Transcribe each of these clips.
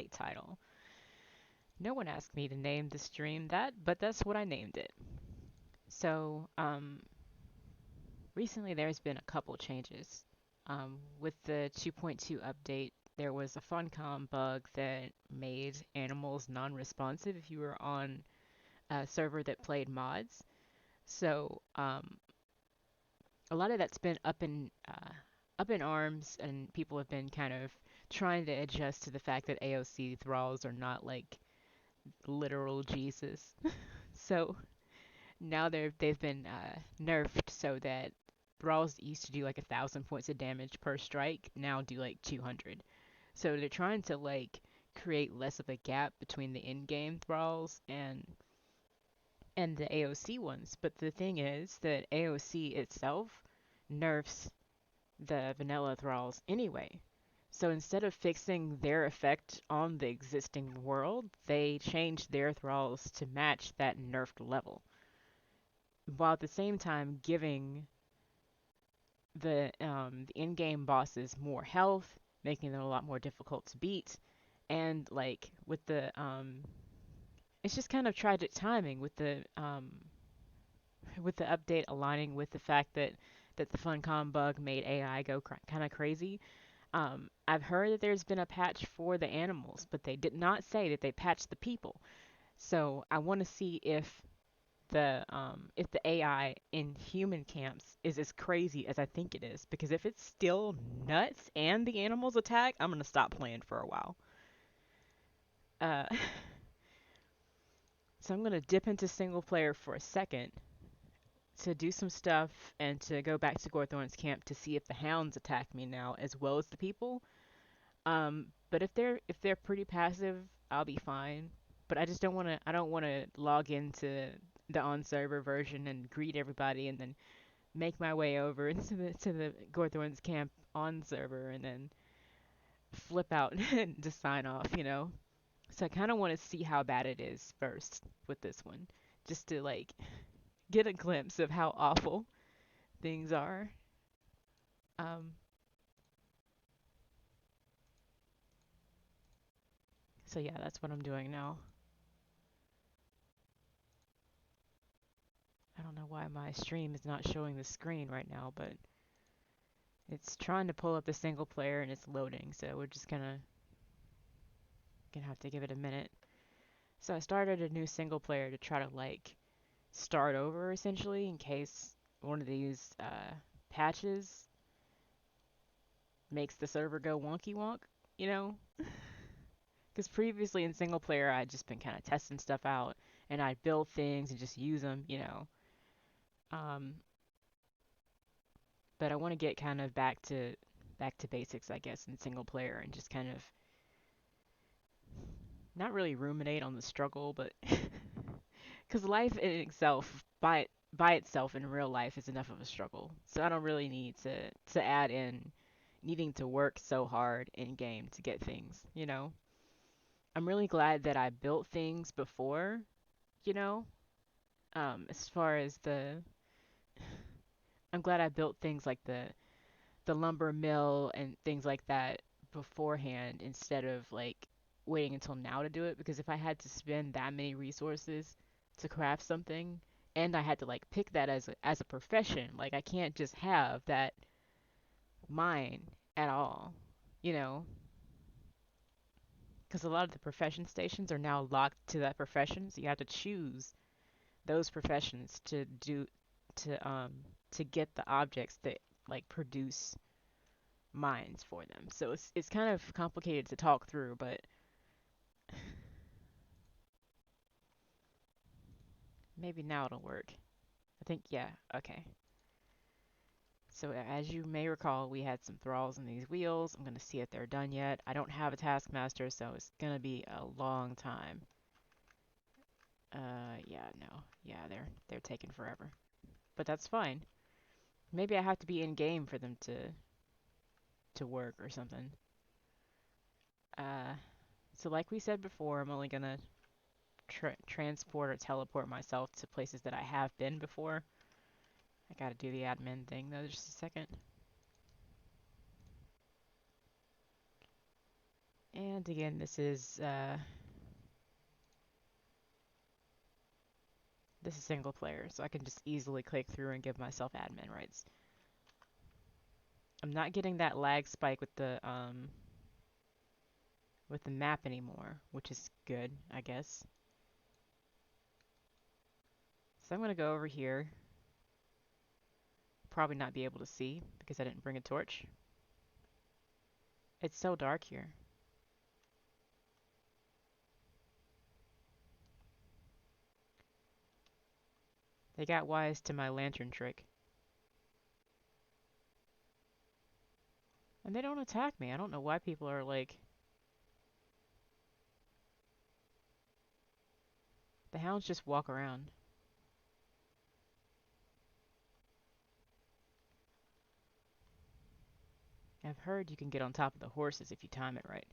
title. No one asked me to name the stream that, but that's what I named it. So, recently there's been a couple changes. With the 2.2 update, there was a Funcom bug that made animals non-responsive if you were on a server that played mods. So, a lot of that's been up in arms, and people have been kind of trying to adjust to the fact that AOC thralls are not like literal Jesus. So now they've been nerfed so that thralls that used to do like 1,000 points of damage per strike now do like 200. So they're trying to like create less of a gap between the in-game thralls and the AOC ones. But the thing is that AOC itself nerfs the vanilla thralls anyway. So instead of fixing their effect on the existing world, they changed their thralls to match that nerfed level, while at the same time giving the in-game bosses more health, making them a lot more difficult to beat, and like with the it's just kind of tragic timing with the update aligning with the fact that the Funcom bug made AI go kind of crazy. I've heard that there's been a patch for the animals, but they did not say that they patched the people. So I want to see if the AI in human camps is as crazy as I think it is. Because if it's still nuts and the animals attack, I'm gonna stop playing for a while. Uh, so I'm gonna dip into single player for a second to do some stuff and to go back to Gorthorn's camp to see if the hounds attack me now as well as the people. But if they're pretty passive, I'll be fine. But I don't wanna log into the on server version and greet everybody and then make my way over into the Gorthorn's camp on server and then flip out and just sign off, you know. So I kind of want to see how bad it is first with this one, just to like get a glimpse of how awful things are. Um, so yeah, that's what I'm doing now. I don't know why my stream is not showing the screen right now, but it's trying to pull up the single player and it's loading, so we're just gonna have to give it a minute. So I started a new single player to try to like start over essentially in case one of these patches makes the server go wonky wonk, you know? Because previously in single player, I'd just been kind of testing stuff out and I'd build things and just use them, you know. Um, but I want to get kind of back to basics, I guess, in single player and just kind of not really ruminate on the struggle, but because life in itself, by itself in real life, is enough of a struggle. So I don't really need to add in needing to work so hard in game to get things, you know. I'm really glad that I built things before, you know. As far as I'm glad I built things like the lumber mill and things like that beforehand instead of like waiting until now to do it, because if I had to spend that many resources to craft something and I had to like pick that as a profession, like I can't just have that mine at all, you know, because a lot of the profession stations are now locked to that profession, so you have to choose those professions to um to get the objects that like produce mines for them. So it's kind of complicated to talk through, but maybe now it'll work. I think yeah, okay. So as you may recall, we had some thralls in these wheels. I'm gonna see if they're done yet. I don't have a taskmaster, so it's gonna be a long time. Yeah, no. Yeah, they're taking forever. But that's fine. Maybe I have to be in game for them to work or something. Uh, so like we said before, I'm only gonna transport or teleport myself to places that I have been before. I gotta do the admin thing though, just a second. And again, this is single player, so I can just easily click through and give myself admin rights. I'm not getting that lag spike with the map anymore, which is good, I guess. So I'm gonna go over here. Probably not be able to see because I didn't bring a torch. It's so dark here. They got wise to my lantern trick. And they don't attack me. I don't know why people are like... The hounds just walk around. I've heard you can get on top of the horses if you time it right.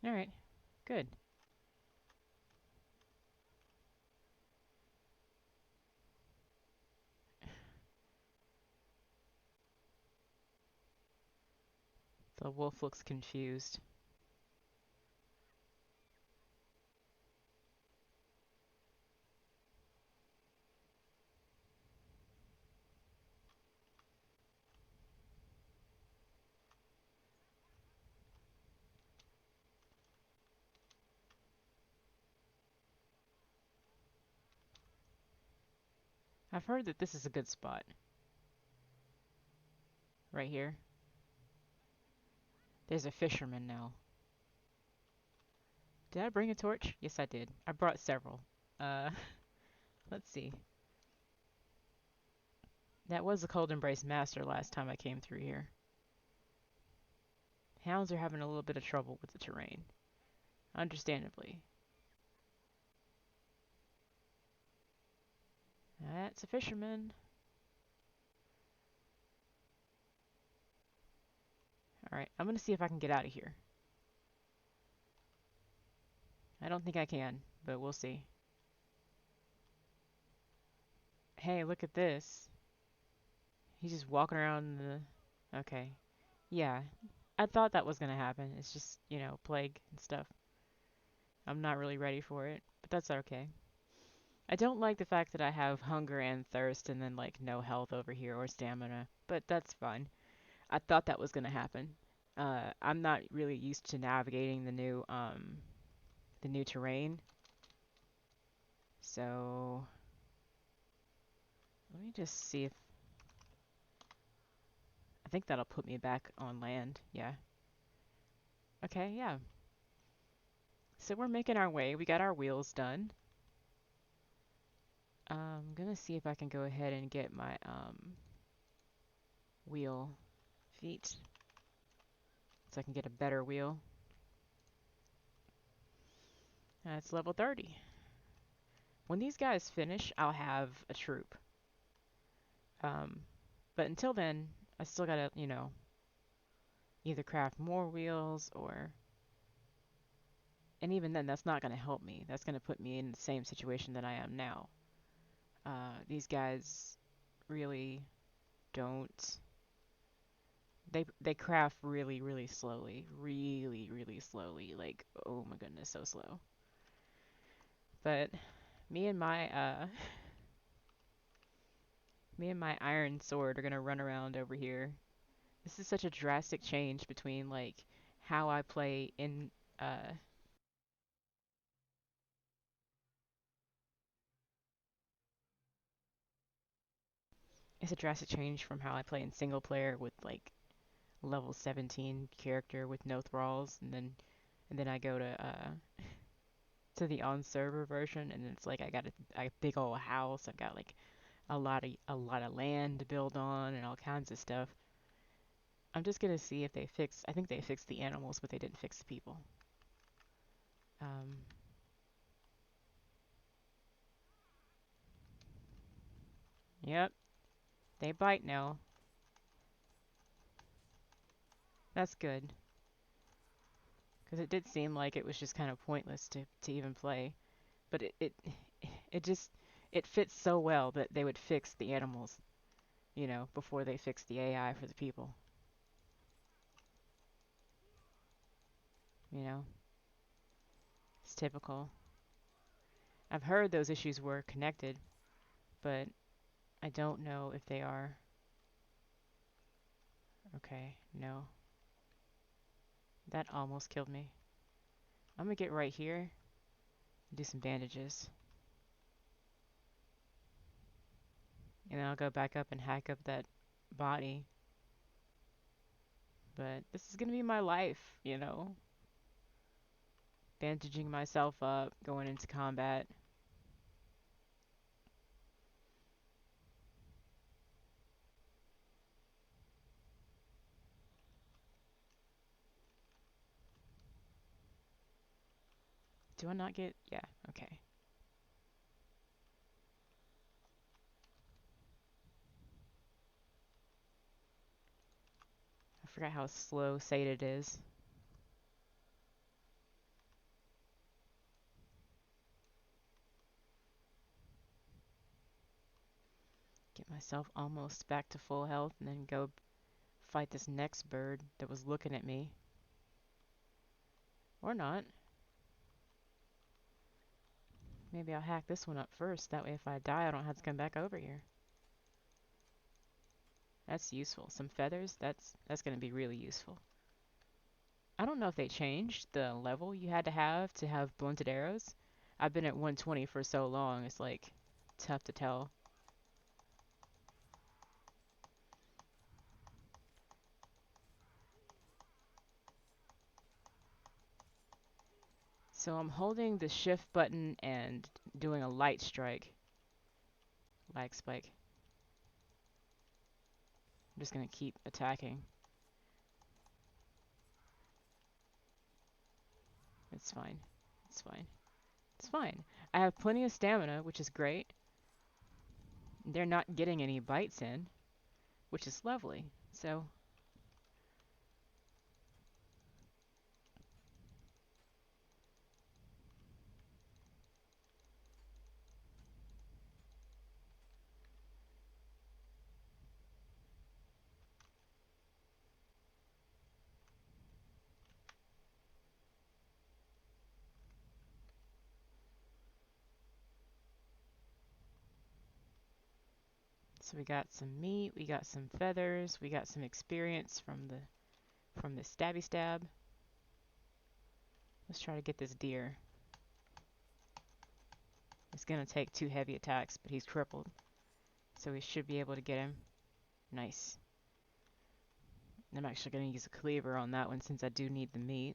Alright, good. The wolf looks confused. I've heard that this is a good spot. Right here. There's a fisherman now. Did I bring a torch? Yes, I did. I brought several. Uh, let's see. That was a Cold Embrace Master last time I came through here. Hounds are having a little bit of trouble with the terrain. Understandably. That's a fisherman. Alright, I'm gonna see if I can get out of here. I don't think I can, but we'll see. Hey, look at this. He's just walking around the... Okay. Yeah. I thought that was gonna happen. It's just, you know, plague and stuff. I'm not really ready for it, but that's okay. I don't like the fact that I have hunger and thirst and then, like, no health over here or stamina, but that's fine. I thought that was gonna happen. I'm not really used to navigating the new terrain. So, let me just see if... I think that'll put me back on land. Yeah. Okay, yeah. So we're making our way. We got our wheels done. I'm gonna see if I can go ahead and get my wheel feet so I can get a better wheel. That's level 30. When these guys finish, I'll have a troop. But until then, I still gotta, you know, either craft more wheels or... And even then, that's not gonna help me. That's gonna put me in the same situation that I am now. These guys really don't... They craft really slowly. Really slowly. Like, oh my goodness, so slow. But me and my me and my iron sword are gonna run around over here. This is such a drastic change between like how I play in it's a drastic change from how I play in single player with like level 17 character with no thralls, and then I go to the on server version, and it's like I got a big old house. I've got like a lot of land to build on and all kinds of stuff. I'm just gonna see if they fix. I think they fixed the animals, but they didn't fix the people. Um, yep, they bite now. That's good. Because it did seem like it was just kind of pointless to even play. But it just it fits so well that they would fix the animals, before they fix the AI for the people. You know, it's typical. I've heard those issues were connected, but I don't know if they are. Okay, no. That almost killed me. I'm gonna get right here and do some bandages. And then I'll go back up and hack up that body. But this is gonna be my life. Bandaging myself up, going into combat. Do I not get... Yeah, okay. I forgot how slow sated is. Get myself almost back to full health and then go fight this next bird that was looking at me. Or not. Maybe I'll hack this one up first. That way if I die, I don't have to come back over here. That's useful. Some feathers, that's going to be really useful. I don't know if they changed the level you had to have blunted arrows. I've been at 120 for so long, it's like tough to tell. So I'm holding the shift button and doing a light strike. Lag spike. I'm just going to keep attacking. It's fine. It's fine. It's fine. I have plenty of stamina, which is great. They're not getting any bites in, which is lovely. So we got some meat, we got some feathers, we got some experience from the stabby stab. Let's try to get this deer. It's gonna take 2 heavy attacks, but he's crippled. So we should be able to get him. Nice. I'm actually gonna use a cleaver on that one since I do need the meat.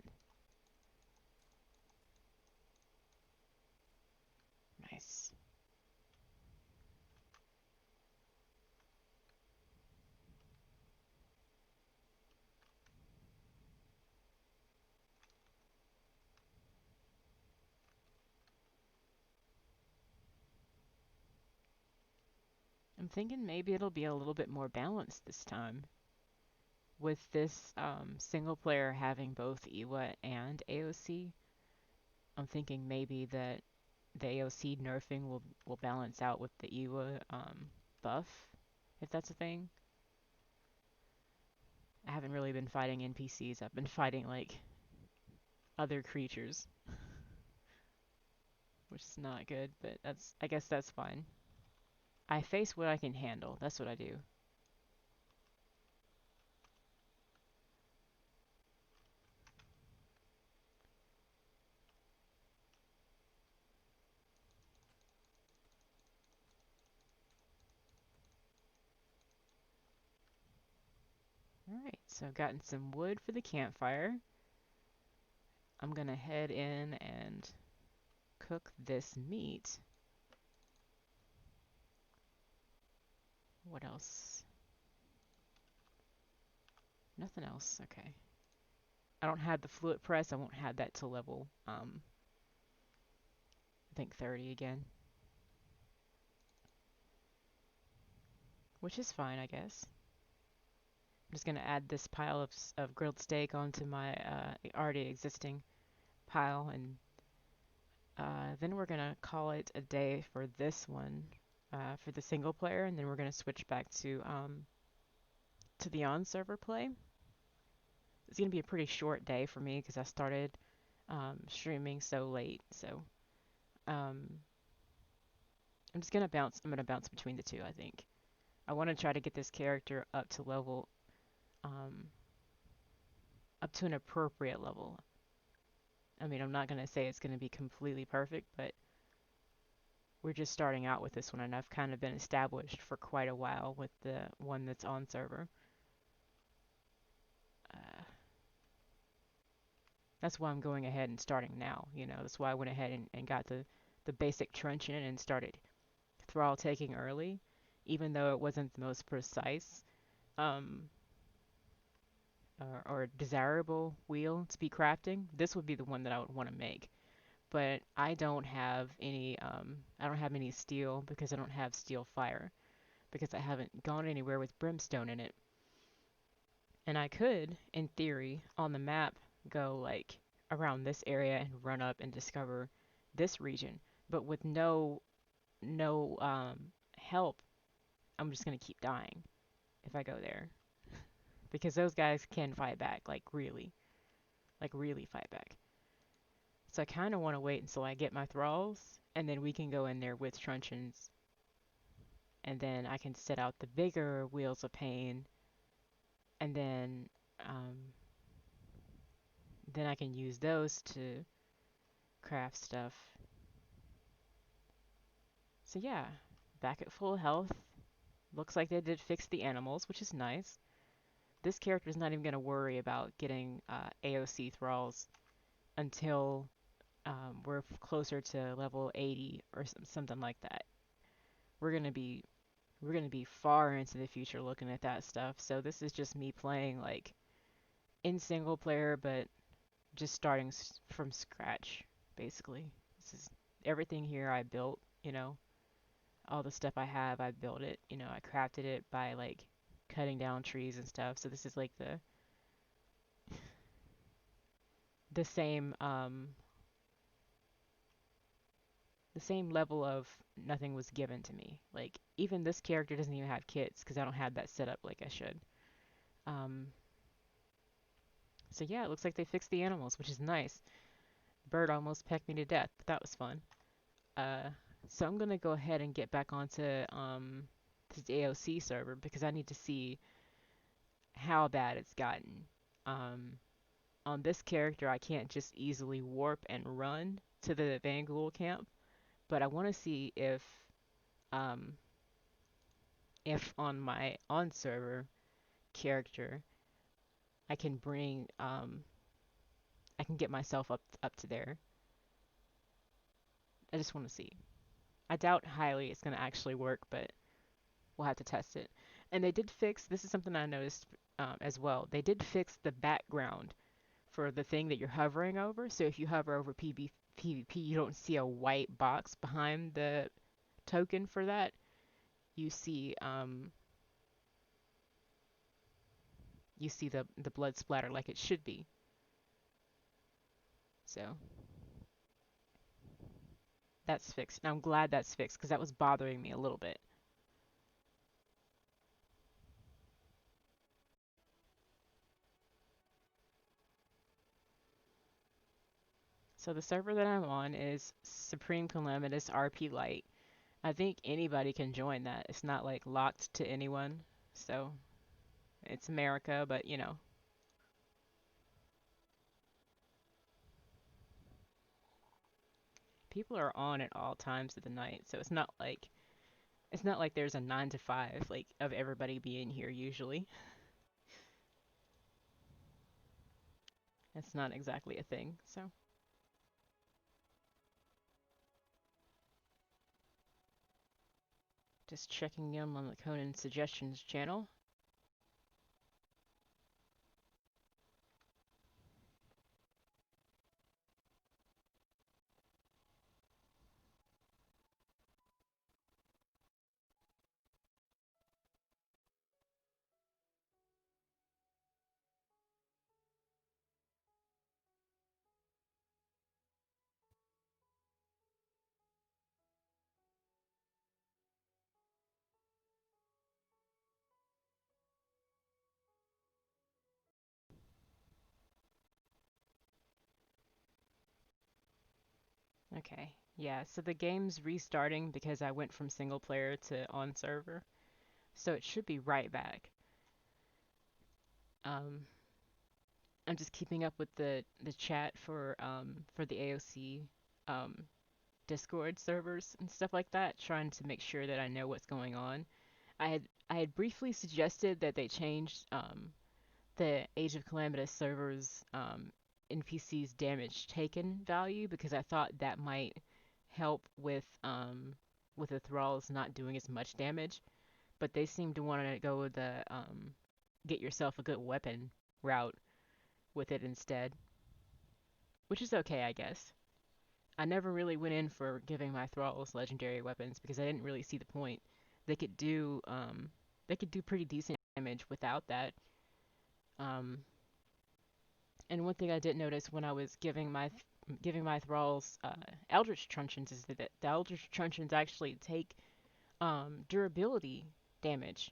Nice. I'm thinking maybe it'll be a little bit more balanced this time. With this single player having both Iwa and AOC, I'm thinking maybe that the AOC nerfing will balance out with the Iwa buff, if that's a thing. I haven't really been fighting NPCs. I've been fighting like other creatures, which is not good, but I guess that's fine. I face what I can handle. That's what I do. Alright, so I've gotten some wood for the campfire. I'm gonna head in and cook this meat. What else? Nothing else. Okay. I don't have the fluid press. I won't have that till level, I think 30 again. Which is fine, I guess. I'm just gonna add this pile of grilled steak onto my already existing pile, and then we're gonna call it a day for this one, for the single player, and then we're gonna switch back to the on server play. It's gonna be a pretty short day for me because I started streaming so late. So um, I'm just gonna bounce. I'm gonna bounce between the two. I think I want to try to get this character up to level, um, up to an appropriate level. I mean, I'm not gonna say it's gonna be completely perfect, but we're just starting out with this one, and I've kind of been established for quite a while with the one that's on server. Uh, that's why I'm going ahead and starting now. That's why I went ahead and got the basic truncheon and started thrall taking early, even though it wasn't the most precise um, or desirable wheel to be crafting. This would be the one that I would want to make. But I don't have any. I don't have any steel because I don't have steel fire because I haven't gone anywhere with brimstone in it. And I could, in theory, on the map, go like around this area and run up and discover this region. But with no help, I'm just gonna keep dying if I go there because those guys can fight back, like really fight back. So I kind of want to wait until I get my thralls, and then we can go in there with truncheons, and then I can set out the bigger wheels of pain, and um, then I can use those to craft stuff. So yeah, back at full health. Looks like they did fix the animals, which is nice. This character's not even going to worry about getting AOC thralls until we're closer to level 80 or something like that. We're gonna be we're gonna be far into the future looking at that stuff. So this is just me playing like in single player, but just starting from scratch, basically. This is everything here I built. All the stuff I have, I built it. I crafted it by like cutting down trees and stuff. So this is like the the same level of nothing was given to me. Like even this character doesn't even have kits because I don't have that set up like I should. Um, so yeah, it looks like they fixed the animals, which is nice. Bird almost pecked me to death, but that was fun. Uh, so I'm gonna go ahead and get back onto this AOC server because I need to see how bad it's gotten. Um, on this character, I can't just easily warp and run to the Vangul camp, but I want to see um, if on my on server character I can get myself up to there. I just want to see. I doubt highly it's going to actually work, but we'll have to test it. And they did fix, this is something I noticed as well. They did fix the background for the thing that you're hovering over. So if you hover over PvP, you don't see a white box behind the token for that. You see the blood splatter like it should be. So that's fixed. And I'm glad that's fixed because that was bothering me a little bit. So the server that I'm on is Supreme Calamitous RP Lite. I think anybody can join that. It's not like locked to anyone. So it's America, but people are on at all times of the night. So it's not like there's a 9 to 5 like of everybody being here usually. It's not exactly a thing. So just checking in on the Conan suggestions channel. Okay. Yeah, so the game's restarting because I went from single player to on server. So it should be right back. Um, I'm just keeping up with the chat for the AOC um Discord servers and stuff like that, trying to make sure that I know what's going on. I had briefly suggested that they changed the Age of Calamitous servers NPC's damage taken value because I thought that might help with the thralls not doing as much damage, but they seem to want to go with the get yourself a good weapon route with it instead, which is okay, I guess. I never really went in for giving my thralls legendary weapons because I didn't really see the point. They could do um they could do pretty decent damage without that. Um and one thing I did notice when I was giving my thralls eldritch truncheons is that the eldritch truncheons actually take durability damage,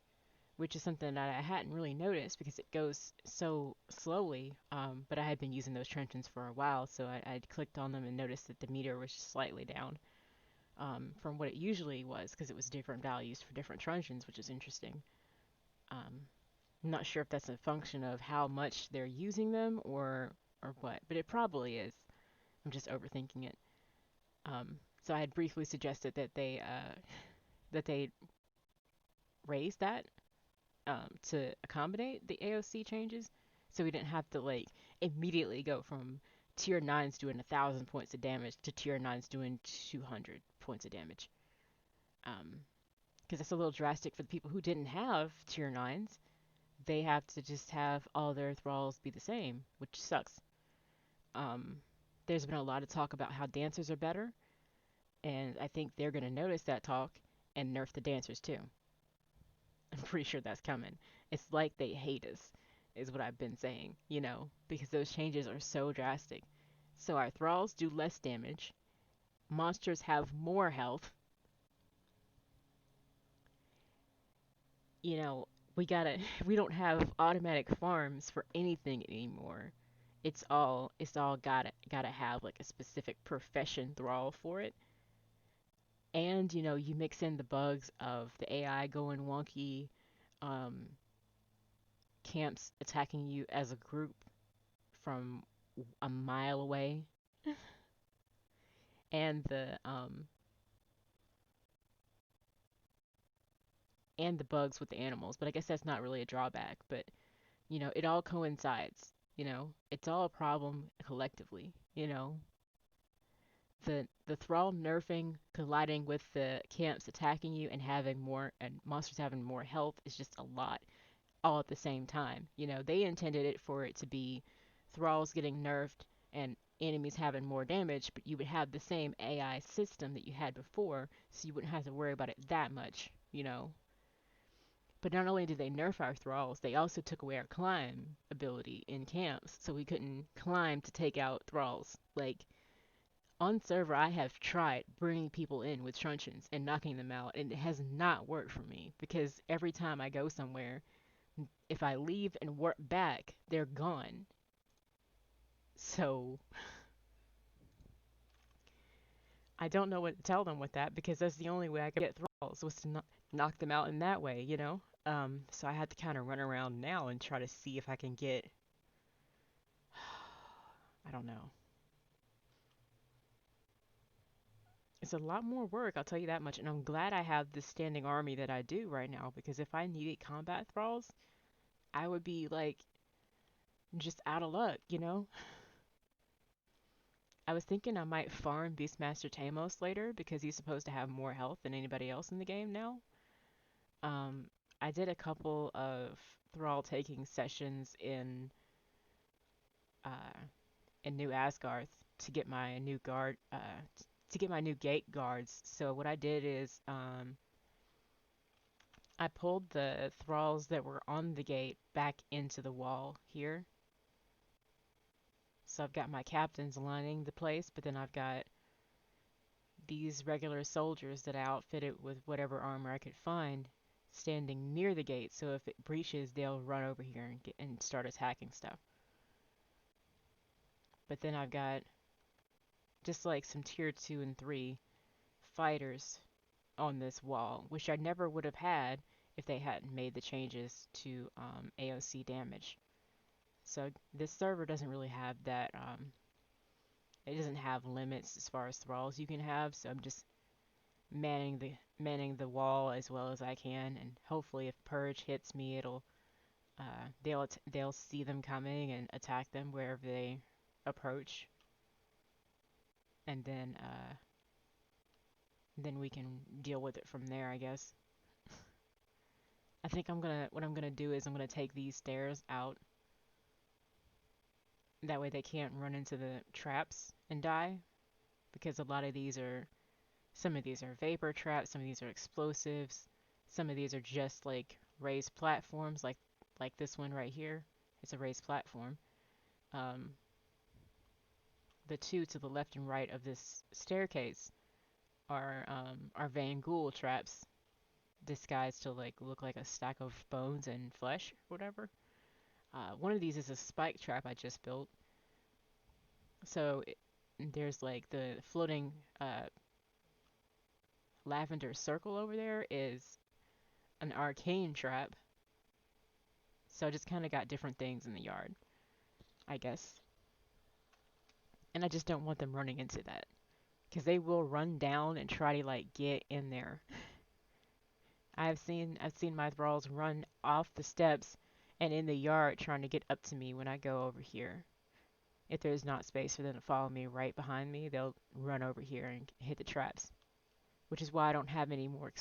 which is something that I hadn't really noticed because it goes so slowly. But I had been using those truncheons for a while, so I'd clicked on them and noticed that the meter was just slightly down from what it usually was because it was different values for different truncheons, which is interesting. Um, I'm not sure if that's a function of how much they're using them or what, but it probably is. I'm just overthinking it. So I had briefly suggested that they raise that to accommodate the AOC changes, so we didn't have to like immediately go from tier nines doing 1,000 points of damage to tier nines doing 200 points of damage. Because that's a little drastic for the people who didn't have tier nines. They have to just have all their thralls be the same, which sucks. Um, there's been a lot of talk about how dancers are better, and I think they're gonna notice that talk and nerf the dancers too. I'm pretty sure that's coming. It's like they hate us, is what I've been saying, because those changes are so drastic. So our thralls do less damage, monsters have more health. You know, we gotta we don't have automatic farms for anything anymore. It's all gotta have like a specific profession thrall for it. And you mix in the bugs of the AI going wonky, um, camps attacking you as a group from a mile away, and the bugs with the animals. But I guess that's not really a drawback. But it all coincides. It's all a problem collectively. The thrall nerfing colliding with the camps attacking you and having more and monsters having more health is just a lot all at the same time. They intended it for it to be thralls getting nerfed and enemies having more damage, but you would have the same AI system that you had before, so you wouldn't have to worry about it that much. But not only did they nerf our thralls, they also took away our climb ability in camps, so we couldn't climb to take out thralls. Like, on server, I have tried bringing people in with truncheons and knocking them out, and it has not worked for me because every time I go somewhere, if I leave and warp back, they're gone. So I don't know what to tell them with that because that's the only way I could get thralls was to knock them out in that way. So I had to kind of run around now and try to see if I can get. I don't know. It's a lot more work, I'll tell you that much. And I'm glad I have this standing army that I do right now because if I needed combat thralls, I would be like just out of luck. I was thinking I might farm Beastmaster Tamos later because he's supposed to have more health than anybody else in the game now. Um, I did a couple of thrall taking sessions uh, in New Asgarth to get my new guard to get my new gate guards. So what I did is I pulled the thralls that were on the gate back into the wall here. So I've got my captains lining the place, but then I've got these regular soldiers that I outfitted with whatever armor I could find standing near the gate. So if it breaches, they'll run over here and start attacking stuff. But then I've got just like some tier 2 and 3 fighters on this wall, which I never would have had if they hadn't made the changes to AOC damage. So this server doesn't really have that. It doesn't have limits as far as thralls you can have. So I'm just manning the wall as well as I can, and hopefully if purge hits me, it'll they'll see them coming and attack them wherever they approach, and then we can deal with it from there, I guess. I think what I'm gonna do is I'm gonna take these stairs out. That way they can't run into the traps and die, because a lot of these are, some of these are vapor traps, some of these are explosives, some of these are just like raised platforms, like this one right here. It's a raised platform. Um, the two to the left and right of this staircase are Van Ghoul traps disguised to like look like a stack of bones and flesh or whatever. One of these is a spike trap I just built. So there's like the floating lavender circle over there is an arcane trap. So I just kind of got different things in the yard, I guess. And I just don't want them running into that, because they will run down and try to like get in there. I've seen my thralls run off the steps and in the yard trying to get up to me when I go over here. If there's not space for them to follow me right behind me, they'll run over here and hit the traps. Which is why I don't have any more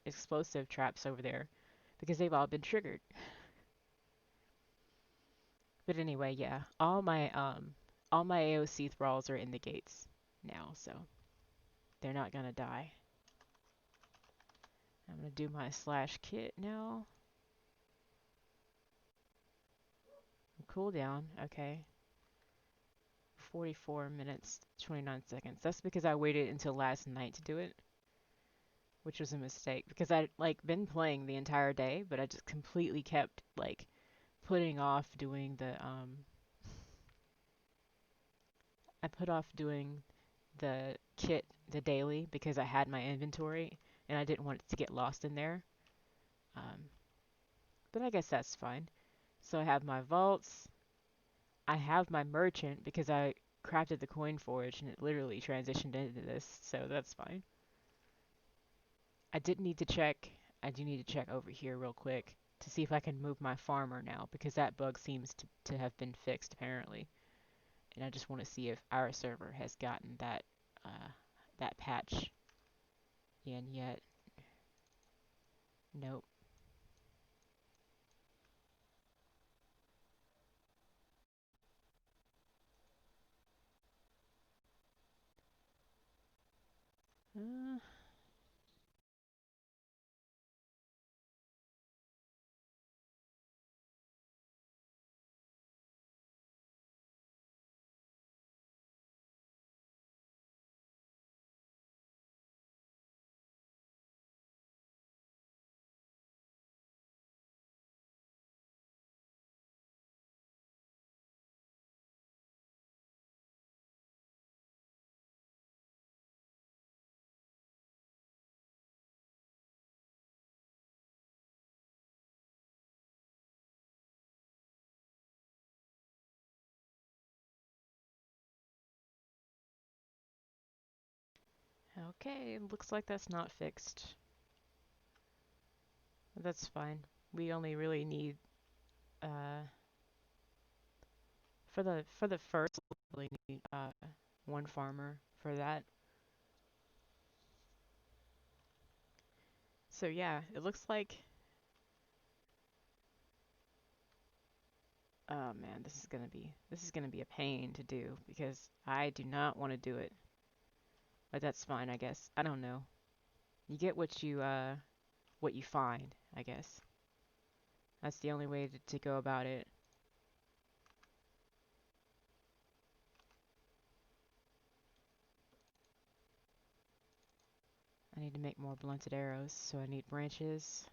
explosive traps over there, because they've all been triggered. But anyway, yeah, all my AOC thralls are in the gates now, so they're not gonna die. I'm gonna do my slash kit now. Cooldown, okay. 44 minutes, 29 seconds. That's because I waited until last night to do it, which was a mistake because I like been playing the entire day, but I just completely kept like putting off doing I put off doing the kit, the daily, because I had my inventory and I didn't want it to get lost in there. Um, but I guess that's fine. So I have my vaults. I have my merchant because I crafted the coin forge and it literally transitioned into this, so that's fine. I did need to check. I do need to check over here real quick to see if I can move my farmer now, because that bug seems to have been fixed apparently. And I just want to see if our server has gotten that patch in yet. Nope. Uh, okay, looks like that's not fixed. That's fine. We only really need uh for the first, we really need one farmer for that. So yeah, it looks like, oh man, this is gonna be a pain to do because I do not want to do it. But that's fine, I guess. I don't know. You get what you find, I guess. That's the only way to go about it. I need to make more blunted arrows, so I need branches.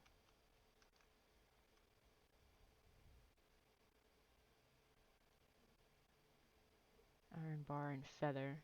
Iron bar and feather.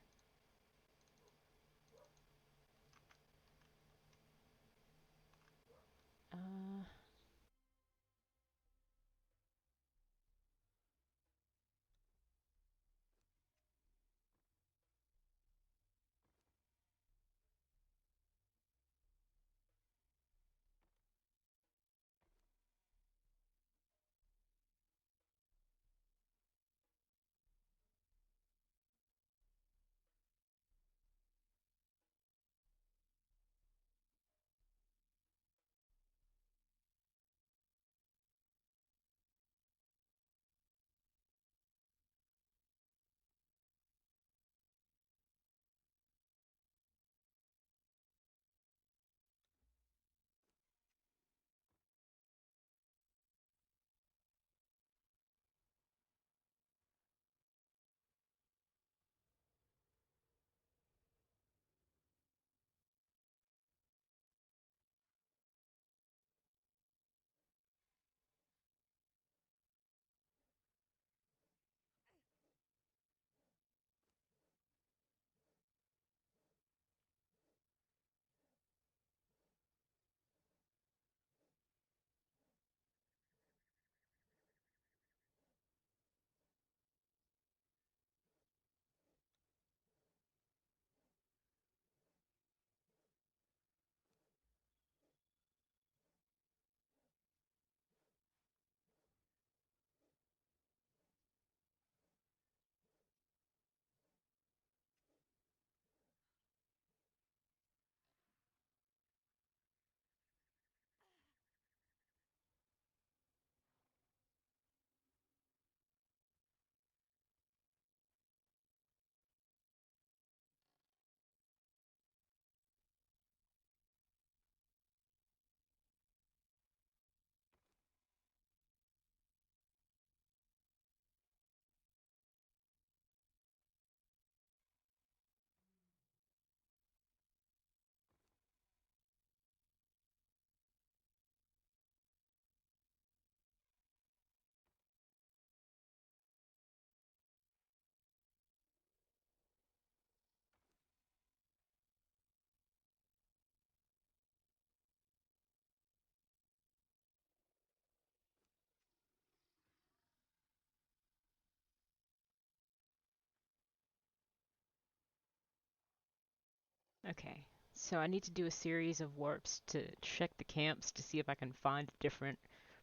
Okay. So I need to do a series of warps to check the camps to see if I can find a different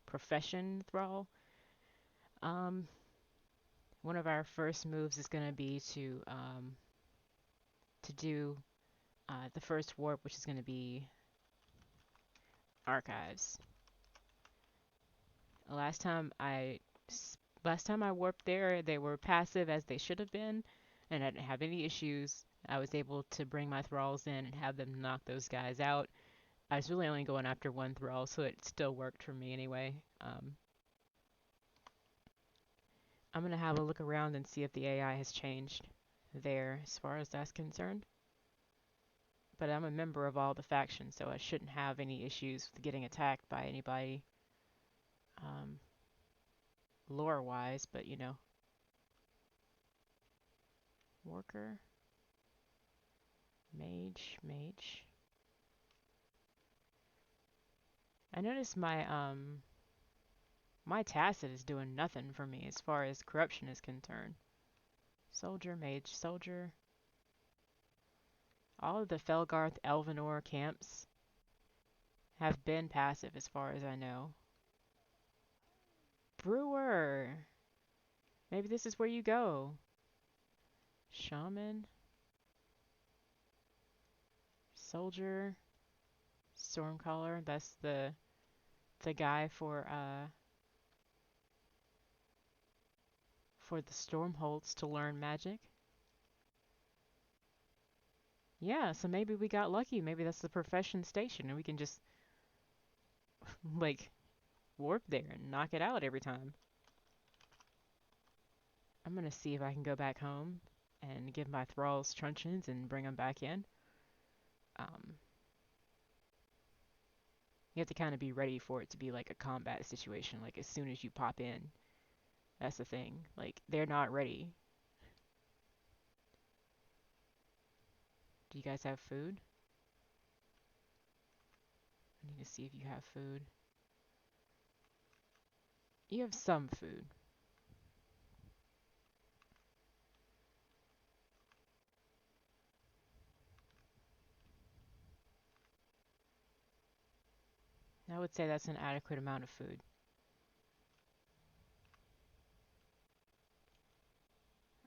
profession thrall. Um, One of our first moves is going to be to do the first warp, which is going to be archives. Last time I last time I warped there, they were passive as they should have been, and I didn't have any issues. I was able to bring my thralls in and have them knock those guys out. I was really only going after one thrall, so it still worked for me anyway. I'm gonna have a look around and see if the AI has changed there as far as that's concerned. But I'm a member of all the factions, so I shouldn't have any issues with getting attacked by anybody, um, lore-wise. But you know, worker, mage. I noticed my tacit is doing nothing for me as far as corruption is concerned. Soldier, mage, soldier. All of the Felgarth Elvenor camps have been passive as far as I know. Brewer! Maybe this is where you go. Shaman, soldier, stormcaller. That's the guy for the Stormholds to learn magic. Yeah, so maybe we got lucky. Maybe that's the profession station and we can just like warp there and knock it out every time. I'm gonna see if I can go back home and give my thralls truncheons and bring them back in. Um, you have to kind of be ready for it to be like a combat situation. Like as soon as you pop in, that's the thing. Like they're not ready. Do you guys have food? I need to see if you have food. You have some food. I would say that's an adequate amount of food.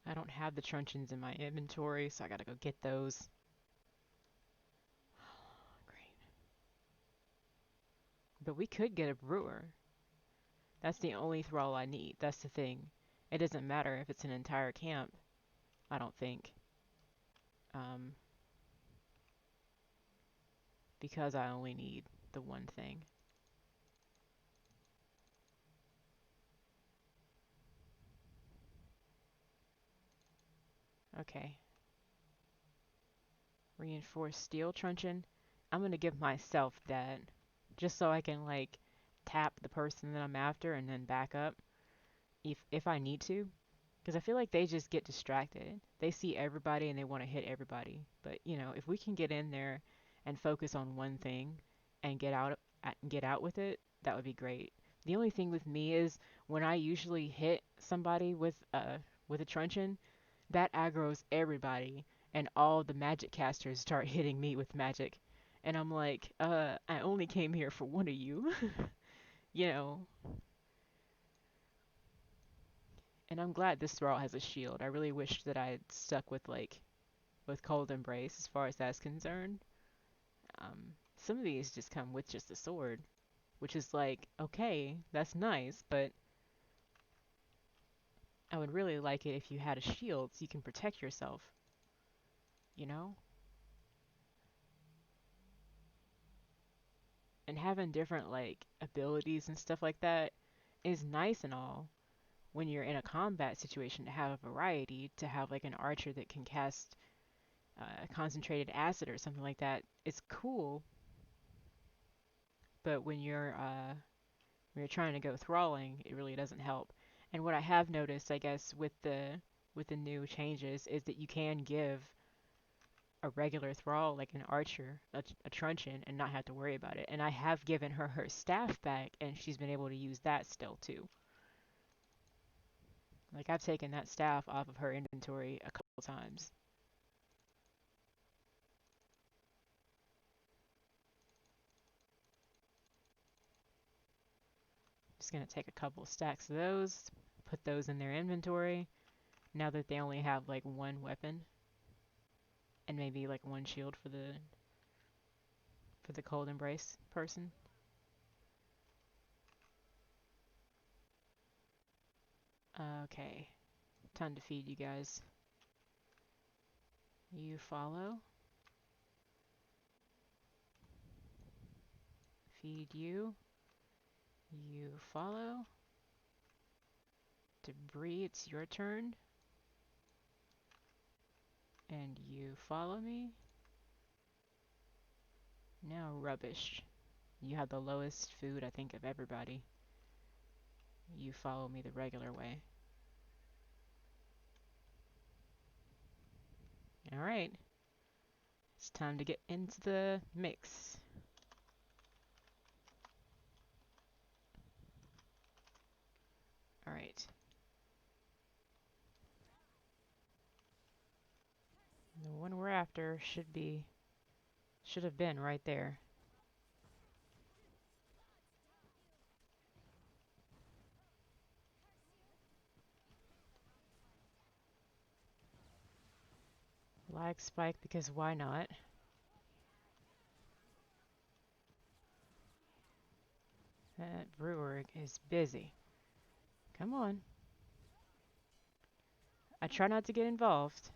I don't have the truncheons in my inventory, so I gotta go get those. Great. But we could get a brewer. That's the only thrall I need. That's the thing. It doesn't matter if it's an entire camp, I don't think. Um, because I only need the one thing. Okay. Reinforced steel truncheon. I'm gonna give myself that. Just so I can like tap the person that I'm after and then back up if I need to. Because I feel like they just get distracted. They see everybody and they want to hit everybody. But you know, if we can get in there and focus on one thing and get out with it, that would be great. The only thing with me is when I usually hit somebody with a truncheon, that aggroes everybody, and all the magic casters start hitting me with magic, and I'm like, I only came here for one of you, you know. And I'm glad this thrall has a shield. I really wish that I had stuck with Cold Embrace as far as that's concerned. Some of these just come with just a sword, which is like, okay, that's nice, but I would really like it if you had a shield so you can protect yourself, you know? And having different like abilities and stuff like that is nice and all when you're in a combat situation to have a variety, to have like an archer that can cast concentrated acid or something like that. It's cool, but when you're trying to go thralling, it really doesn't help. And what I have noticed, I guess, with the new changes is that you can give a regular thrall like an archer a truncheon and not have to worry about it. And I have given her staff back, and she's been able to use that still too. Like I've taken that staff off of her inventory a couple times. just going to take a couple stacks of those, put those in their inventory, now that they only have like one weapon, and maybe like one shield for the cold embrace person. Okay, time to feed you guys. You follow. Feed you. You follow. Debris, it's your turn. And you follow me. Now rubbish. You have the lowest food, I think, of everybody. You follow me the regular way. Alright. It's time to get into the mix. Alright. The one we're after should have been right there. Lag spike because why not? That brewer is busy. Come on. I try not to get involved.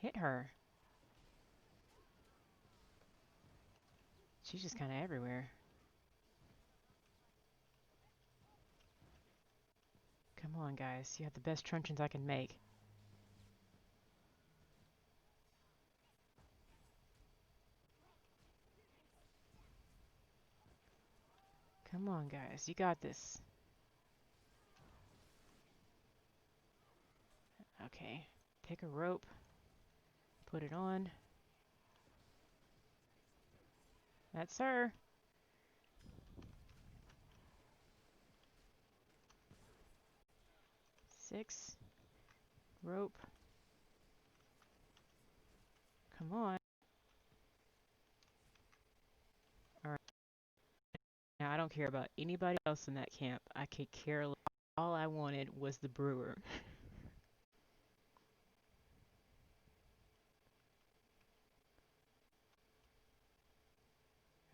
Hit her. She's just kind of everywhere. Come on, guys. You have the best truncheons I can make. Come on, guys. You got this. Okay. Take a rope. Put it on. That's her. Six. Rope. Come on. Alright. Now, I don't care about anybody else in that camp. I could care less. All I wanted was the brewer.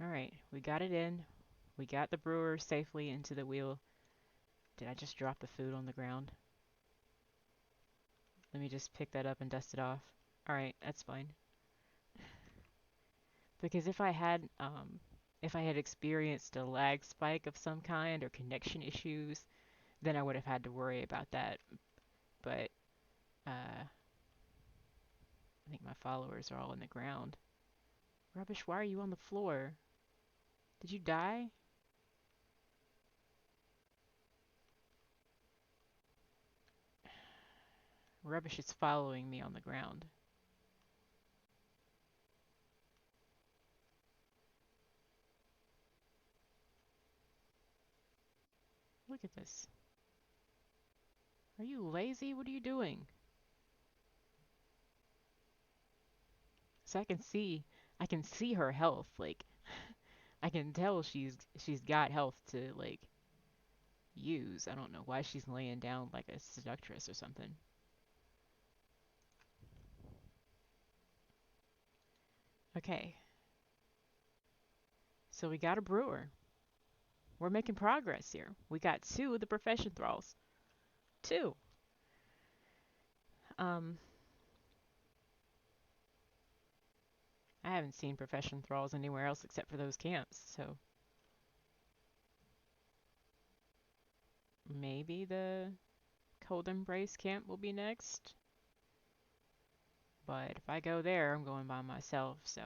Alright. We got it in. We got the brewer safely into the wheel. Did I just drop the food on the ground? Let me just pick that up and dust it off. Alright, that's fine. Because if I had experienced a lag spike of some kind or connection issues, then I would have had to worry about that. But I think my followers are all on the ground. Rubbish, why are you on the floor? Did you die? Rubbish is following me on the ground. Look at this. Are you lazy? What are you doing? So I can see her health. Like, I can tell she's got health to like use. I don't know why she's laying down like a seductress or something. Okay. So we got a brewer. We're making progress here. We got 2 of the profession thralls. 2. I haven't seen profession thralls anywhere else except for those camps, so maybe the Cold Embrace camp will be next. But if I go there, I'm going by myself, so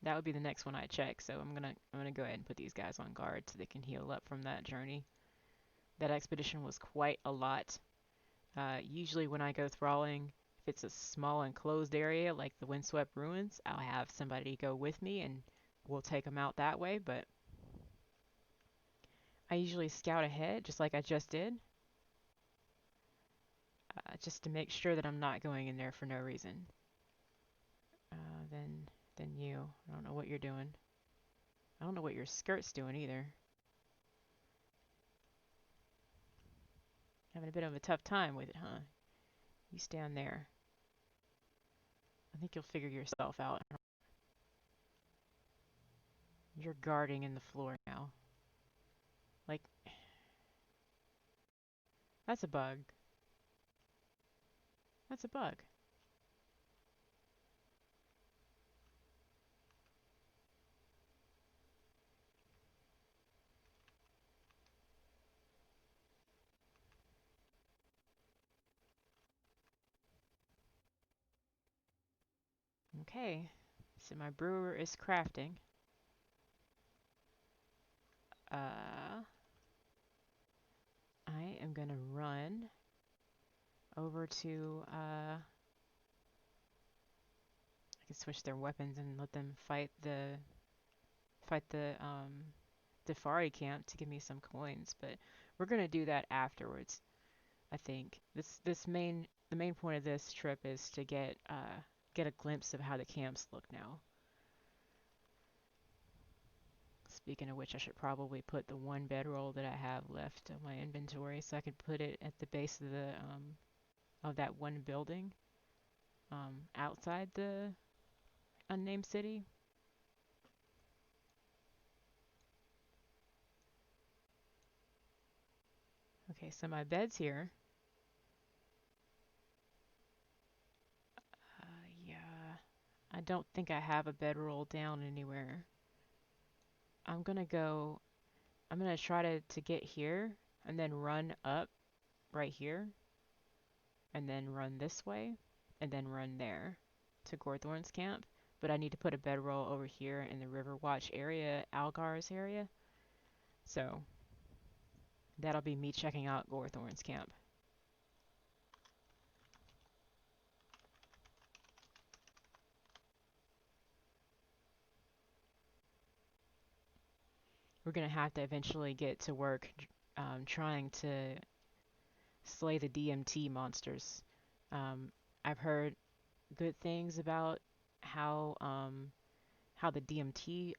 that would be the next one I check. So I'm gonna go ahead and put these guys on guard so they can heal up from that journey. That expedition was quite a lot. Usually when I go thralling, if it's a small enclosed area like the Windswept Ruins, I'll have somebody go with me and we'll take them out that way. But I usually scout ahead, just like I just did, just to make sure that I'm not going in there for no reason. Then than you. I don't know what you're doing. I don't know what your skirt's doing either. Having a bit of a tough time with it, huh? You stand there. I think you'll figure yourself out. You're guarding in the floor now. Like, that's a bug. That's a bug. Okay, so my brewer is crafting. I am gonna run over to, I can switch their weapons and let them fight the Defari camp to give me some coins, but we're gonna do that afterwards. I think the main point of this trip is to get a glimpse of how the camps look now. Speaking of which, I should probably put the one bedroll that I have left of my inventory, so I could put it at the base of the of that one building outside the unnamed city. Okay, so my bed's here. Yeah, I don't think I have a bedroll down anywhere. I'm gonna go. I'm gonna try to get here and then run up right here and then run this way and then run there to Gorthorn's camp. But I need to put a bedroll over here in the Riverwatch area, Algar's area. So that'll be me checking out Gorthorn's camp. We're gonna have to eventually get to work trying to slay the DMT monsters. Um, I've heard good things about how how the DMT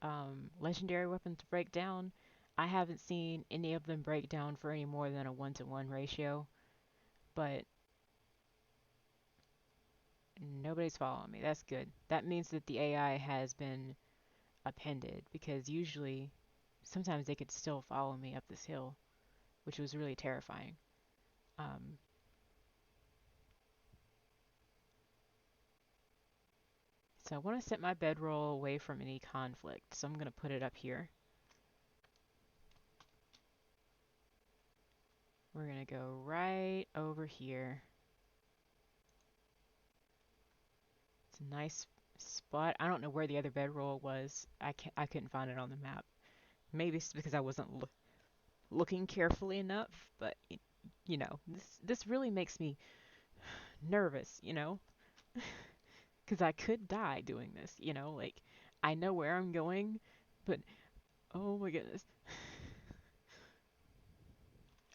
legendary weapons break down. I haven't seen any of them break down for any more than a 1-to-1 ratio, but nobody's following me. That's good. That means that the AI has been appended because usually, sometimes they could still follow me up this hill, which was really terrifying. Um, so I want to set my bedroll away from any conflict, so I'm going to put it up here. We're going to go right over here. It's a nice spot. I don't know where the other bedroll was. I couldn't find it on the map. Maybe it's because I wasn't looking carefully enough, but you know, this really makes me nervous, you know? Because I could die doing this, you know? Like, I know where I'm going, but oh my goodness.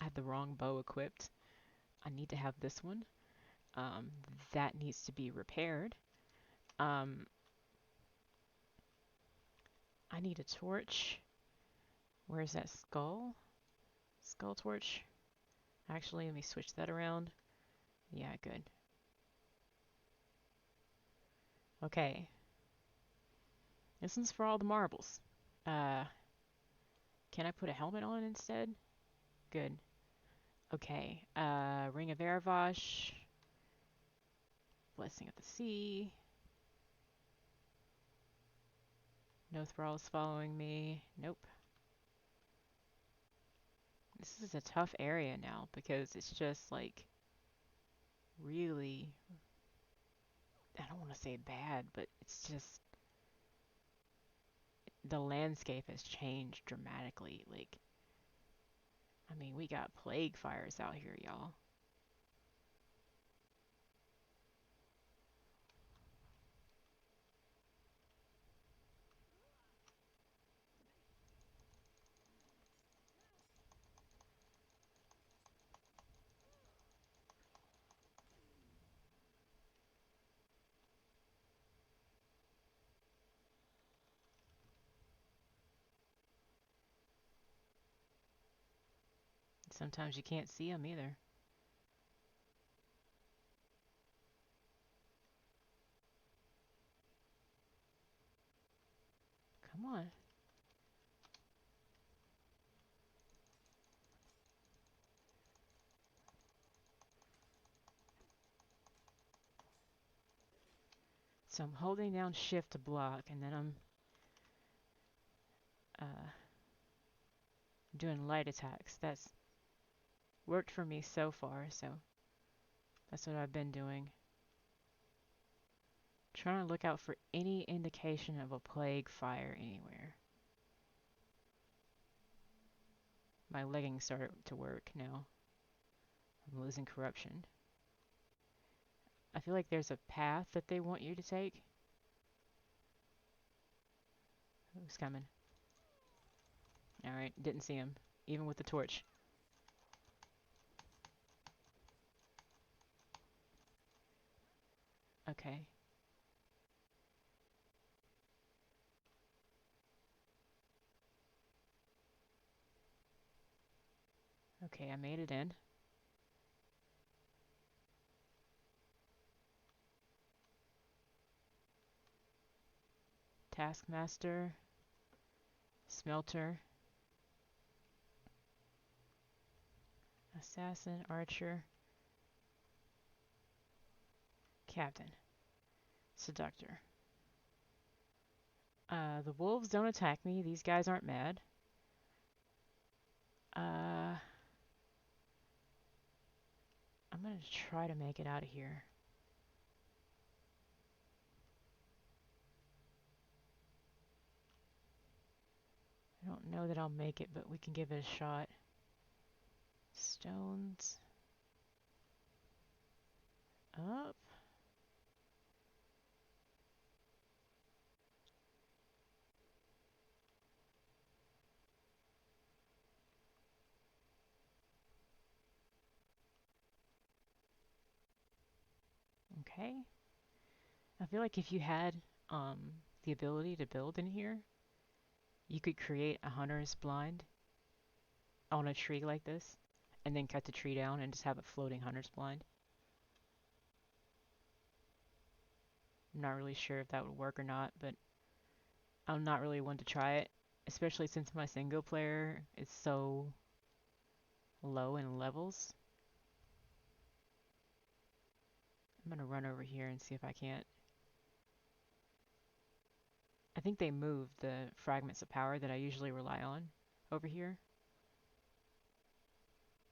I had the wrong bow equipped. I need to have this one. Um, that needs to be repaired. Um, I need a torch. Where's that skull? Skull torch. Actually, let me switch that around. Yeah, good. Okay. This one's for all the marbles. Uh, can I put a helmet on instead? Good. Okay. Ring of Erevosh. Blessing of the Sea. No thralls following me. Nope. This is a tough area now because it's just like really, I don't want to say bad, but it's just the landscape has changed dramatically. Like, I mean, we got plague fires out here, y'all. Sometimes you can't see them either. Come on. So I'm holding down shift to block, and then I'm doing light attacks. That's worked for me so far, so that's what I've been doing. Trying to look out for any indication of a plague fire anywhere. My leggings started to work now. I'm losing corruption. I feel like there's a path that they want you to take. Who's coming? Alright, didn't see him, even with the torch. Okay. Okay, I made it in. Taskmaster. Smelter. Assassin, archer. Captain. Seductor. The wolves don't attack me. These guys aren't mad. I'm gonna try to make it out of here. I don't know that I'll make it, but we can give it a shot. Stones. Up. Okay. I feel like if you had the ability to build in here, you could create a hunter's blind on a tree like this, and then cut the tree down and just have a floating hunter's blind. I'm not really sure if that would work or not, but I'm not really one to try it, especially since my single player is so low in levels. I'm gonna run over here and see if I can't. I think they moved the fragments of power that I usually rely on over here,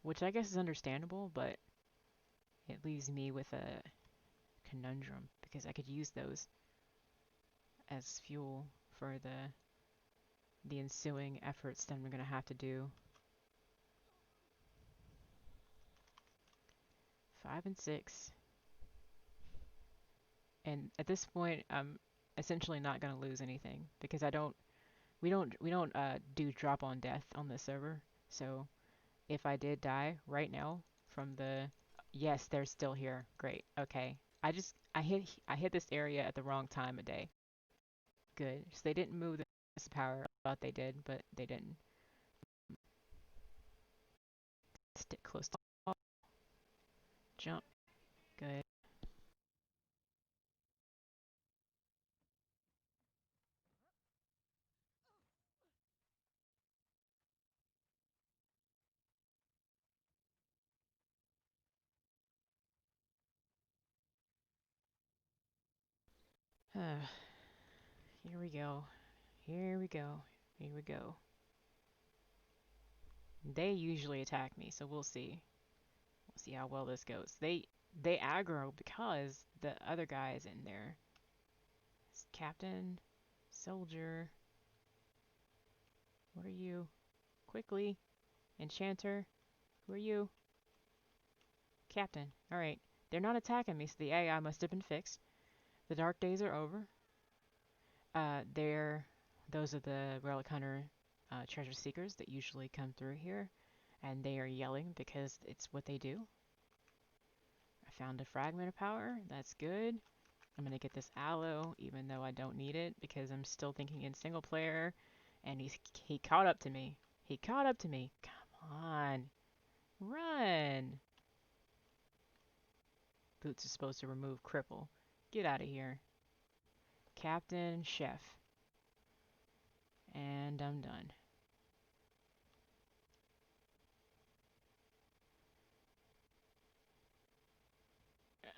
which I guess is understandable, but it leaves me with a conundrum because I could use those as fuel for the ensuing efforts that I'm gonna have to do. 5 and 6. And at this point, I'm essentially not gonna lose anything because we don't do drop on death on this server. So if I did die right now from the, yes, they're still here. Great. Okay. I hit this area at the wrong time of day. Good. So they didn't move the power. I thought they did, but they didn't. Stick close to the wall. Jump. Good. Here we go. Here we go. Here we go. They usually attack me, so we'll see. We'll see how well this goes. They aggro because the other guy is in there. Captain, soldier. What are you? Quickly. Enchanter. Who are you? Captain. Alright. They're not attacking me, so the AI must have been fixed. The dark days are over. Those are the Relic Hunter treasure seekers that usually come through here. And they are yelling because it's what they do. I found a fragment of power. That's good. I'm going to get this aloe, even though I don't need it, because I'm still thinking in single player. And he caught up to me. He caught up to me. Come on. boots are supposed to remove cripple. Get out of here. Captain, chef. And I'm done.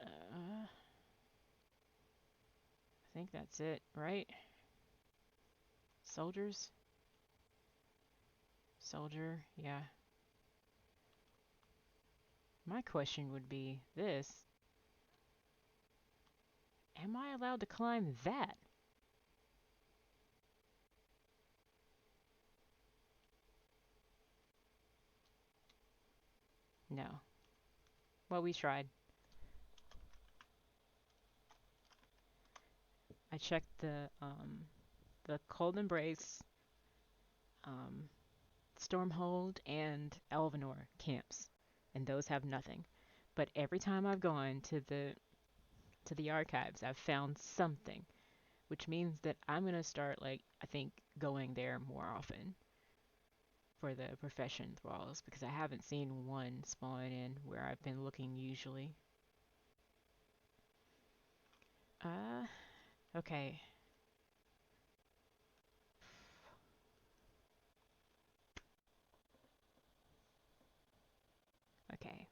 I think that's it, right? Soldiers? Soldier, yeah. My question would be this. Am I allowed to climb that? No. Well, we tried. I checked the Cold Embrace, um, Stormhold, and Elvenor camps, and those have nothing. But every time I've gone to the archives, I've found something, which means that I'm gonna start like I think going there more often for the profession thralls because I haven't seen one spawn in where I've been looking usually. Uh, okay. Okay.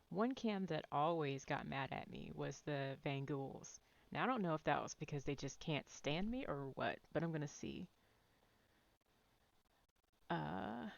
One cam that always got mad at me was the Van Ghouls. Now I don't know if that was because they just can't stand me or what, but I'm gonna see. Uh,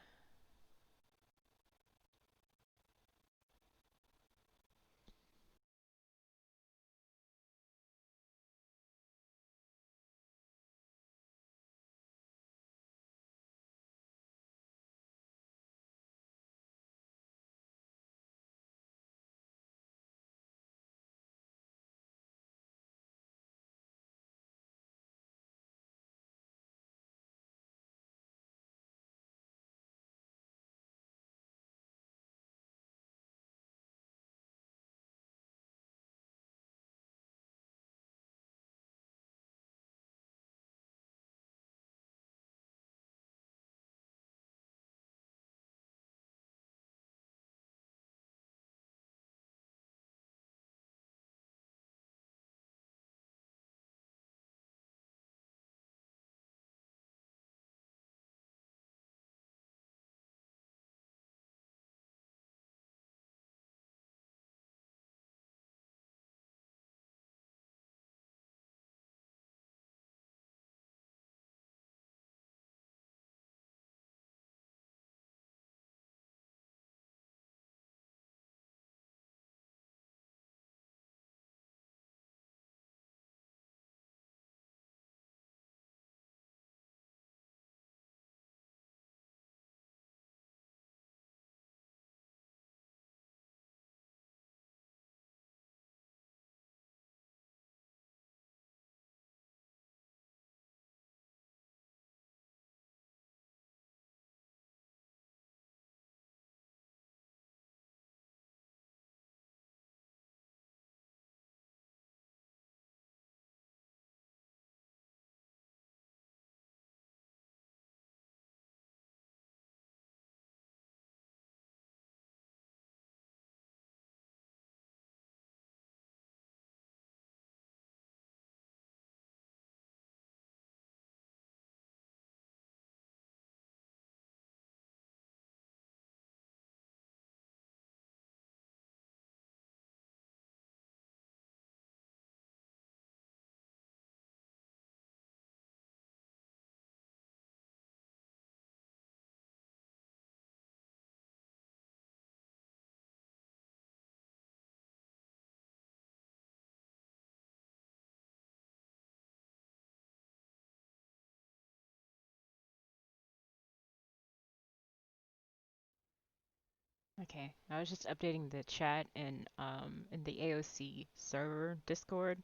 okay. I was just updating the chat in the AOC server Discord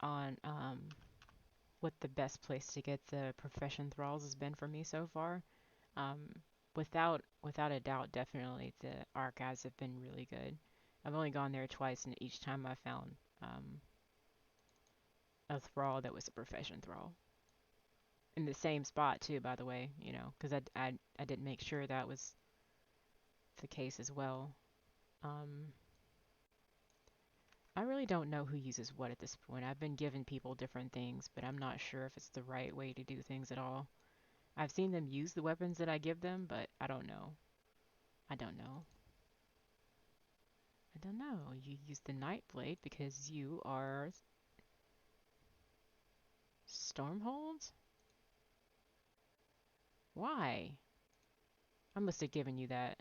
on what the best place to get the profession thralls has been for me so far. Um, without a doubt, definitely the archives have been really good. I've only gone there twice, and each time I found a thrall that was a profession thrall in the same spot too. By the way, you know, because I did make sure that was the case as well. Um, I really don't know who uses what at this point. I've been giving people different things, but I'm not sure if it's the right way to do things at all. I've seen them use the weapons that I give them, but I don't know. I don't know. I don't know. You use the Nightblade because you are Stormhold? Why? I must have given you that.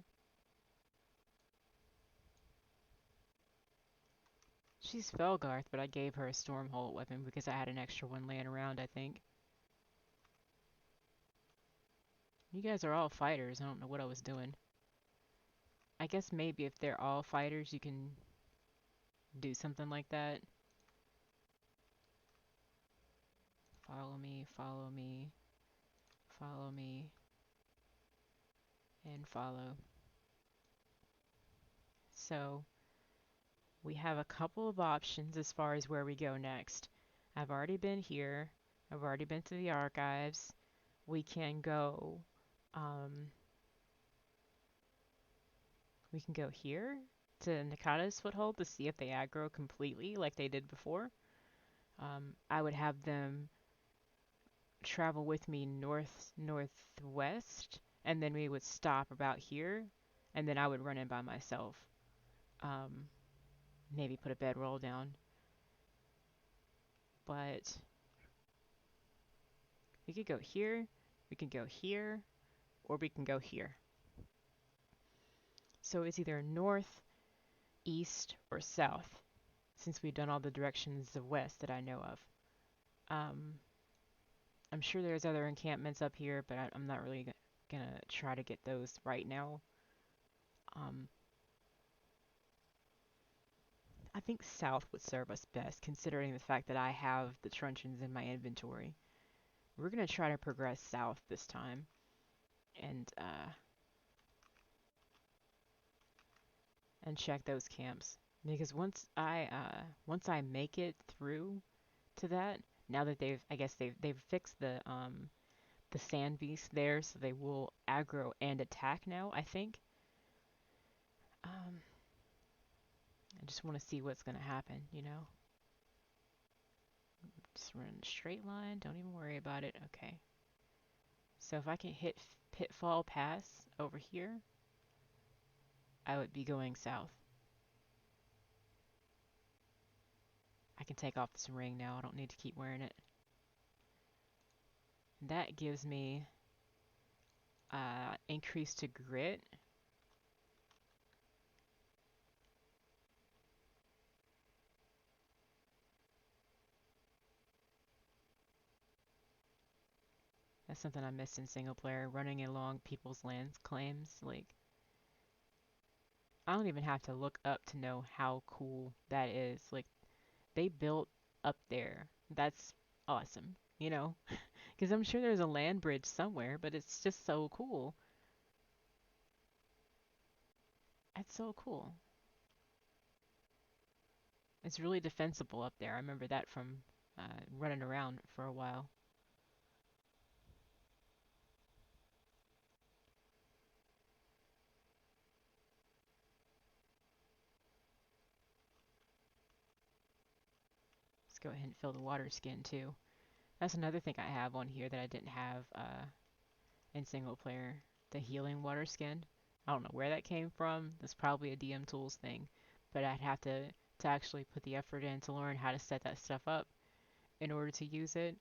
She's Felgarth, but I gave her a Stormhold weapon because I had an extra one laying around, I think. You guys are all fighters. I don't know what I was doing. I guess maybe if they're all fighters, you can do something like that. Follow me, follow me, follow me, and follow. So we have a couple of options as far as where we go next. I've already been here. I've already been to the archives. We can go, um, we can go here to Nakata's Foothold to see if they aggro completely like they did before. I would have them travel with me northwest, and then we would stop about here, and then I would run in by myself. Um, Maybe put a bedroll down, but we could go here, we can go here, or we can go here. So it's either north, east, or south, since we've done all the directions of west that I know of. Um, I'm sure there's other encampments up here, but I'm not really gonna try to get those right now. Um, I think south would serve us best, considering the fact that I have the truncheons in my inventory. We're gonna try to progress south this time, and check those camps because once I make it through to that, now that I guess they've fixed the sand beast there, so they will aggro and attack now. I think. Um, I just want to see what's gonna happen. Just run a straight line. Don't even worry about it. Okay. So if I can hit Pitfall Pass over here, I would be going south. I can take off this ring now. I don't need to keep wearing it. That gives me increase to grit. That's something I missed in single player, running along people's lands claims. Like, I don't even have to look up to know how cool that is. Like, they built up there. That's awesome, you know? Because I'm sure there's a land bridge somewhere, but it's just so cool. It's so cool. It's really defensible up there. I remember that from running around for a while. Let's go ahead and fill the water skin too. That's another thing I have on here that I didn't have in single player. The healing water skin. I don't know where that came from. That's probably a DM Tools thing. But I'd have to actually put the effort in to learn how to set that stuff up in order to use it.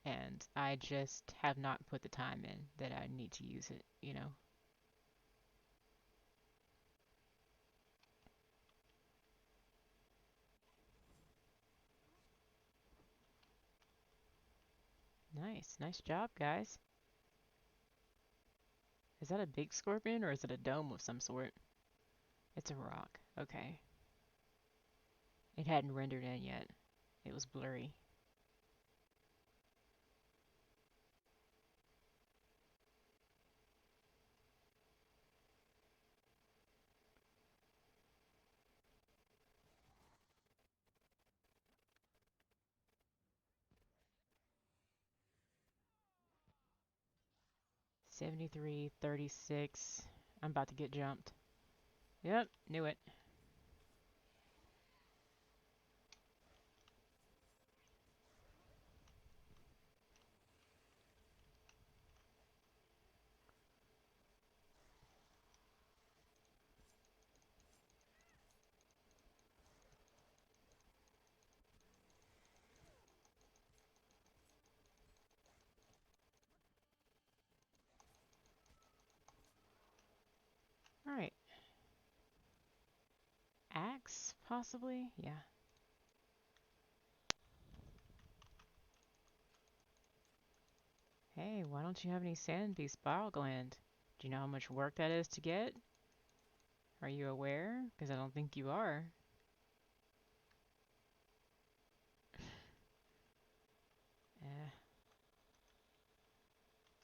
And I just have not put the time in that I need to use it. Nice. Nice job, guys. Is that a big scorpion or is it a dome of some sort? It's a rock. Okay. It hadn't rendered in yet. It was blurry. '73, 36. I'm about to get jumped. Yep, knew it. Alright. Axe, possibly? Yeah. Hey, why don't you have any sand beast bile gland? Do you know how much work that is to get? Are you aware? Because I don't think you are. Eh,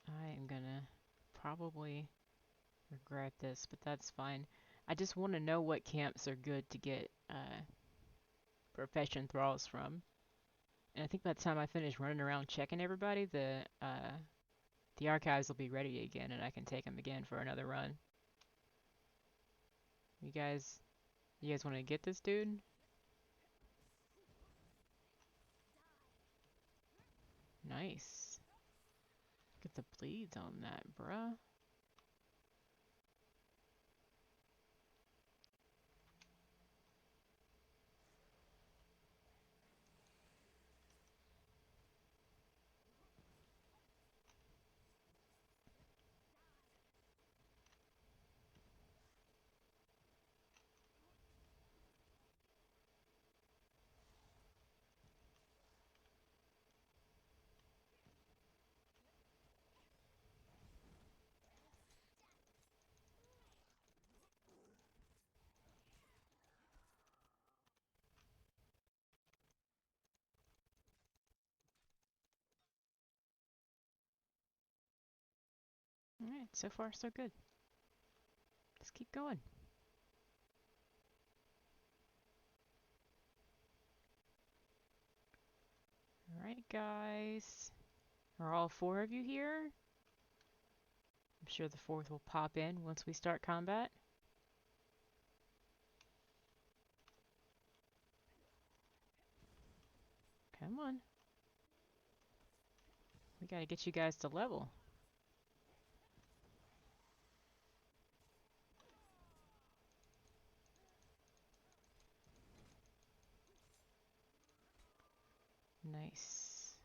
I am gonna probably regret this, but that's fine. I just want to know what camps are good to get profession thralls from. And I think by the time I finish running around checking everybody, the archives will be ready again, and I can take them again for another run. You guys, want to get this dude? Nice. Get the bleeds on that, bruh. Alright, so far so good. Let's keep going. Alright, guys. Are all four of you here? I'm sure the fourth will pop in once we start combat. Come on. We gotta get you guys to level. Nice.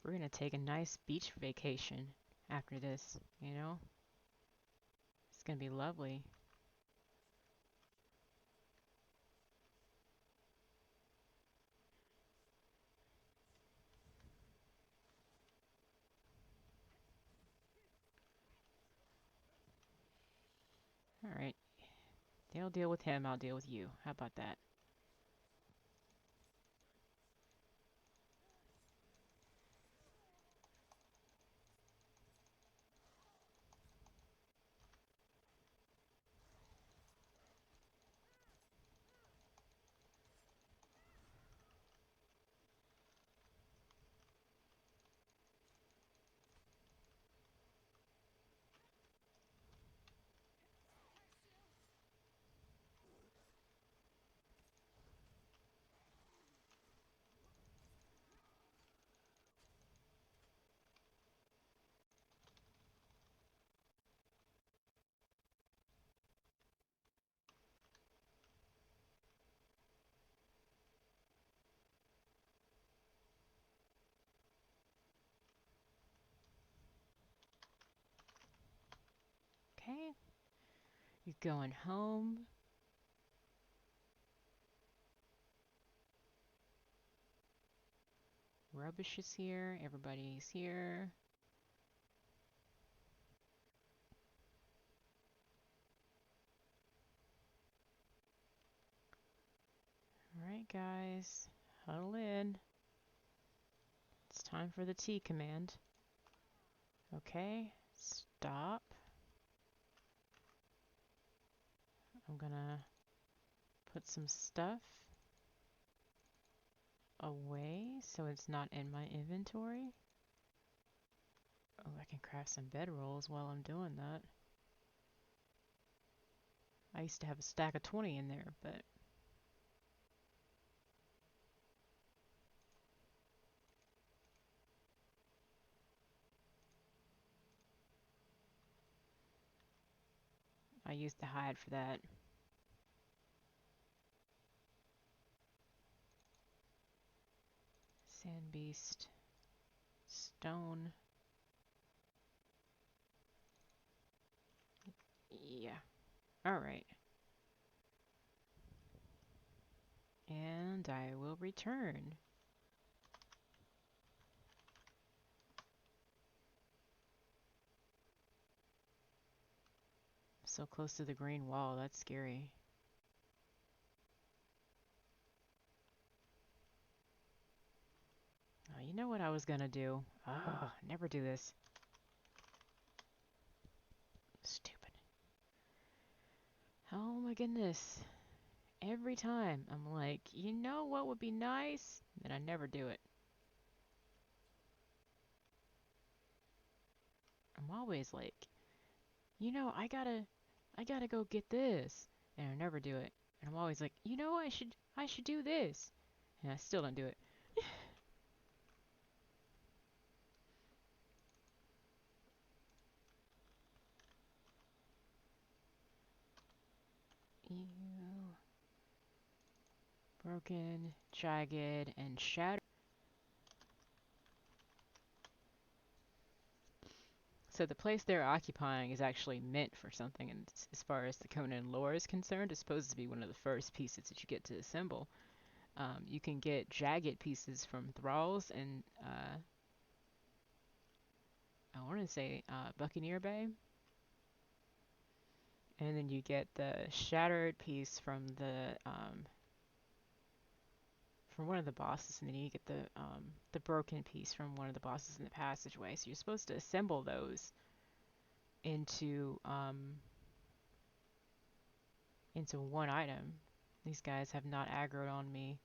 We're gonna take a nice beach vacation after this, you know? It's gonna be lovely. Alright. They'll deal with him, I'll deal with you. How about that? Okay. You're going home. Rubbish is here. Everybody's here. Alright, guys. Huddle in. It's time for the T command. Okay. Stop. I'm gonna put some stuff away so it's not in my inventory. Oh, I can craft some bedrolls while I'm doing that. I used to have a stack of 20 in there, but I used to hide for that. Sand beast. Stone. Yeah. All right. And I will return. So close to the green wall, that's scary. Oh, you know what I was gonna do? Ugh, never do this. Stupid. Oh my goodness. Every time I'm like, you know what would be nice? And I never do it. I'm always like, I gotta go get this. And I never do it. And I'm always like, I should do this. And I still don't do it. Ew. Broken, jagged, and shattered. So the place they're occupying is actually meant for something, and as far as the Conan lore is concerned, it's supposed to be one of the first pieces that you get to assemble. You can get jagged pieces from thralls and I want to say Buccaneer Bay, and then you get the shattered piece from one of the bosses, and then you get the broken piece from one of the bosses in the passageway. So you're supposed to assemble those into into one item. These guys have not aggroed on me,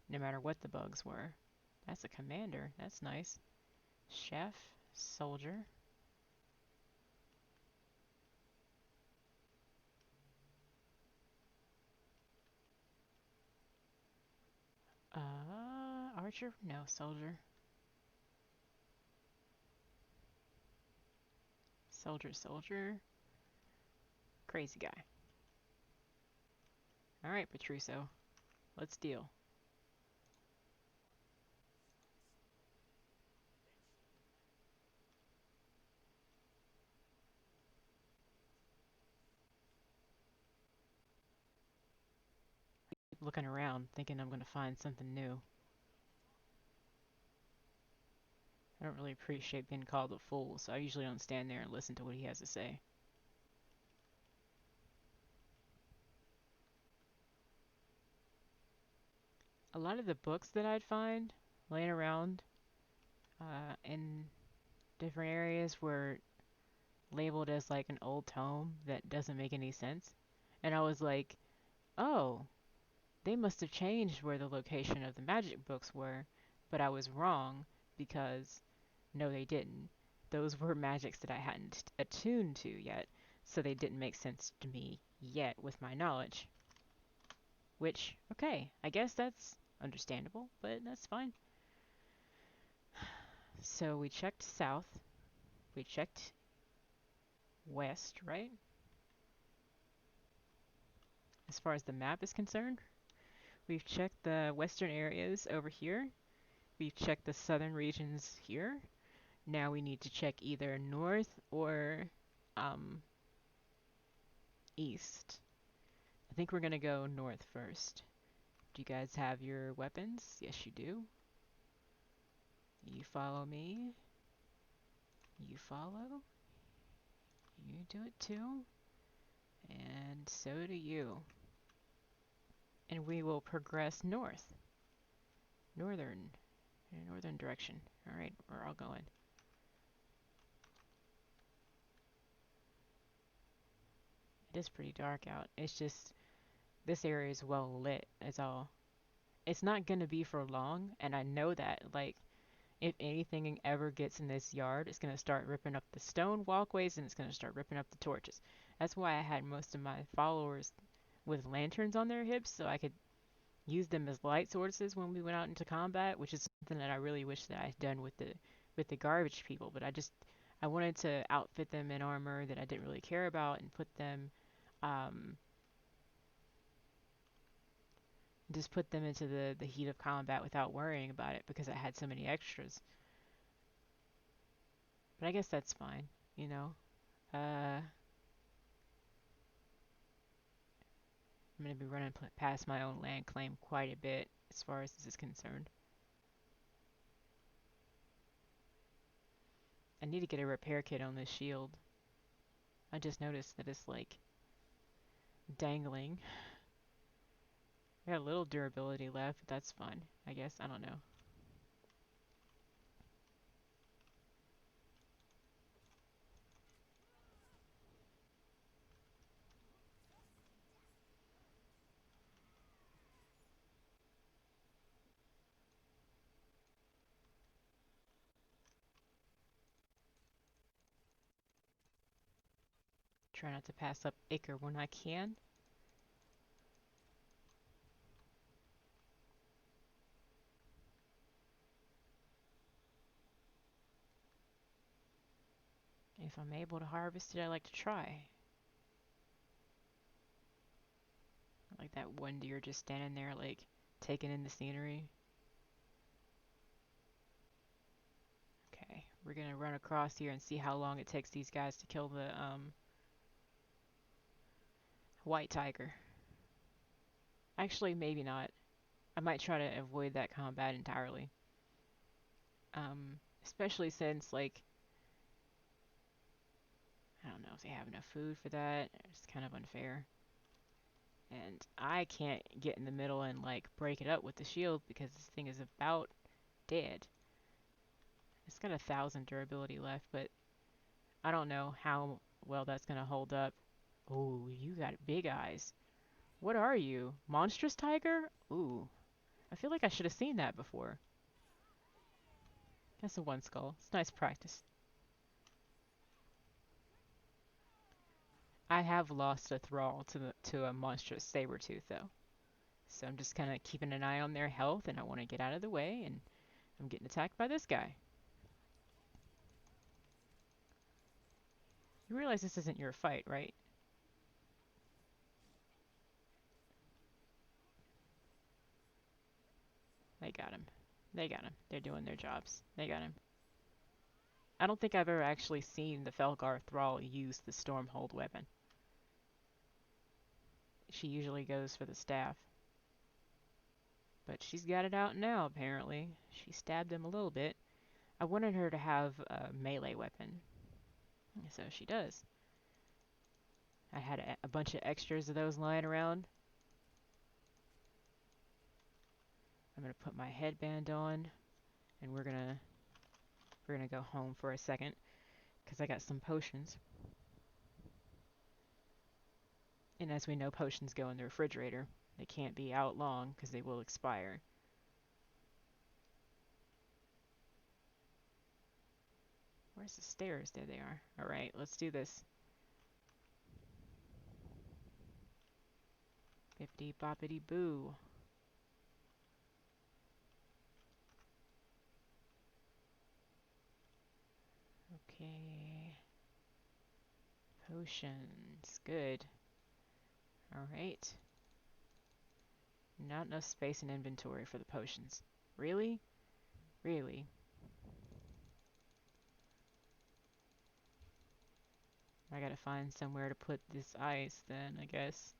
no matter what the bugs were. That's a commander. That's nice. Chef, soldier. Archer? No, soldier. Soldier, soldier. Crazy guy. Alright, Petruso. Let's deal. Looking around, thinking I'm gonna find something new. I don't really appreciate being called a fool, so I usually don't stand there and listen to what he has to say. A lot of the books that I'd find laying around in different areas were labeled as like an old tome that doesn't make any sense. And I was like, oh, they must have changed where the location of the magic books were, but I was wrong because no, they didn't. Those were magics that I hadn't attuned to yet, so they didn't make sense to me yet with my knowledge. Which, okay, I guess that's understandable, but that's fine. So we checked south, we checked west, right? As far as the map is concerned, we've checked the western areas over here. We've checked the southern regions here. Now we need to check either north or um, east. I think we're going to go north first. Do you guys have your weapons? Yes, you do. You follow me. You follow. You do it too. And so do you. And we will progress north. Northern. In a northern direction. Alright, we're all going. It is pretty dark out. It's just, this area is well lit, is all. It's not gonna be for long, and I know that. Like, if anything ever gets in this yard, it's gonna start ripping up the stone walkways and it's gonna start ripping up the torches. That's why I had most of my followers with lanterns on their hips so I could use them as light sources when we went out into combat, which is something that I really wish that I had done with the garbage people. But I wanted to outfit them in armor that I didn't really care about and put them um, just put them into the heat of combat without worrying about it because I had so many extras. But I guess that's fine, you know. Uh, I'm going to be running past my own land claim quite a bit as far as this is concerned. I need to get a repair kit on this shield. I just noticed that it's like dangling. I got a little durability left, but that's fine. I guess, I don't know. Try not to pass up Icar when I can. If I'm able to harvest it, I like to try. I like that one deer just standing there, like, taking in the scenery. Okay, we're gonna run across here and see how long it takes these guys to kill the, white tiger. Actually, maybe not. I might try to avoid that combat entirely. Especially since, like, I don't know if they have enough food for that. It's kind of unfair. And I can't get in the middle and, like, break it up with the shield because this thing is about dead. It's got 1,000 durability left, but I don't know how well that's gonna hold up. Oh, you got big eyes. What are you? Monstrous tiger? Ooh. I feel like I should have seen that before. That's a one skull. It's nice practice. I have lost a thrall to a monstrous saber tooth though. So I'm just kind of keeping an eye on their health, and I want to get out of the way, and I'm getting attacked by this guy. You realize this isn't your fight, right? They got him. They got him. They're doing their jobs. They got him. I don't think I've ever actually seen the Felgar Thrall use the Stormhold weapon. She usually goes for the staff. But she's got it out now, apparently. She stabbed him a little bit. I wanted her to have a melee weapon. So she does. I had a bunch of extras of those lying around. I'm gonna put my headband on, and we're gonna go home for a second, because I got some potions. And as we know, potions go in the refrigerator. They can't be out long, because they will expire. Where's the stairs? There they are. Alright, let's do this. 50 boppity boo. Okay. Potions. Good. Alright. Not enough space in inventory for the potions. Really? Really? I gotta find somewhere to put this ice then, I guess.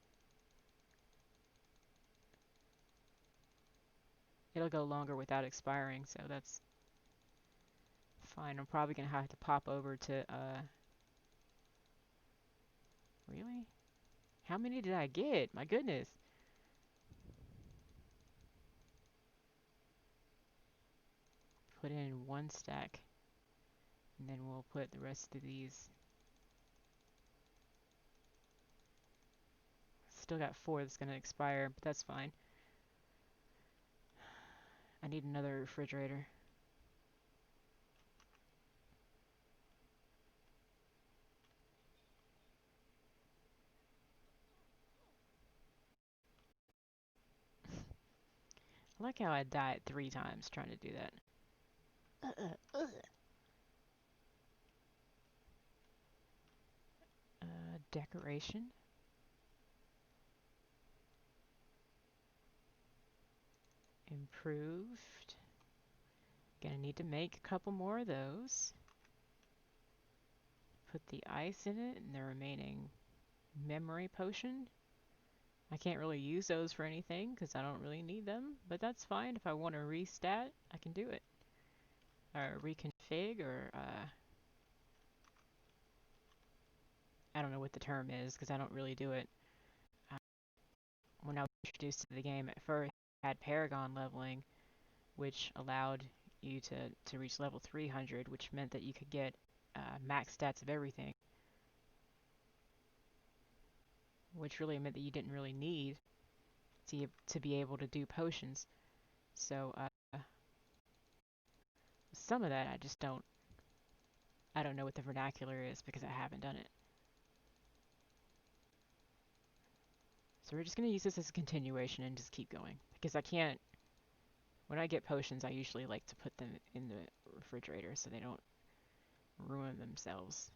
It'll go longer without expiring, so that's fine. I'm probably gonna have to pop over to, really? How many did I get? My goodness. Put in one stack. And then we'll put the rest of these. Still got 4 that's gonna expire, but that's fine. I need another refrigerator. I like how I died 3 times trying to do that. Decoration. Improved. Gonna need to make a couple more of those. Put the ice in it and the remaining memory potion. I can't really use those for anything because I don't really need them, but that's fine. If I want to restat, I can do it. Or reconfig, or I don't know what the term is because I don't really do it. Uh, when I was introduced to the game at first, I had Paragon leveling, which allowed you to reach level 300, which meant that you could get max stats of everything, which really meant that you didn't really need to be able to do potions. So some of that I don't know what the vernacular is because I haven't done it. So we're just going to use this as a continuation and just keep going. Because I can't, when I get potions, I usually like to put them in the refrigerator so they don't ruin themselves.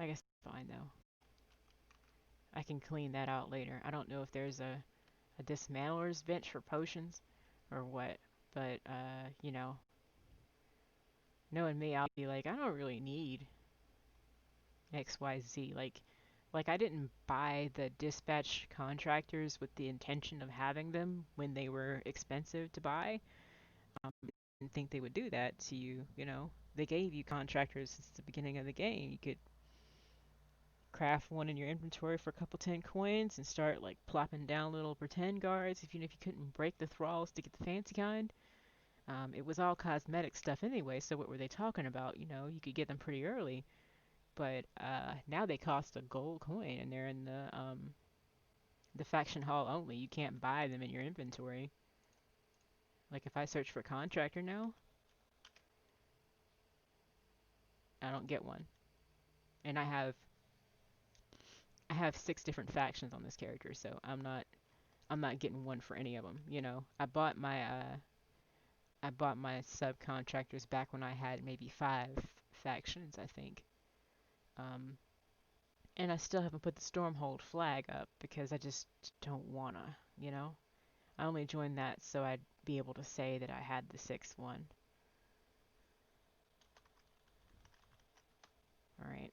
I guess it's fine though. I can clean that out later. I don't know if there's a dismantler's bench for potions or what, but you know, knowing me, I'll be like, I don't really need XYZ. Like I didn't buy the dispatch contractors with the intention of having them when they were expensive to buy. I didn't think they would do that to you, you know. They gave you contractors since the beginning of the game. You could craft one in your inventory for a couple 10 coins and start like plopping down little pretend guards, even if you couldn't break the thralls to get the fancy kind. It was all cosmetic stuff anyway, so what were they talking about? You know, you could get them pretty early. But now they cost a gold coin, and they're in the faction hall only. You can't buy them in your inventory. Like if I search for contractor now, I don't get one. And I have 6 different factions on this character, so I'm not getting one for any of them. You know, I bought my subcontractors back when I had maybe 5 factions, I think. Um, and I still haven't put the Stormhold flag up because I just don't wanna. You know, I only joined that so I'd be able to say that I had the 6th one. All right.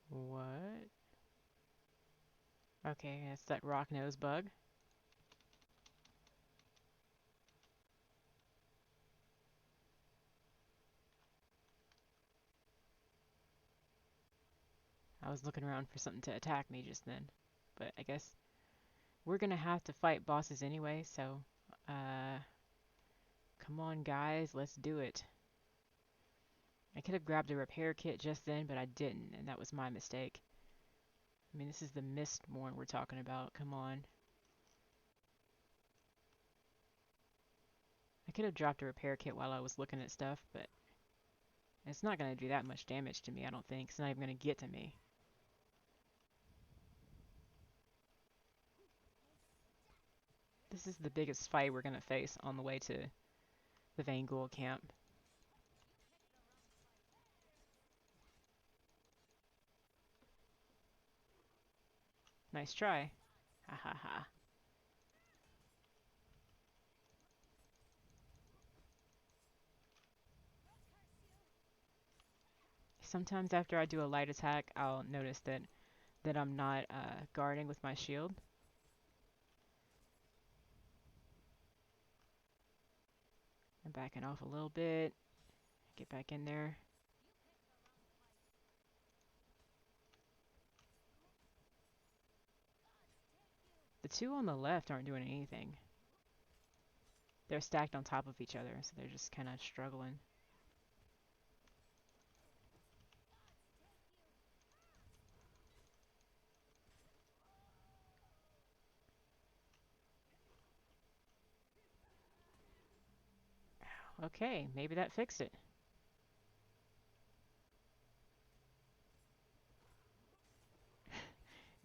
What? Okay, that's that rock nose bug. I was looking around for something to attack me just then. But I guess we're gonna have to fight bosses anyway, so uh come on guys, let's do it. I could have grabbed a repair kit just then, but I didn't, and that was my mistake. I mean, this is the Mistborn we're talking about. Come on. I could have dropped a repair kit while I was looking at stuff, but it's not gonna do that much damage to me, I don't think. It's not even gonna get to me. This is the biggest fight we're gonna face on the way to the Vangul camp. Nice try. Ha ha ha. Sometimes after I do a light attack, I'll notice that I'm not guarding with my shield. I'm backing off a little bit. Get back in there. The 2 on the left aren't doing anything. They're stacked on top of each other, so they're just kind of struggling. Okay, maybe that fixed it.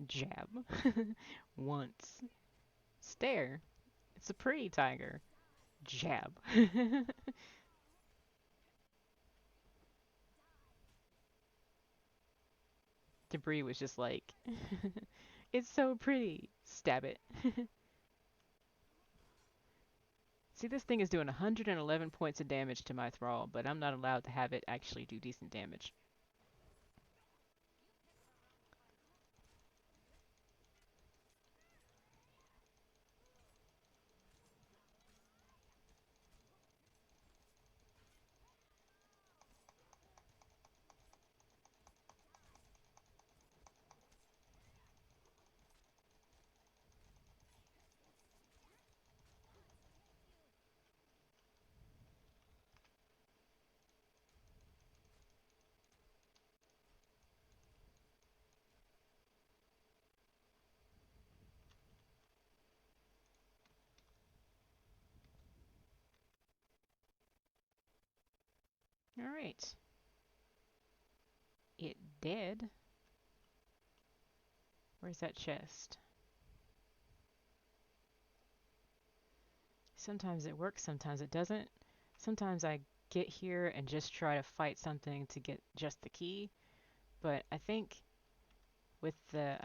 Jab. Once. Stare. It's a pretty tiger. Jab. Debris was just like, it's so pretty. Stab it. See, this thing is doing 111 points of damage to my thrall, but I'm not allowed to have it actually do decent damage. Alright. It did. Where's that chest? Sometimes it works, sometimes it doesn't. Sometimes I get here and just try to fight something to get just the key. But I think with the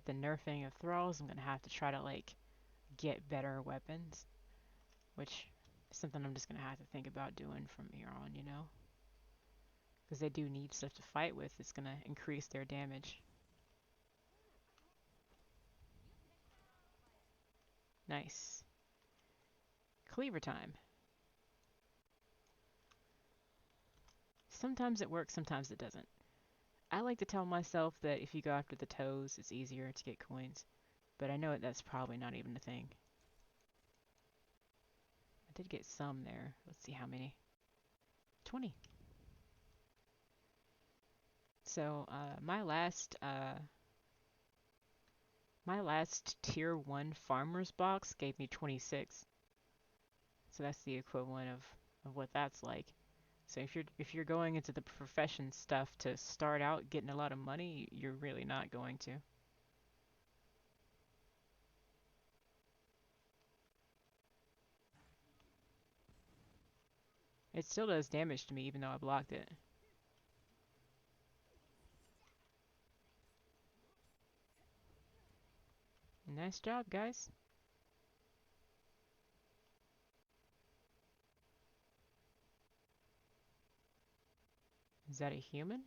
nerfing of thralls, I'm gonna have to try to like get better weapons, which is something I'm just gonna have to think about doing from here on, you know, because they do need stuff to fight with. It's gonna increase their damage. Nice. Cleaver time. Sometimes it works, sometimes it doesn't. I like to tell myself that if you go after the toes, it's easier to get coins, but I know that's probably not even a thing. I did get some there. Let's see how many. 20. So my last tier 1 farmer's box gave me 26. So that's the equivalent of what that's like. So if you're going into the profession stuff to start out getting a lot of money, you're really not going to. It still does damage to me even though I blocked it. Nice job, guys. Is that a human?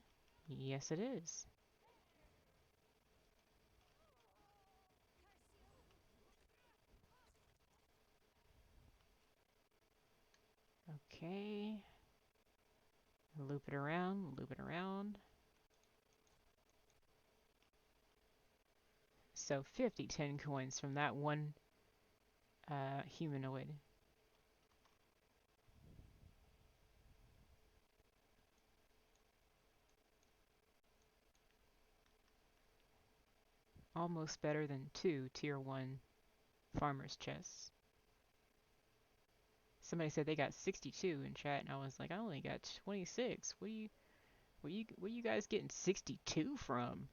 Yes, it is. Okay. Loop it around, loop it around. So 50 10 coins from that one humanoid. Almost better than 2 tier 1 farmer's chests. Somebody said they got 62 in chat, and I was like, I only got 26. Where you guys getting 62 from?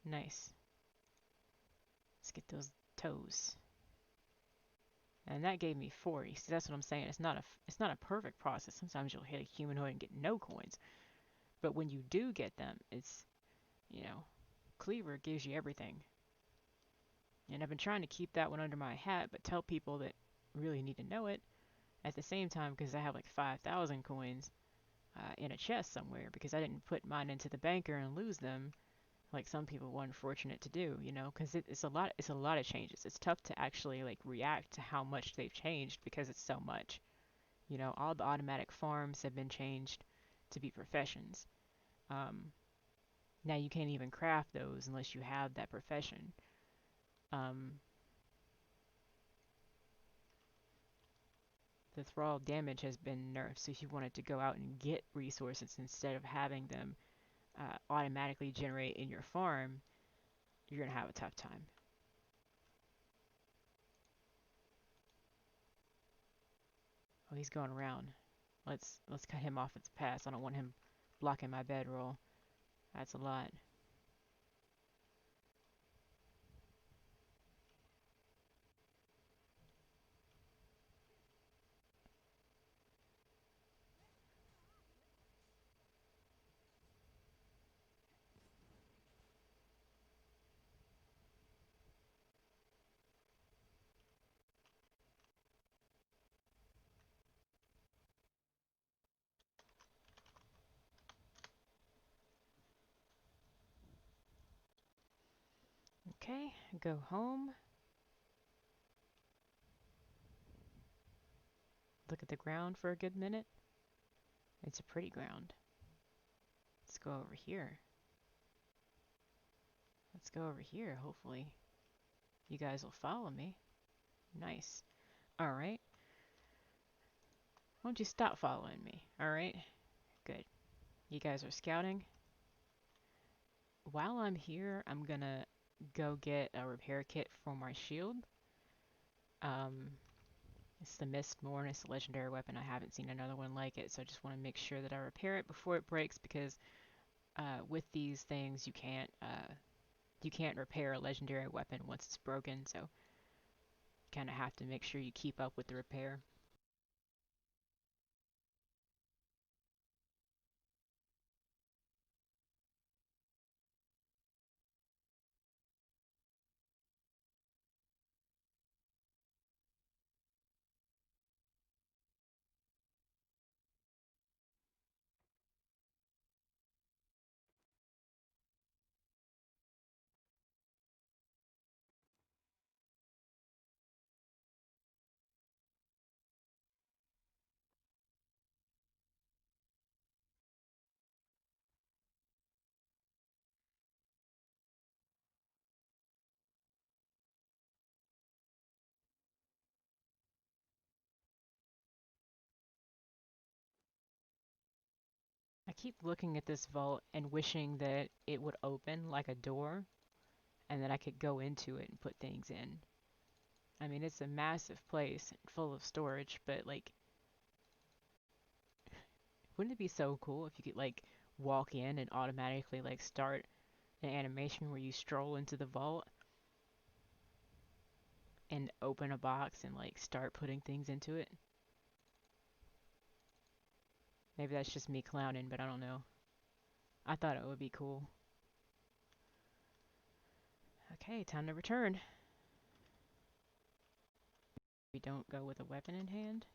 Nice. Let's get those toes. And that gave me 40. So that's what I'm saying. It's not a perfect process. Sometimes you'll hit a humanoid and get no coins, but when you do get them, it's, you know, Cleaver gives you everything. And I've been trying to keep that one under my hat, but tell people that really need to know it at the same time, because I have like 5,000 coins in a chest somewhere because I didn't put mine into the banker and lose them like some people were unfortunate to do, you know, because it's a lot of changes. It's tough to actually like react to how much they've changed because it's so much. You know, all the automatic farms have been changed to be professions. Um, Now you can't even craft those unless you have that profession. Um, the thrall damage has been nerfed, so if you wanted to go out and get resources instead of having them automatically generate in your farm, you're gonna have a tough time. Oh, he's going around. Let's cut him off its pass. I don't want him blocking my bedroll. That's a lot. Okay, go home. Look at the ground for a good minute. It's a pretty ground. Let's go over here. Let's go over here. Hopefully you guys will follow me. Nice. Alright. Why don't you stop following me? Alright? Good. You guys are scouting. while I'm here, I'm gonna go get a repair kit for my shield. Um, it's the Mistborn. It's a legendary weapon. I haven't seen another one like it, so I just want to make sure that I repair it before it breaks because with these things you can't repair a legendary weapon once it's broken, so you kind of have to make sure you keep up with the repair. I keep looking at this vault and wishing that it would open like a door and that I could go into it and put things in. I mean, it's a massive place full of storage, but like, wouldn't it be so cool if you could like walk in and automatically like start an animation where you stroll into the vault and open a box and like start putting things into it? Maybe that's just me clowning, but I don't know. I thought it would be cool. Okay, time to return. We don't go with a weapon in hand.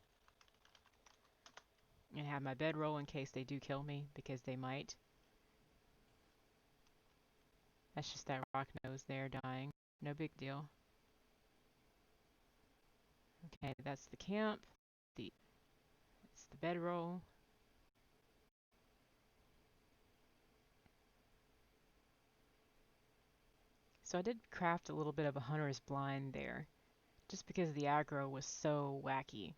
And have my bedroll in case they do kill me, because they might. That's just that rock nose there dying. No big deal. Okay, that's the camp. It's the bedroll. So I did craft a little bit of a hunter's blind there, just because the aggro was so wacky.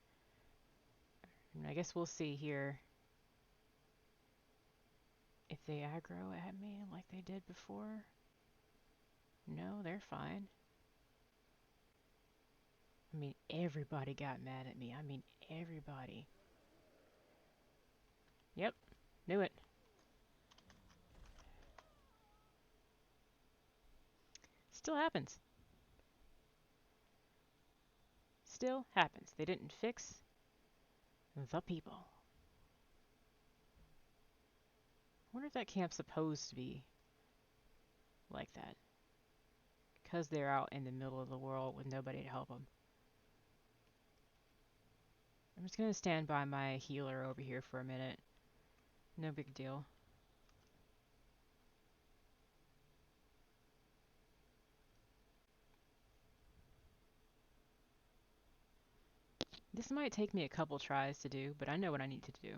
And I guess we'll see here if they aggro at me like they did before. No, they're fine. I mean, everybody got mad at me. I mean, everybody. Yep, knew it. Still happens. Still happens. They didn't fix the people. I wonder if that camp's supposed to be like that. Because they're out in the middle of the world with nobody to help them. I'm just going to stand by my healer over here for a minute. No big deal. This might take me a couple tries to do, but I know what I need to do.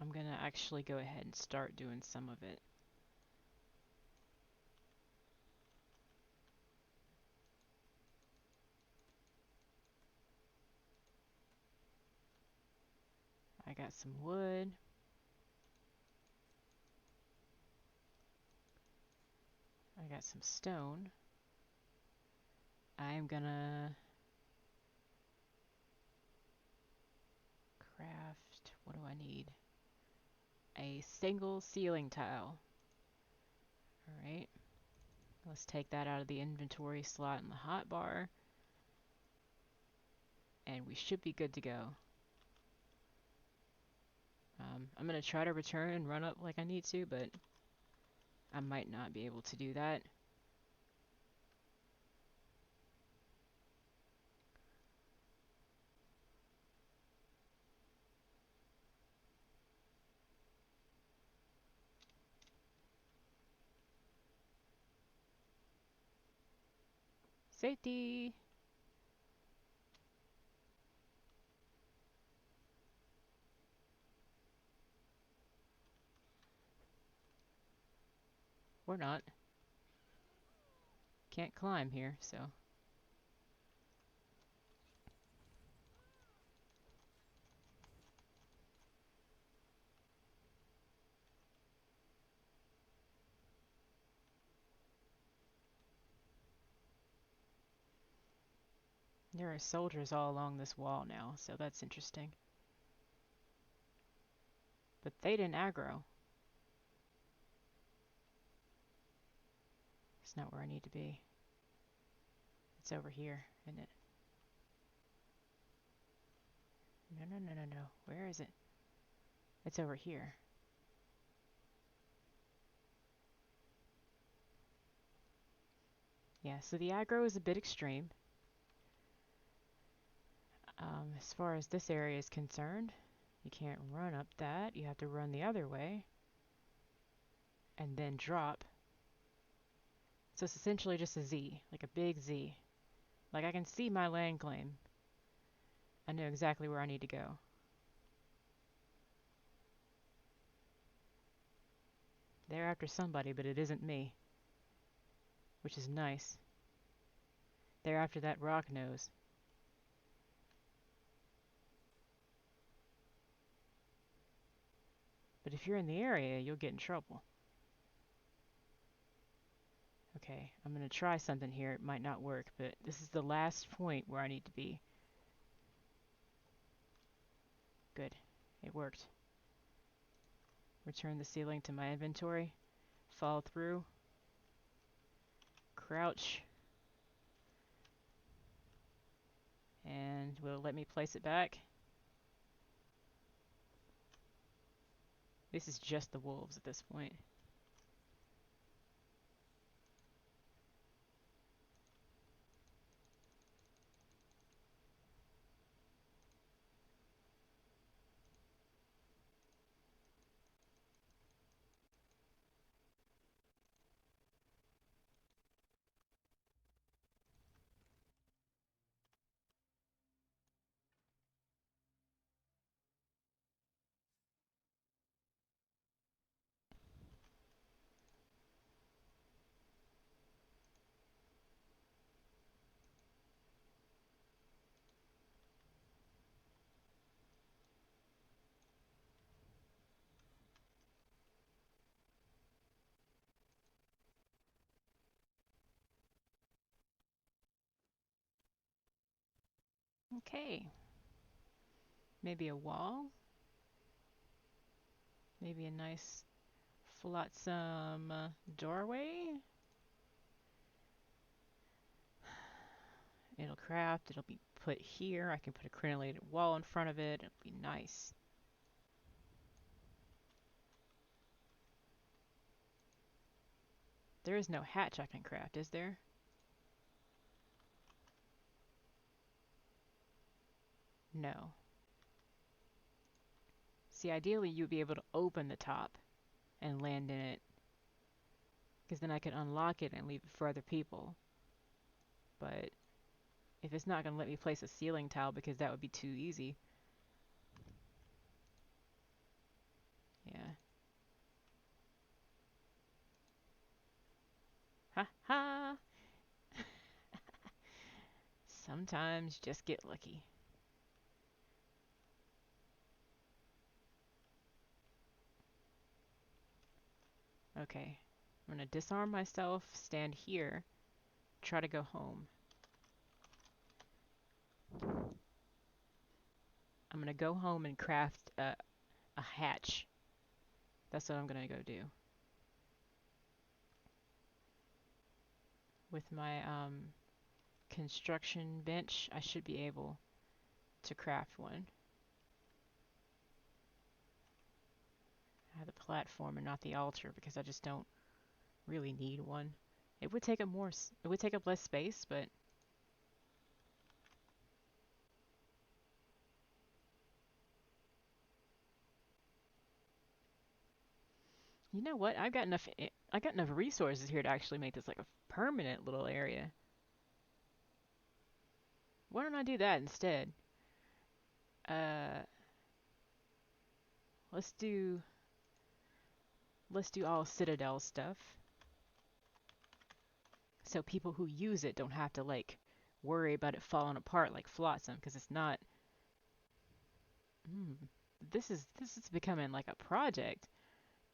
I'm going to actually go ahead and start doing some of it. I got some wood. I got some stone. I'm gonna craft, what do I need? A single ceiling tile. Alright, let's take that out of the inventory slot in the hotbar. And we should be good to go. I'm gonna try to return and run up like I need to, but I might not be able to do that. Safety! Or not. Can't climb here, so. There are soldiers all along this wall now, so that's interesting. But they didn't aggro. It's not where I need to be. It's over here, isn't it? No. Where is it? It's over here. Yeah, so the aggro is a bit extreme. As far as this area is concerned, you can't run up that. You have to run the other way and then drop. So it's essentially just a Z, like a big Z. Like I can see my land claim. I know exactly where I need to go. They're after somebody, but it isn't me, which is nice. They're after that rock nose. But if you're in the area, you'll get in trouble. Okay, I'm going to try something here. It might not work, but this is the last point where I need to be. Good. It worked. Return the ceiling to my inventory. Fall through. Crouch. And will let me place it back. This is just the wolves at this point. Okay. Maybe a wall. Maybe a nice flotsam doorway. It'll craft. It'll be put here. I can put a crenellated wall in front of it. It'll be nice. There is no hatch I can craft, is there? No. See, ideally you'd be able to open the top and land in it, because then I could unlock it and leave it for other people. But if it's not going to let me place a ceiling tile, because that would be too easy. Yeah. Ha ha! Sometimes you just get lucky. Okay. I'm going to disarm myself, stand here, try to go home. I'm going to go home and craft a hatch. That's what I'm going to go do. With my construction bench, I should be able to craft one. I have the platform and not the altar because I just don't really need one. It would take up it would take up less space, but you know what? I got enough resources here to actually make this like a permanent little area. Why don't I do that instead? Uh, let's do all Citadel stuff. so people who use it don't have to like worry about it falling apart like flotsam, because it's not. Mm, this is becoming like a project.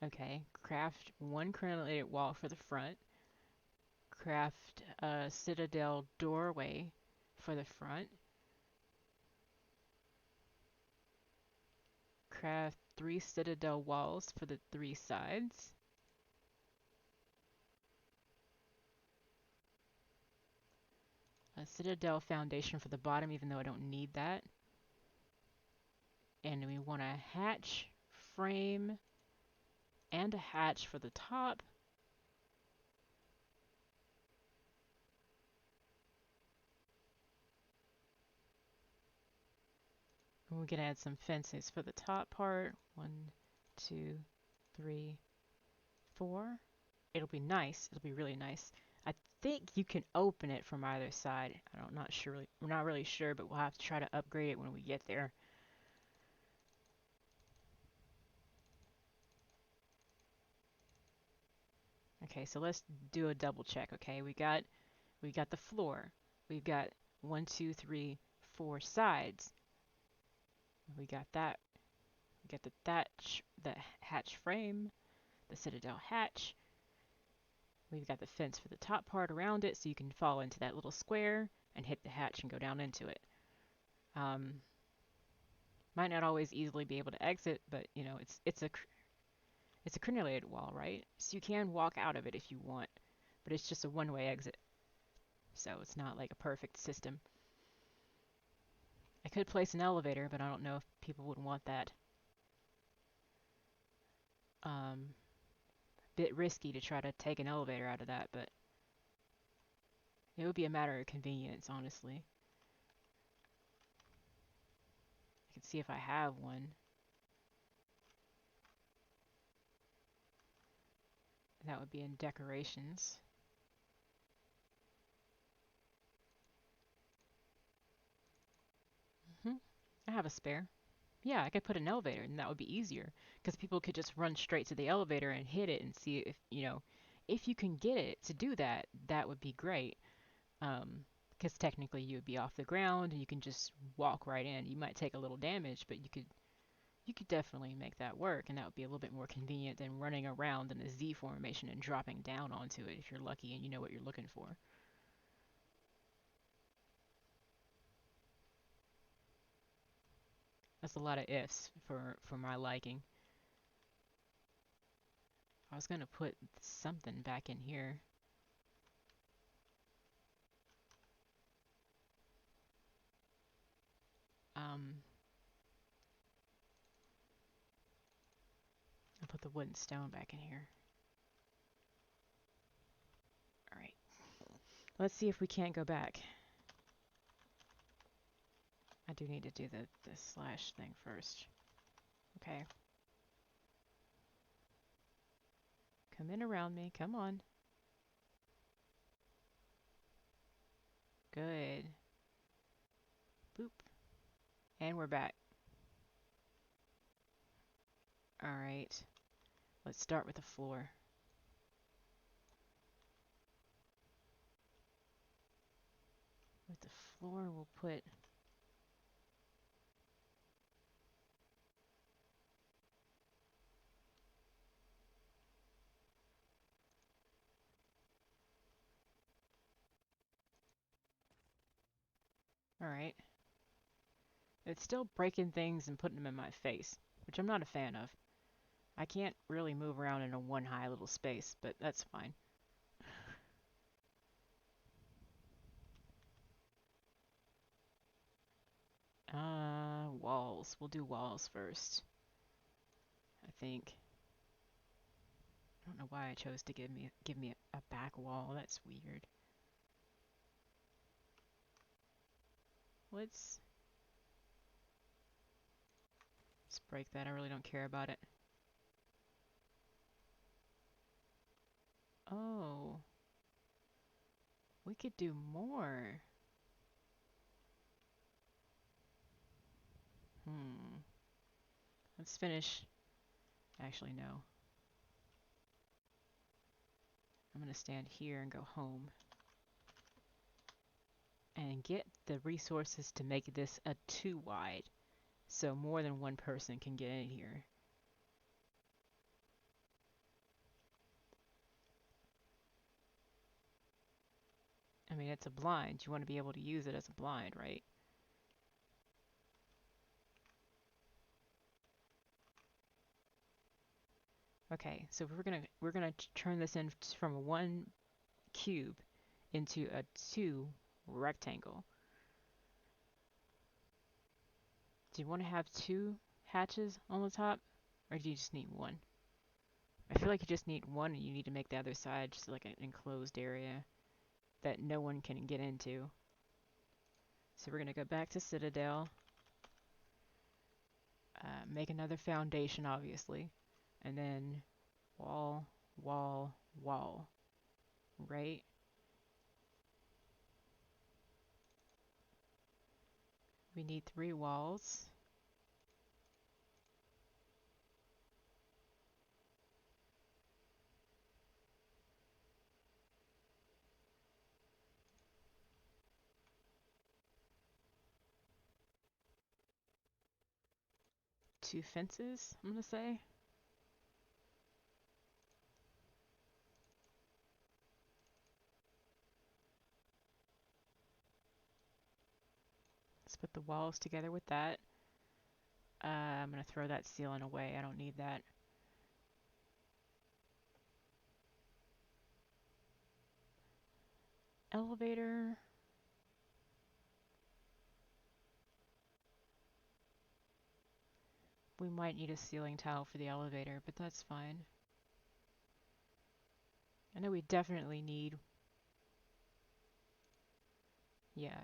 Okay, craft one crenellated wall for the front. Craft a citadel doorway for the front. Craft 3 citadel walls for the 3 sides. A citadel foundation for the bottom, even though I don't need that. And we want a hatch frame and a hatch for the top. And we can add some fences for the top part. 1, 2, 3, 4. It'll be nice. It'll be really nice. I think you can open it from either side. I'm not sure. We're not really sure, but we'll have to try to upgrade it when we get there. Okay, so let's do a double check. Okay, we got the floor. We've got 1, 2, 3, 4 sides. We got that. We got the hatch frame, the citadel hatch. We've got the fence for the top part around it, so you can fall into that little square and hit the hatch and go down into it. Might not always easily be able to exit, but you know it's a crenellated wall, right? So you can walk out of it if you want, but it's just a one-way exit. So it's not like a perfect system. I could place an elevator, but I don't know if people would want that. Bit risky to try to take an elevator out of that, but it would be a matter of convenience, honestly. I can see if I have one. That would be in decorations. I have a spare. Yeah, I could put an elevator, and that would be easier because people could just run straight to the elevator and hit it and see if, if you can get it to do that, that would be great. Because technically you would be off the ground and you can just walk right in. You might take a little damage, but you could definitely make that work, and that would be a little bit more convenient than running around in a Z formation and dropping down onto it if you're lucky and you know what you're looking for. That's a lot of ifs for my liking. I was gonna put something back in here. I'll put the wooden stone back in here. Alright. Let's see if we can't go back. I do need to do the slash thing first. Okay. Come in around me. Come on. Good. Boop. And we're back. Alright. Let's start with the floor. With the floor, we'll put... Alright. It's still breaking things and putting them in my face, which I'm not a fan of. I can't really move around in a one high little space, but that's fine. Walls. We'll do walls first. I think. I don't know why I chose to give me a back wall. That's weird. Let's break that. I really don't care about it. Oh. We could do more. Let's finish. Actually, no. I'm gonna stand here and go home. and get the resources to make this a 2 wide so more than one person can get in here. I mean, it's a blind. You want to be able to use it as a blind, right? Okay, so we're gonna turn this in from a 1 cube into a 2 rectangle. Do you want to have 2 hatches on the top, or do you just need 1? I feel like you just need 1, and you need to make the other side just like an enclosed area that no one can get into. So we're gonna go back to Citadel, make another foundation, obviously, and then wall, wall, wall, right? We need 3 walls. Two fences, I'm gonna say. Let's put the walls together with that. I'm gonna throw that ceiling away. I don't need that. Elevator. We might need a ceiling tile for the elevator, but that's fine. I know we definitely need, yeah,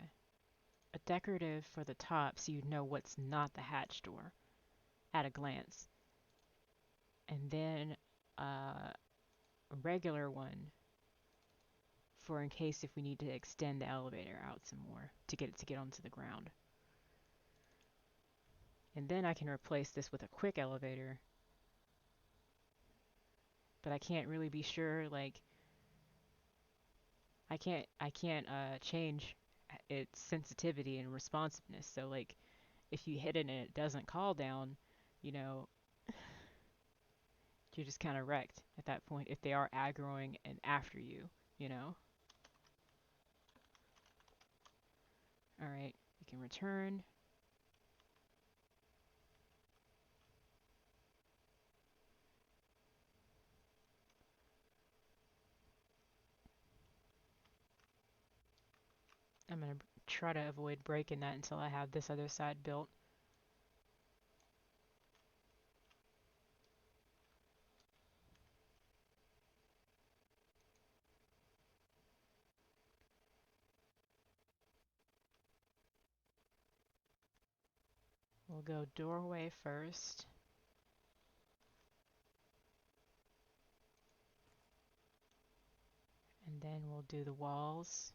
a decorative for the top so you know what's not the hatch door at a glance. And then a regular one for in case if we need to extend the elevator out some more to get it to get onto the ground. And then I can replace this with a quick elevator. But I can't really be sure, like, I can't change its sensitivity and responsiveness. So like if you hit it and it doesn't call down, you know, you're just kind of wrecked at that point if they are aggroing and after you, you know. All right, we can return. I'm going to try to avoid breaking that until I have this other side built. We'll go doorway first. And then we'll do the walls.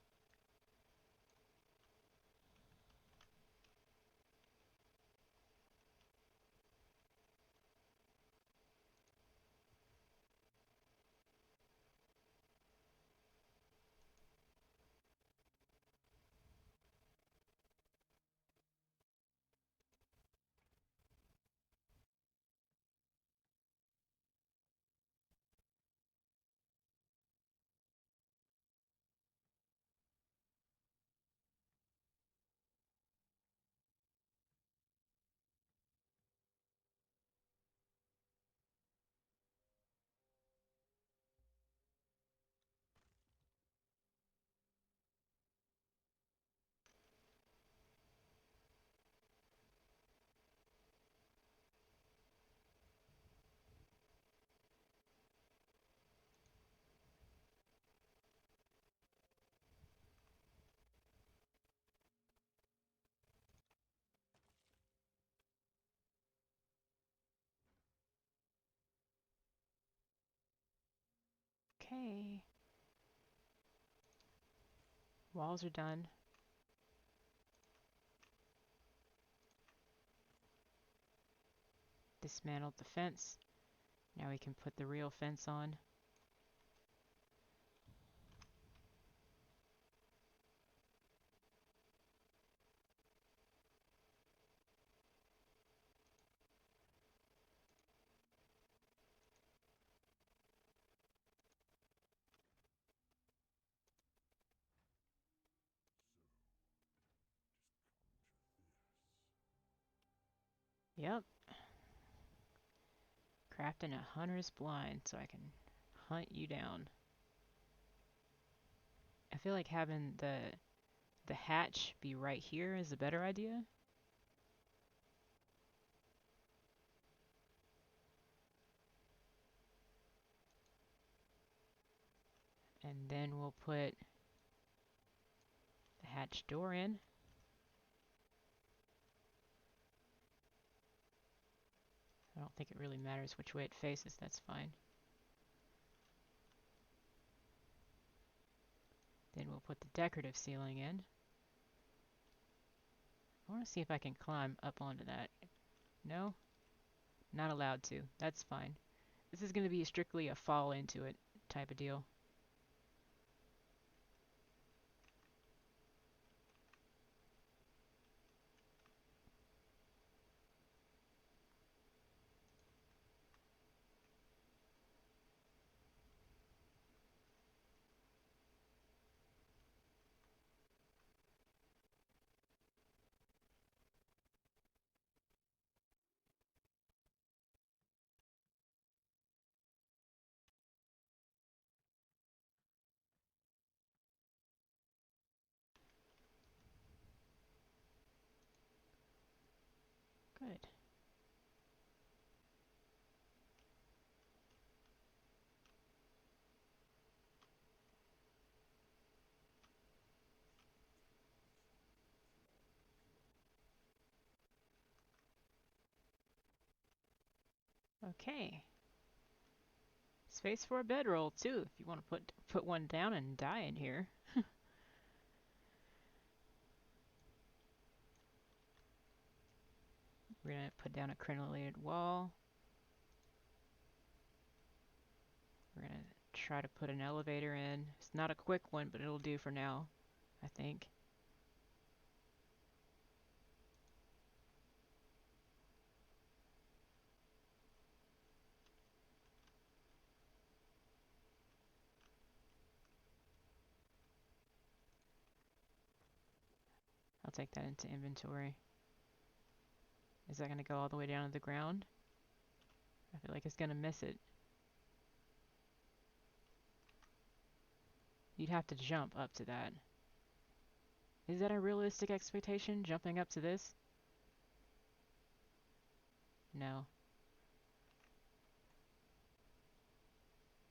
Okay. Walls are done. Dismantled the fence. Now we can put the real fence on. Yep. Crafting a hunter's blind so I can hunt you down. I feel like having the hatch be right here is a better idea. And then we'll put the hatch door in. I don't think it really matters which way it faces, that's fine. Then we'll put the decorative ceiling in. I want to see if I can climb up onto that. No? Not allowed to. That's fine. This is going to be strictly a fall into it type of deal. Good. Okay. Space for a bedroll too, if you want to put one down and die in here. We're gonna put down a crenellated wall. We're gonna try to put an elevator in. It's not a quick one, but it'll do for now, I think. I'll take that into inventory. Is that gonna go all the way down to the ground? I feel like it's gonna miss it. You'd have to jump up to that. Is that a realistic expectation, jumping up to this? No.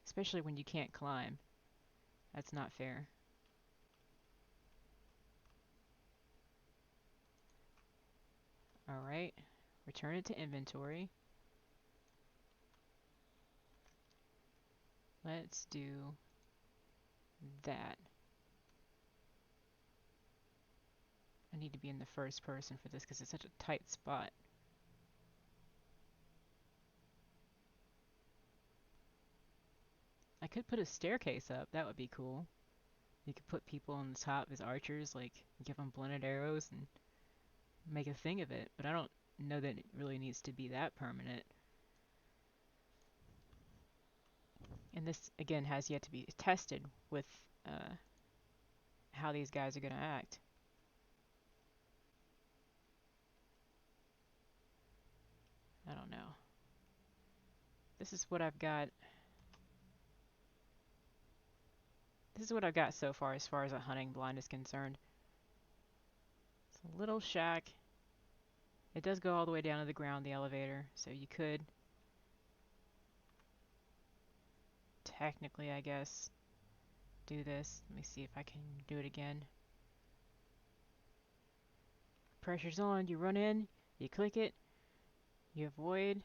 Especially when you can't climb. That's not fair. Alright. Return it to inventory. Let's do that. I need to be in the first person for this because it's such a tight spot. I could put a staircase up. That would be cool. You could put people on the top as archers, like give them blended arrows and make a thing of it. But I don't know that it really needs to be that permanent. And this, again, has yet to be tested with how these guys are going to act. I don't know. This is what I've got. This is what I've got so far as a hunting blind is concerned. It's a little shack. It does go all the way down to the ground, the elevator, so you could technically, I guess, do this. Let me see if I can do it again. Pressure's on, you run in, you click it, you avoid.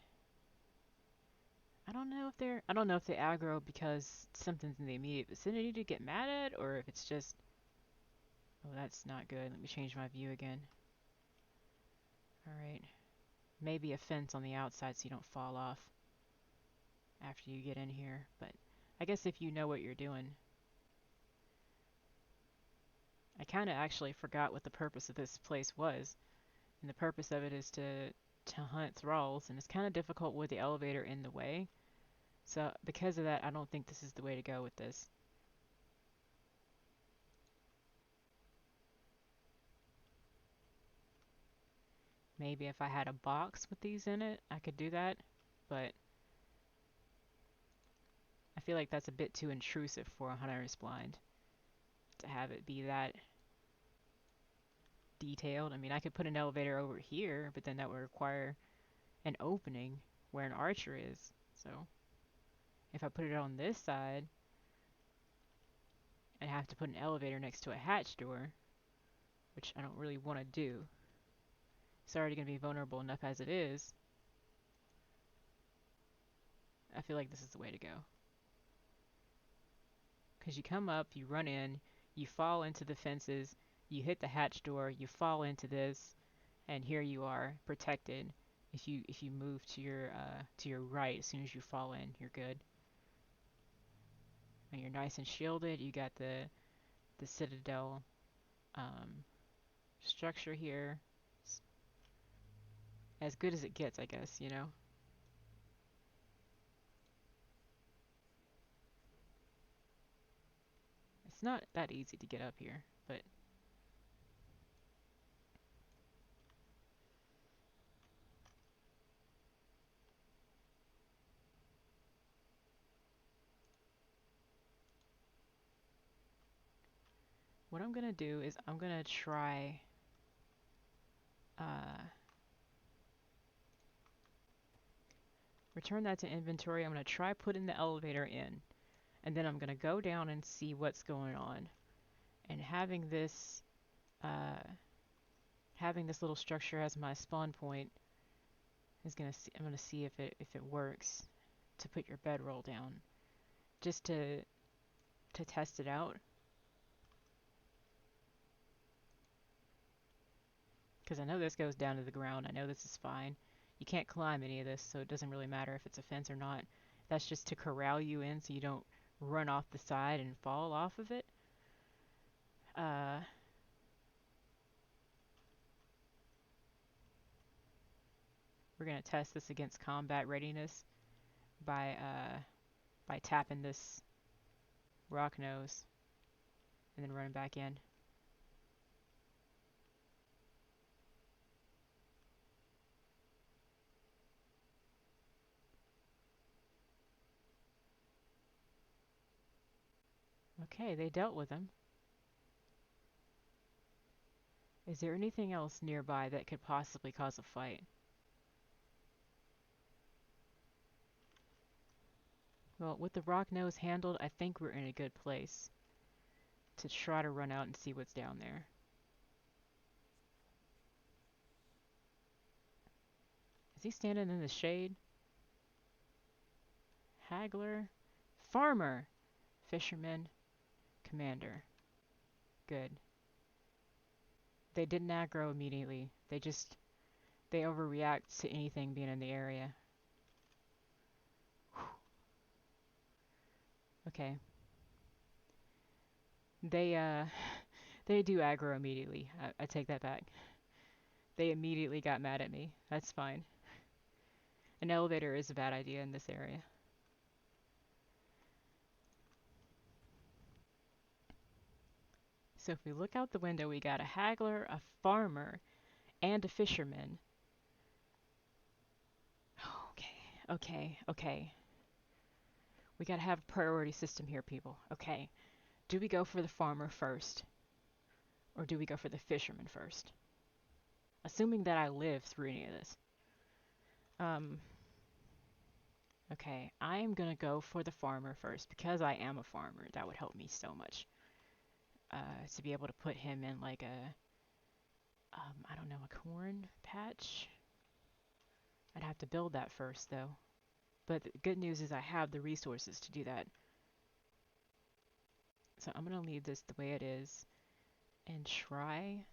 I don't know if they aggro because something's in the immediate vicinity to get mad at, or if it's just, oh, that's not good. Let me change my view again. Alright. Maybe a fence on the outside so you don't fall off after you get in here, but I guess if you know what you're doing. I kind of actually forgot what the purpose of this place was, and the purpose of it is to hunt thralls, and it's kind of difficult with the elevator in the way. So because of that, I don't think this is the way to go with this. Maybe if I had a box with these in it, I could do that, but I feel like that's a bit too intrusive for a hunter's blind to have it be that detailed. I mean, I could put an elevator over here, but then that would require an opening where an archer is. So if I put it on this side, I'd have to put an elevator next to a hatch door, which I don't really want to do. It's already going to be vulnerable enough as it is. I feel like this is the way to go. Because you come up, you run in, you fall into the fences, you hit the hatch door, you fall into this, and here you are, protected. If you move to your right as soon as you fall in, you're good. And you're nice and shielded. You got the citadel structure here. It's as good as it gets, I guess, you know? It's not that easy to get up here, but what I'm gonna do is I'm gonna try uh, return that to inventory. I'm gonna try putting the elevator in, and then I'm gonna go down and see what's going on. And uh, having this little structure as my spawn point is I'm gonna see if it works to put your bedroll down, just to test it out. Because I know this goes down to the ground. I know this is fine. You can't climb any of this, so it doesn't really matter if it's a fence or not. That's just to corral you in so you don't run off the side and fall off of it. Uh, we're gonna test this against combat readiness by tapping this rock nose and then running back in. Okay, they dealt with him. Is there anything else nearby that could possibly cause a fight? Well, with the rock nose handled, I think we're in a good place to try to run out and see what's down there. Is he standing in the shade? Haggler? Farmer! Fisherman? Commander. Good. They didn't aggro immediately. They overreact to anything being in the area. Okay. They, they do aggro immediately. I take that back. They immediately got mad at me. That's fine. An elevator is a bad idea in this area. So if we look out the window, we got a haggler, a farmer, and a fisherman. Okay. We gotta have a priority system here, people. Okay. Do we go for the farmer first? Or do we go for the fisherman first? Assuming that I live through any of this. Um, okay, I am gonna go for the farmer first because I am a farmer. That would help me so much. To be able to put him in like I don't know, a corn patch? I'd have to build that first though. But the good news is I have the resources to do that. So I'm gonna leave this the way it is and try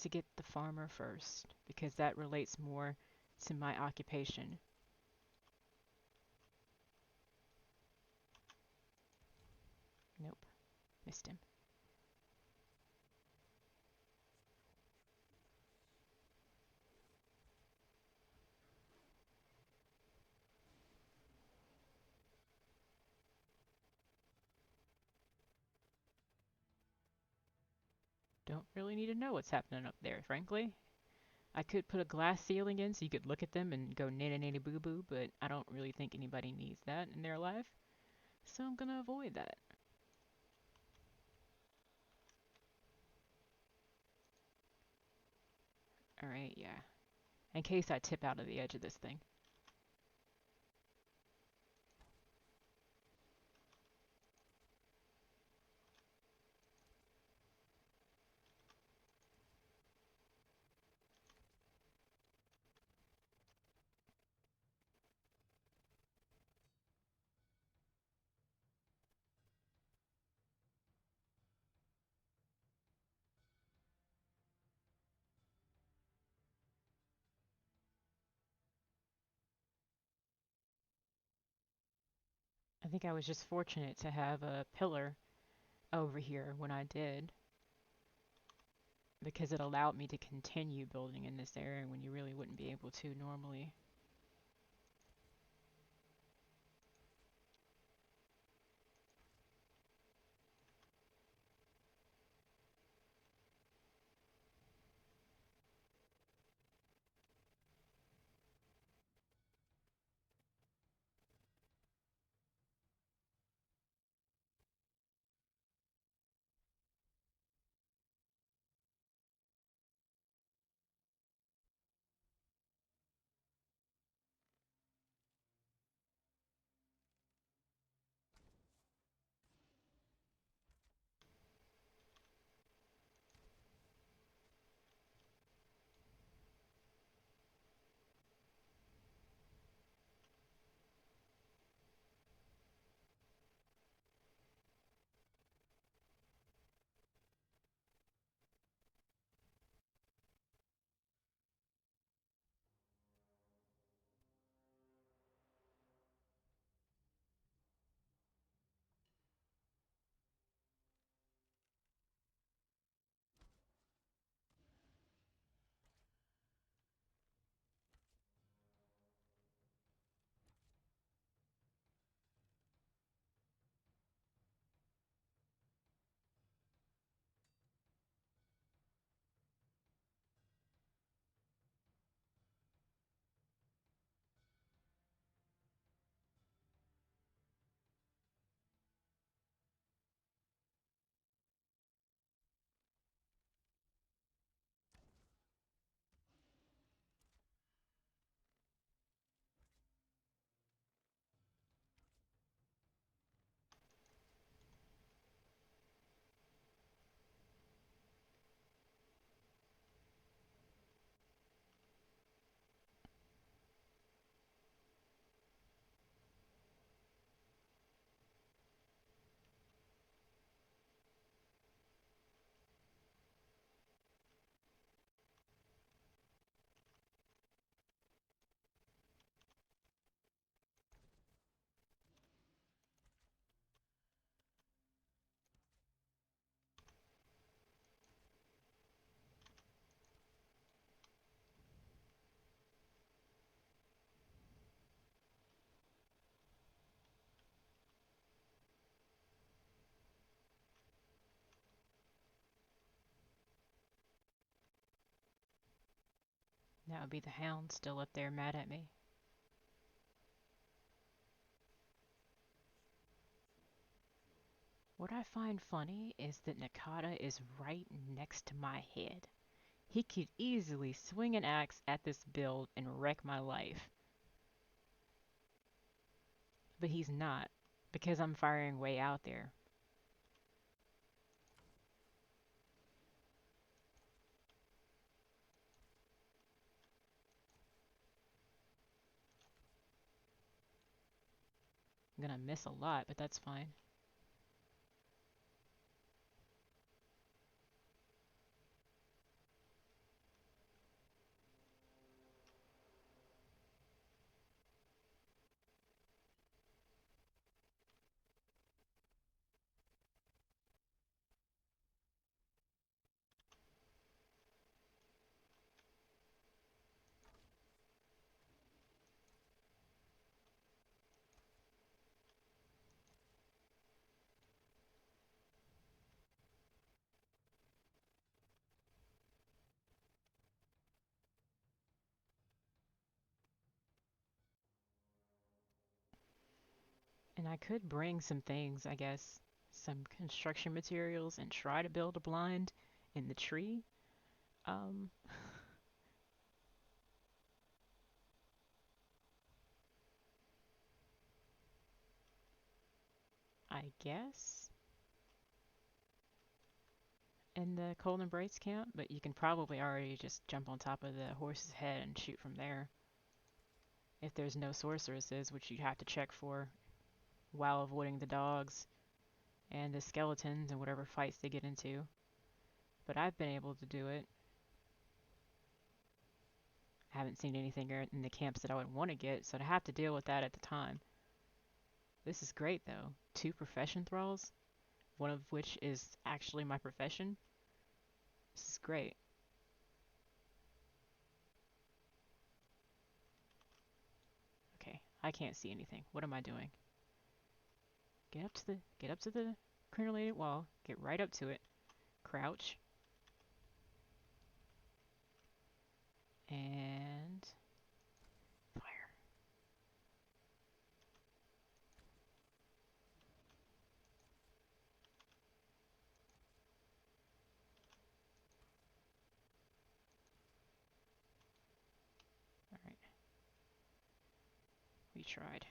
to get the farmer first because that relates more to my occupation. Nope, missed him. Don't really need to know what's happening up there, frankly. I could put a glass ceiling in so you could look at them and go nana nana boo boo, but I don't really think anybody needs that in their life. So I'm gonna avoid that. Alright, yeah. In case I tip out of the edge of this thing. I think I was just fortunate to have a pillar over here when I did, because it allowed me to continue building in this area when you really wouldn't be able to normally. That would be the hound still up there mad at me. What I find funny is that Nakata is right next to my head. He could easily swing an axe at this build and wreck my life. But he's not, because I'm firing way out there. I'm gonna miss a lot, but that's fine. And I could bring some things, I guess, some construction materials and try to build a blind in the tree. Um, I guess in the Cold Embrace camp, but you can probably already just jump on top of the horse's head and shoot from there. If there's no sorceresses, which you'd have to check for while avoiding the dogs and the skeletons and whatever fights they get into. But I've been able to do it. I haven't seen anything in the camps that I would want to get, so to have to deal with that at the time. This is great though. 2 profession thralls, one of which is actually my profession. This is great. Okay, I can't see anything. What am I doing? Get up to the crenulated wall. Get right up to it. Crouch. And fire. Alright, we tried.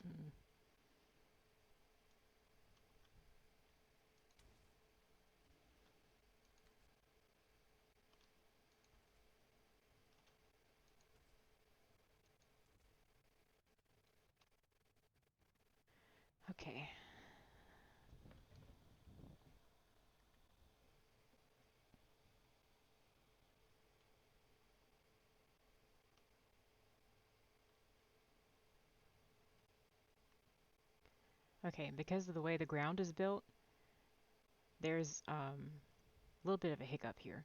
Mm. Okay. Okay, because of the way the ground is built, there's a little bit of a hiccup here.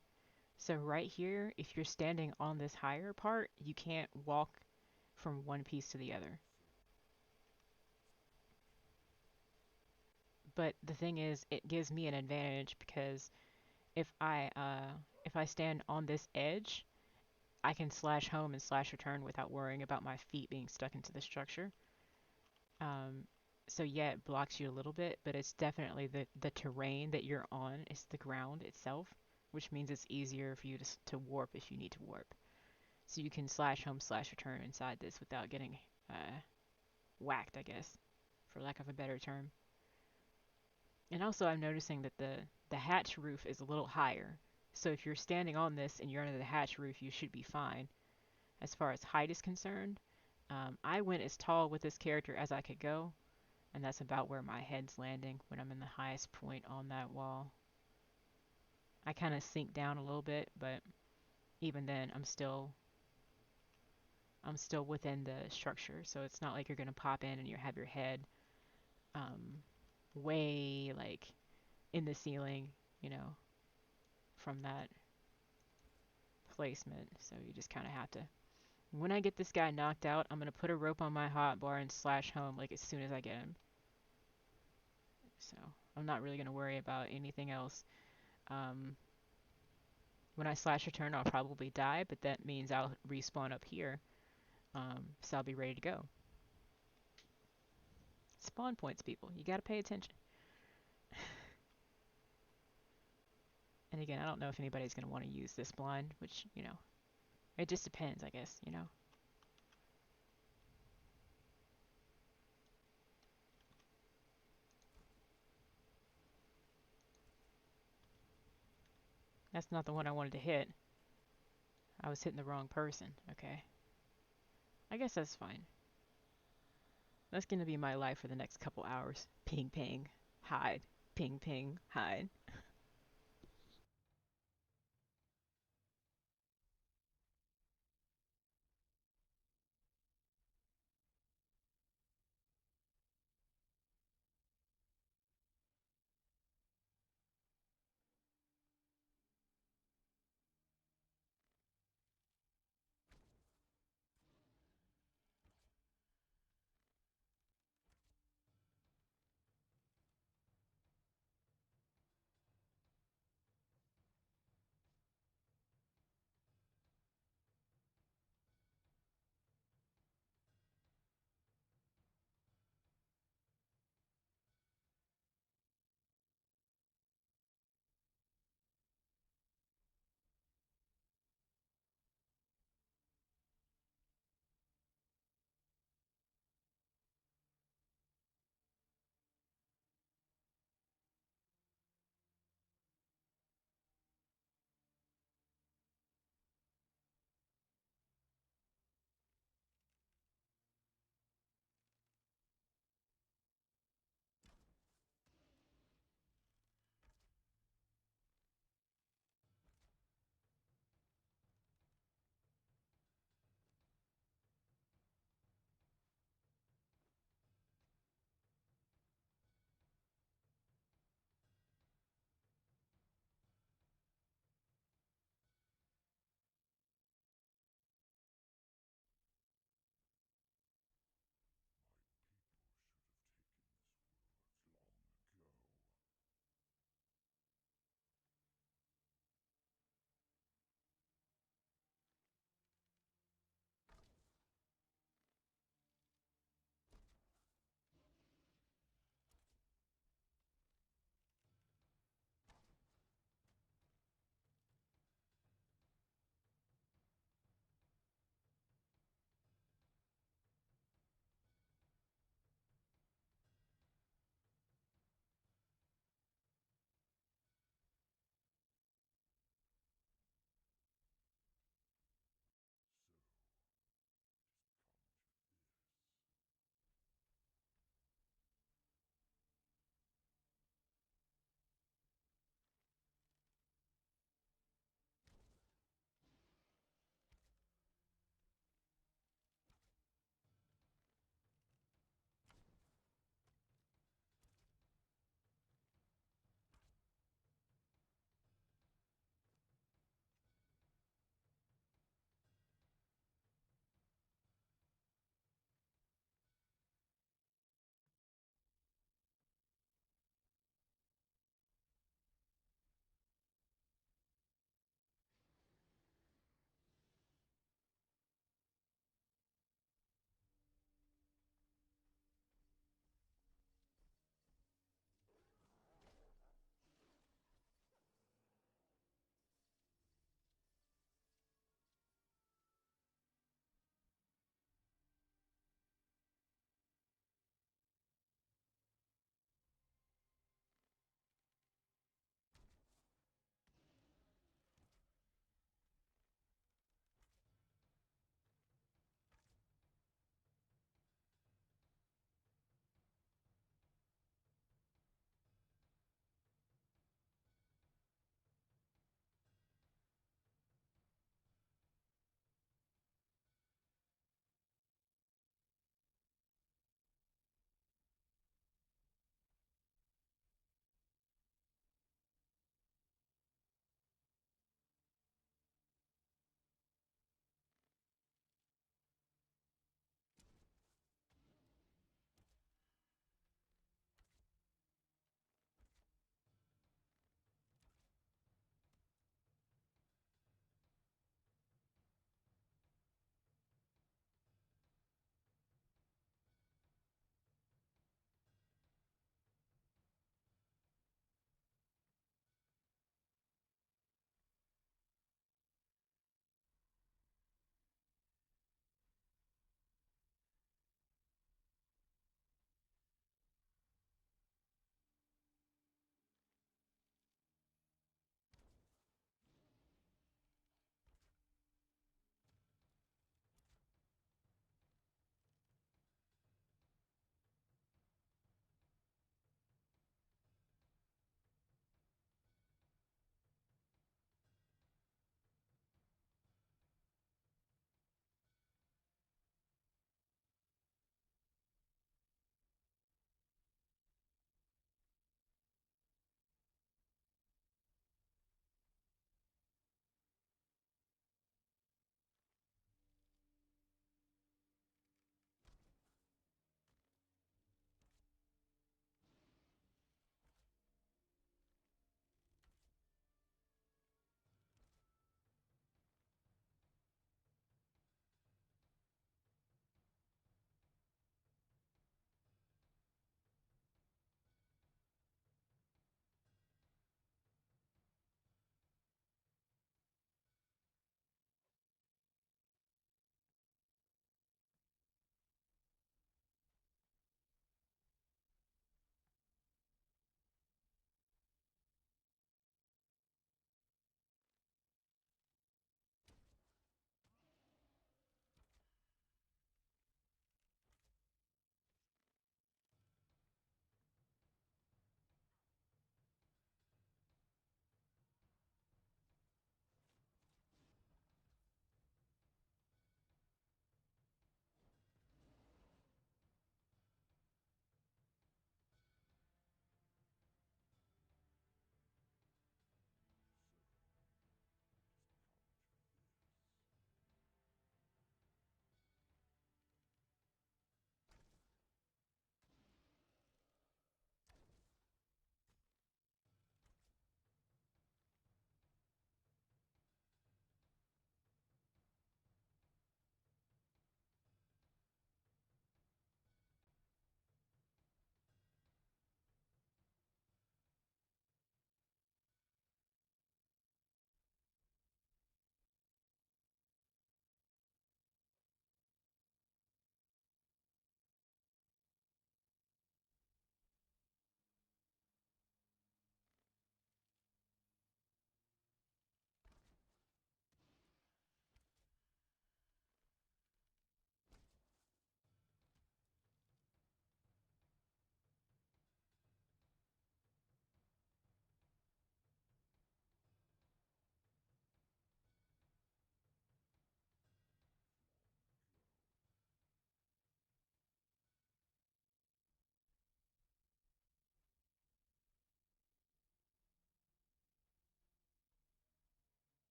So right here, if you're standing on this higher part, you can't walk from one piece to the other. But the thing is, it gives me an advantage because if I uh, if I stand on this edge, I can slash home and slash return without worrying about my feet being stuck into the structure. Um, so yeah, it blocks you a little bit, but it's definitely the terrain that you're on is the ground itself, which means it's easier for you to warp if you need to warp. So you can slash home slash return inside this without getting uh, whacked, I guess, for lack of a better term. And also, I'm noticing that the hatch roof is a little higher. So if you're standing on this and you're under the hatch roof, you should be fine as far as height is concerned. I went as tall with this character as I could go, and that's about where my head's landing when I'm in the highest point on that wall. I kind of sink down a little bit, but even then, I'm still within the structure, so it's not like you're gonna pop in and you have your head um, way like in the ceiling, you know, from that placement. So you just kind of have to. When I get this guy knocked out, I'm gonna put a rope on my hotbar and slash home like as soon as I get him. So I'm not really gonna worry about anything else. Um, when I slash return, I'll probably die, but that means I'll respawn up here. So I'll be ready to go. Spawn points, people. You gotta pay attention. And again, I don't know if anybody's gonna want to use this blind, which, it just depends, I guess. That's not the one I wanted to hit. I was hitting the wrong person. Okay. I guess that's fine. That's gonna be my life for the next couple hours. Ping ping, hide. Ping ping, hide.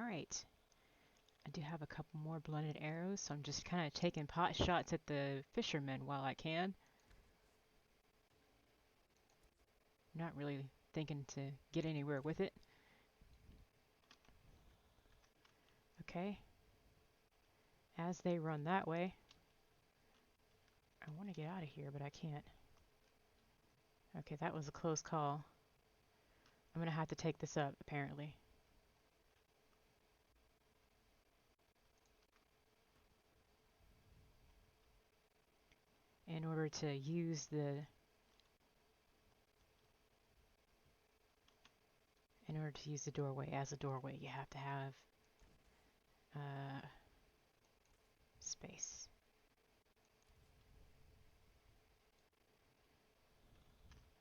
Alright. I do have a couple more blunted arrows, so I'm just kind of taking pot shots at the fishermen while I can. Not really thinking to get anywhere with it. Okay. As they run that way, I want to get out of here, but I can't. Okay, that was a close call. I'm going to have to take this up, apparently. In order to use the... In order to use the doorway as a doorway, you have to have space.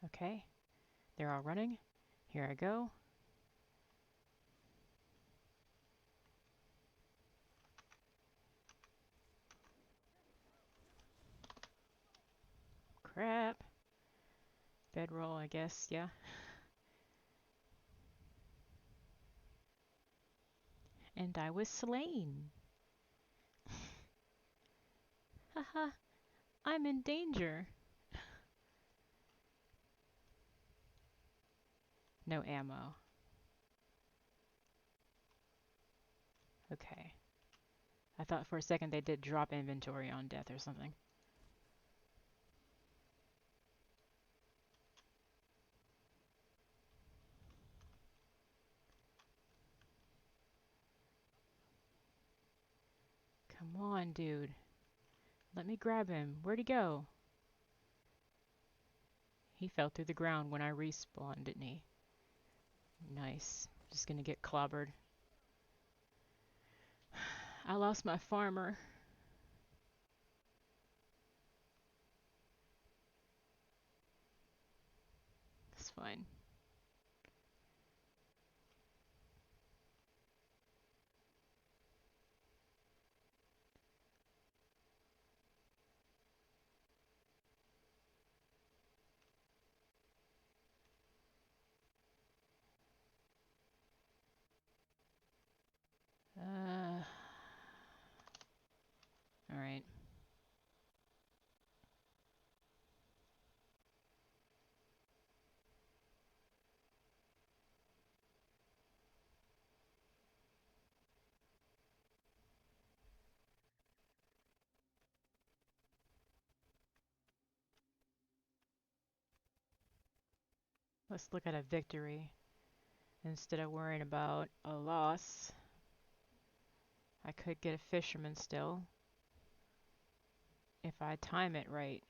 Okay, they're all running. Here I go. Crap. Bedroll, I guess, yeah. And I was slain. Haha, I'm in danger. No ammo. Okay. I thought for a second they did drop inventory on death or something. Come on, dude. Let me grab him. Where'd he go? He fell through the ground when I respawned, didn't he? Nice. Just gonna get clobbered. I lost my farmer. It's fine. Alright. Let's look at a victory instead of worrying about a loss. I could get a fisherman still if I time it right.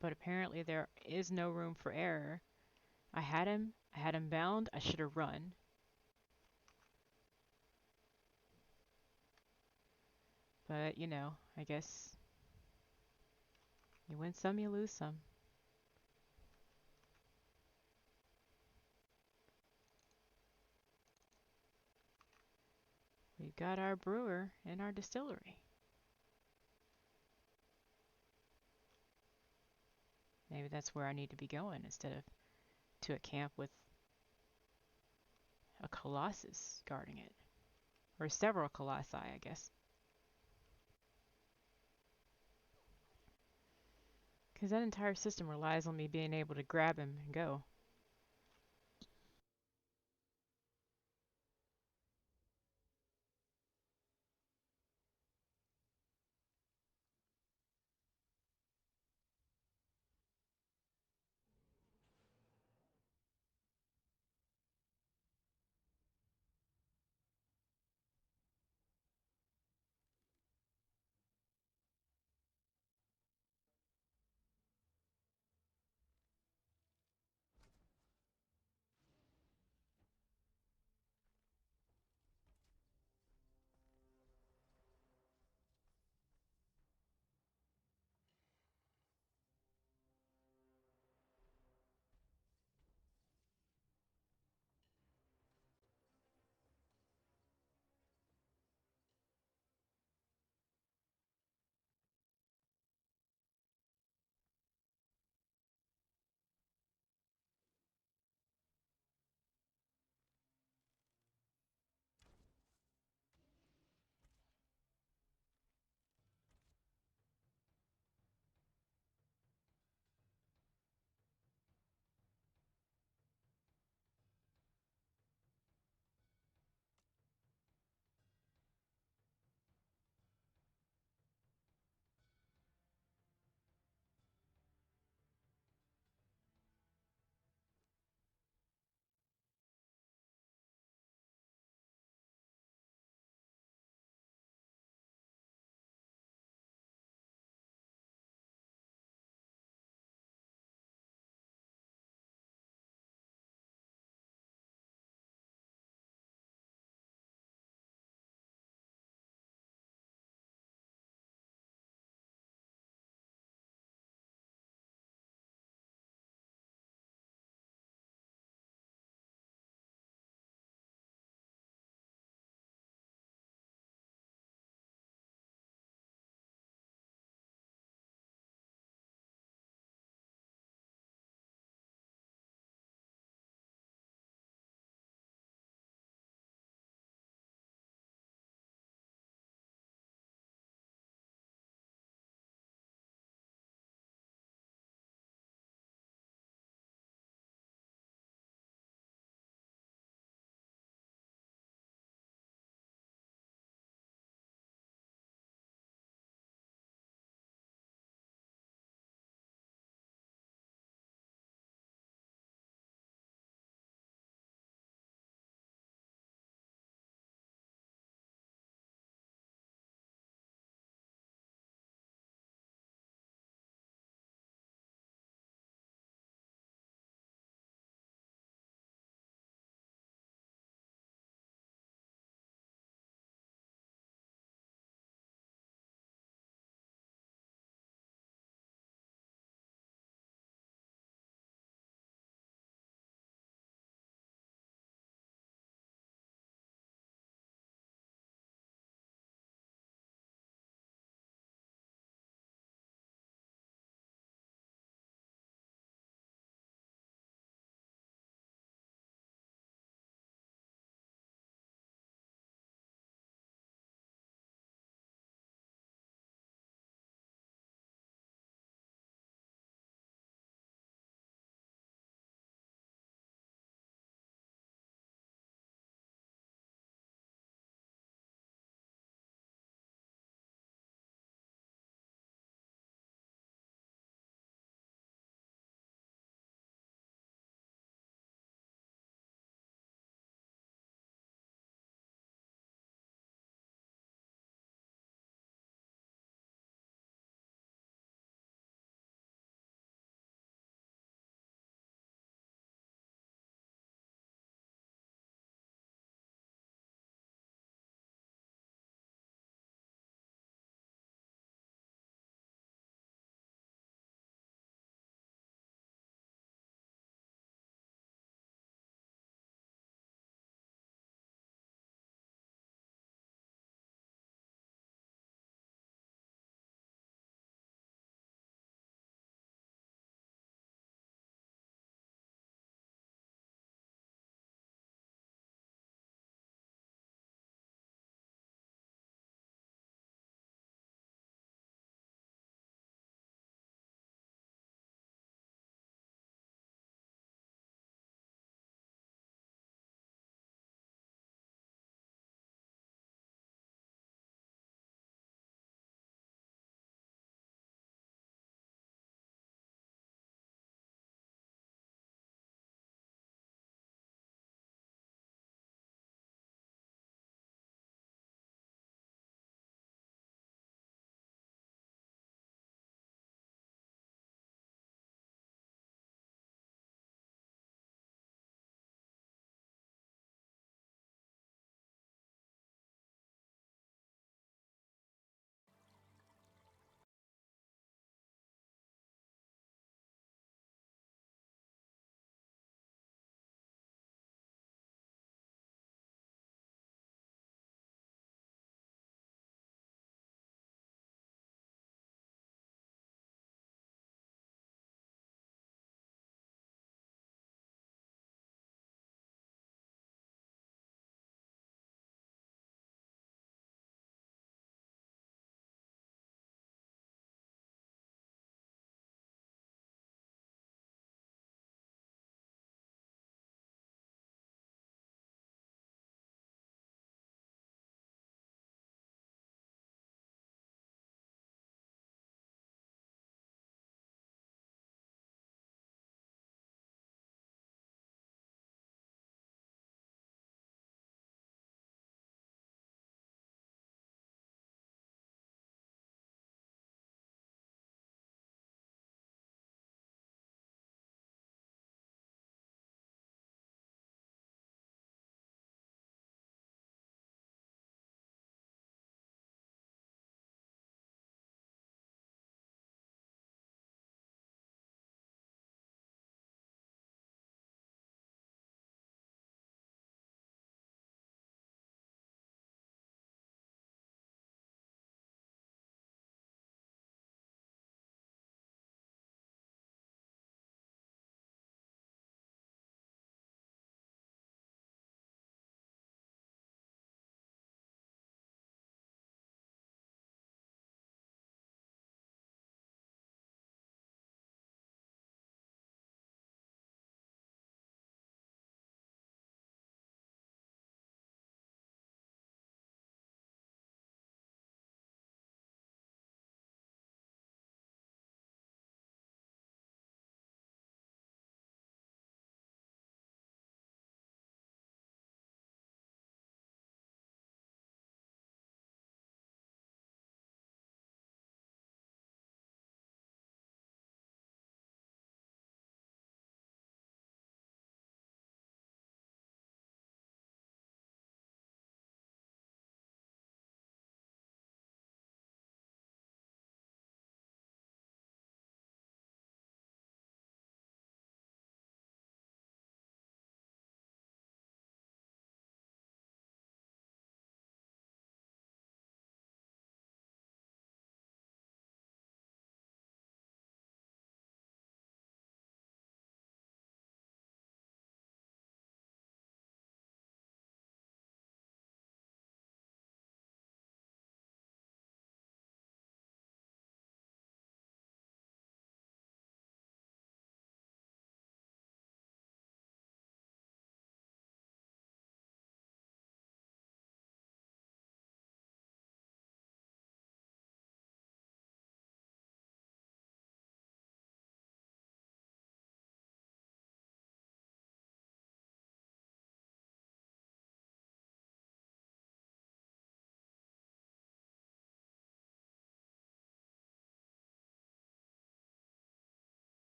But apparently there is no room for error. I had him bound, I should have run. But, you know, I guess you win some, you lose some. We've got our brewer in our distillery. Maybe that's where I need to be going instead of to a camp with a colossus guarding it. Or several colossi, I guess. Because that entire system relies on me being able to grab him and go.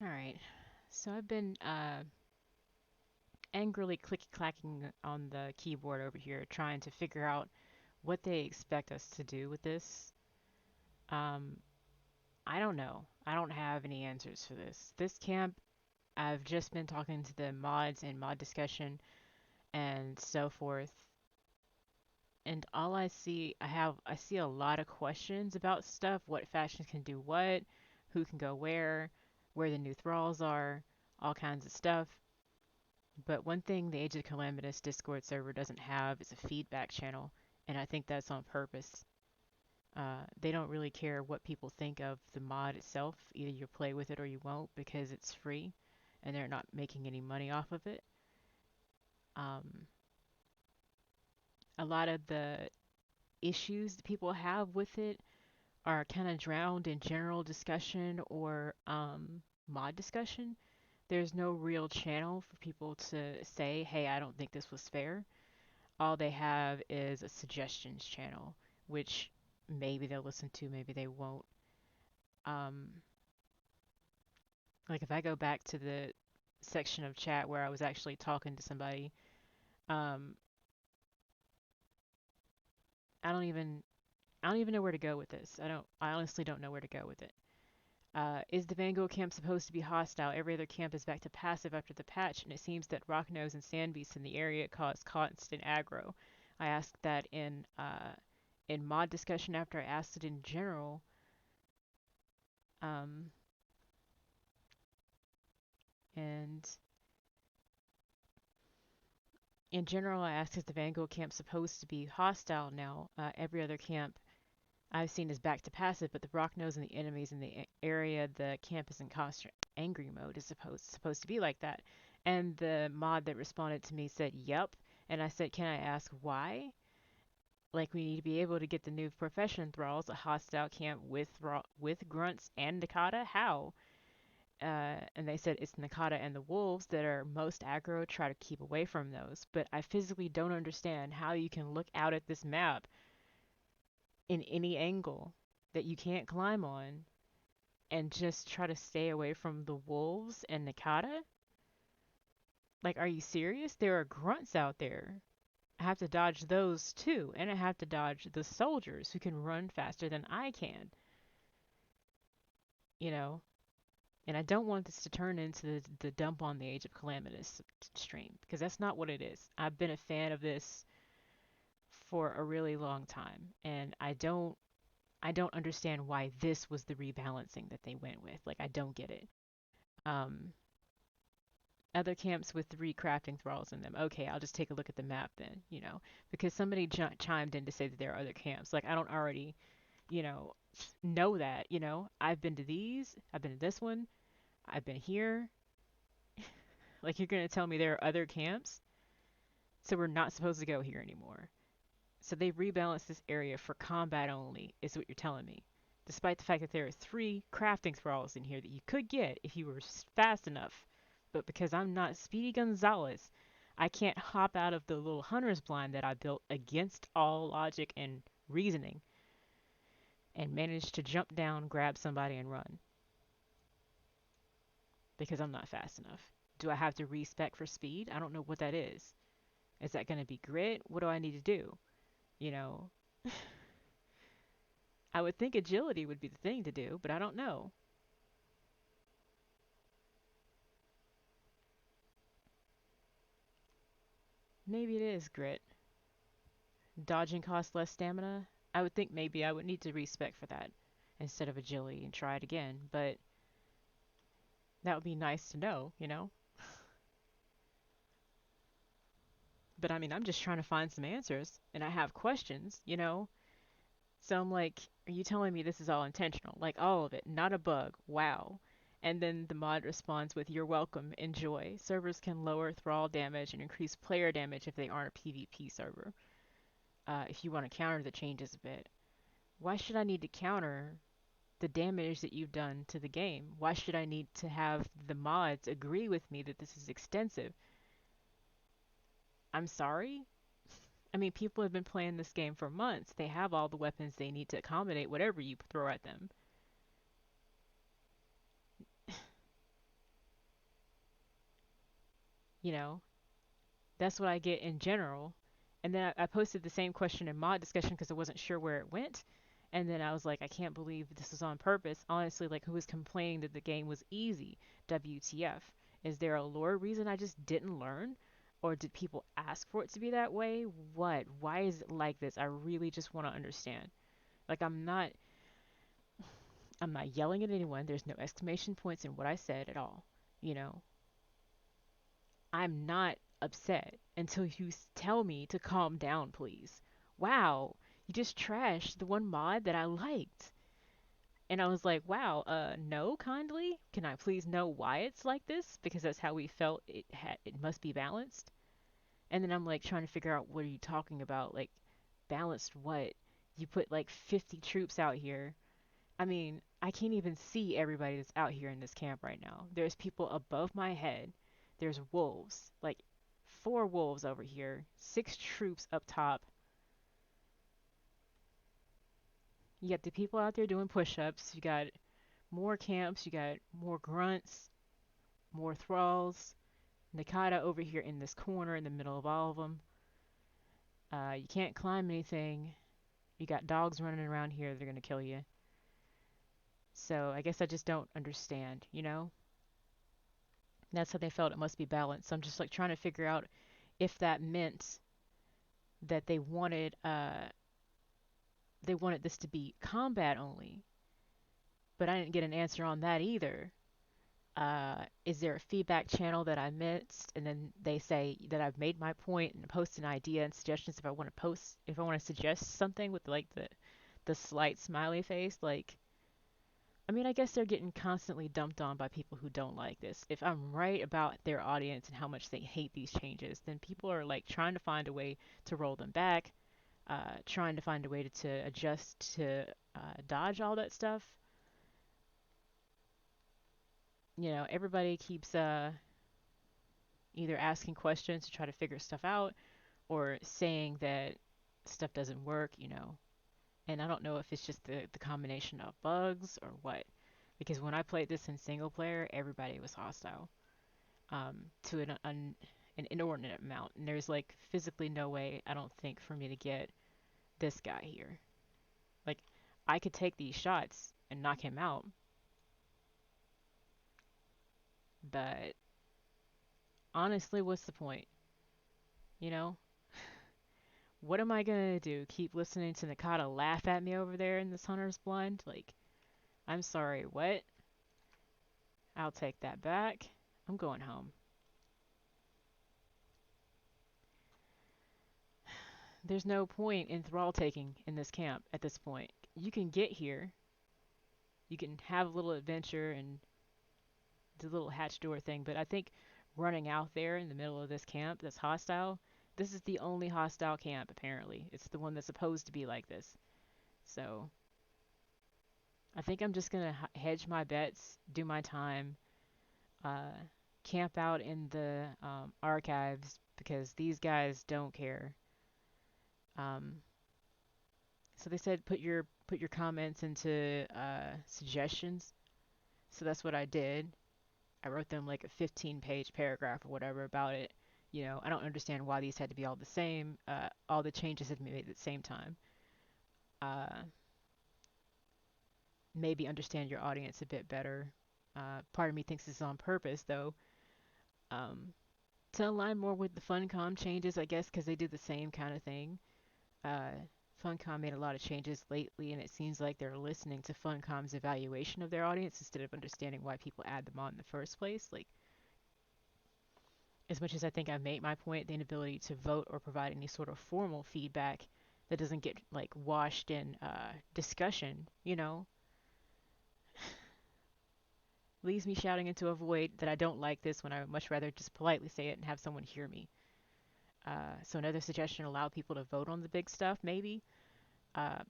All right. So I've been angrily clicky clacking on the keyboard over here, trying to figure out what they expect us to do with this. Um, I don't know. I don't have any answers for this. This camp, I've just been talking to the mods and mod discussion and so forth. And all I see a lot of questions about stuff, what factions can do what, who can go where the new thralls are, all kinds of stuff. But one thing the Age of Calamitous Discord server doesn't have is a feedback channel, and I think that's on purpose. They don't really care what people think of the mod itself. Either you play with it or you won't because it's free, and they're not making any money off of it. Um, a lot of the issues that people have with it are kind of drowned in general discussion or mod discussion. There's no real channel for people to say, hey, I don't think this was fair. All they have is a suggestions channel, which maybe they'll listen to, maybe they won't. Um, like if I go back to the section of chat where I was actually talking to somebody, um, I don't even I don't even know where to go with this. I honestly don't know where to go with it. Is the Vanguard camp supposed to be hostile? Every other camp is back to passive after the patch, and it seems that Rocknose and Sandbeast in the area cause constant aggro. I asked that in mod discussion after I asked it in general. Um, and in general, I asked if the Vanguard camp supposed to be hostile now. Every other camp I've seen is back to passive, but the Rocknose and the enemies in the area the camp is in constant angry mode is supposed to be like that. And the mod that responded to me said, "Yep." And I said, "Can I ask why? Like we need to be able to get the new profession thralls, a hostile camp with grunts and Nakata. How?" And they said it's Nakata and the wolves that are most aggro. Try to keep away from those. But I physically don't understand how you can look out at this map in any angle that you can't climb on and just try to stay away from the wolves and Nakata? Like, are you serious? There are grunts out there. I have to dodge those too, and I have to dodge the soldiers who can run faster than I can, you know? And I don't want this to turn into the dump on the Age of Calamitous stream, because that's not what it is. I've been a fan of this for a really long time, and I don't understand why this was the rebalancing that they went with. Like, I don't get it. Um, Other camps with 3 crafting thralls in them. Okay, I'll just take a look at the map then, because somebody chimed in to say that there are other camps. Like, I don't already, you know that, I've been to these, I've been to this one, I've been here. Like, you're going to tell me there are other camps? So we're not supposed to go here anymore. So they rebalanced this area for combat only, is what you're telling me. Despite the fact that there are 3 crafting thralls in here that you could get if you were fast enough. But because I'm not Speedy Gonzalez, I can't hop out of the little hunter's blind that I built against all logic and reasoning and manage to jump down, grab somebody, and run because I'm not fast enough. Do I have to respec for speed? I don't know what that is. Is that going to be grit? What do I need to do? You know, I would think agility would be the thing to do, but I don't know. Maybe it is grit. Dodging costs less stamina. I would think maybe I would need to respec for that instead of agility and try it again, but that would be nice to know. But I mean, I'm just trying to find some answers and I have questions. So I'm like, are you telling me this is all intentional? Like all of it, not a bug. Wow. And then the mod responds with, "You're welcome, enjoy. Servers can lower thrall damage and increase player damage if they aren't a PvP server. If you want to counter the changes a bit. Why should I need to counter the damage that you've done to the game? Why should I need to have the mods agree with me that this is extensive? I'm sorry? I mean, people have been playing this game for months. They have all the weapons they need to accommodate whatever you throw at them. You know, that's what I get in general. And then I posted the same question in mod discussion because I wasn't sure where it went. And then I was like, I can't believe this is on purpose. Honestly, like, who was complaining that the game was easy? WTF? Is there a lore reason I just didn't learn? Or did people ask for it to be that way? What? Why is it like this? I really just want to understand. Like, I'm not yelling at anyone. There's no exclamation points in what I said at all. You know, I'm not upset until you tell me to calm down, please. Wow, you just trashed the one mod that I liked. And I was like, wow, no, kindly. Can I please know why it's like this? Because that's how we felt it must be balanced. And then I'm like trying to figure out what are you talking about? Like, balanced what? You put like 50 troops out here. I mean, I can't even see everybody that's out here in this camp right now. There's people above my head. There's wolves, like 4 wolves over here, 6 troops up top. You got the people out there doing push ups. You got more camps. You got more grunts, more thralls. Nakata over here in this corner in the middle of all of them. You can't climb anything. You got dogs running around here. They're going to kill you. So I guess I just don't understand, you know? That's how they felt it must be balanced. So I'm just like trying to figure out if that meant that they wanted this to be combat only, but I didn't get an answer on that either. Is there a feedback channel that I missed? And then they say that I've made my point and post an idea and suggestions if I want to suggest something with like the slight smiley face. Like, I mean, I guess they're getting constantly dumped on by people who don't like this. If I'm right about their audience and how much they hate these changes, then people are like trying to find a way to roll them back, trying to find a way to adjust to dodge all that stuff. You know, everybody keeps either asking questions to try to figure stuff out or saying that stuff doesn't work, you know. And I don't know if it's just the combination of bugs or what. Because when I played this in single player, everybody was hostile to an inordinate amount. And there's like physically no way, I don't think, for me to get this guy here. Like, I could take these shots and knock him out, but honestly, what's the point? You know? What am I gonna do? Keep listening to Nakata laugh at me over there in this hunter's blind? Like, I'm sorry, what? I'll take that back. I'm going home. There's no point in thrall taking in this camp at this point. You can get here, you can have a little adventure and the little hatch door thing, but I think running out there in the middle of this camp that's hostile, this is the only hostile camp apparently. It's the one that's supposed to be like this. So I think I'm just gonna hedge my bets, do my time, uh, camp out in the archives because these guys don't care. Um, so they said put your comments into suggestions. So that's what I did. I wrote them like a 15-page paragraph or whatever about it. You know, I don't understand why these had to be all the same. All the changes had to be made at the same time. Uh, Maybe understand your audience a bit better. Part of me thinks this is on purpose, though, um, to align more with the Funcom changes, I guess, because they did the same kind of thing. Uh, Funcom made a lot of changes lately, and it seems like they're listening to Funcom's evaluation of their audience instead of understanding why people add them on in the first place. Like, as much as I think I've made my point, the inability to vote or provide any sort of formal feedback that doesn't get like washed in discussion, you know, leaves me shouting into a void that I don't like this when I would much rather just politely say it and have someone hear me. So another suggestion: allow people to vote on the big stuff, maybe,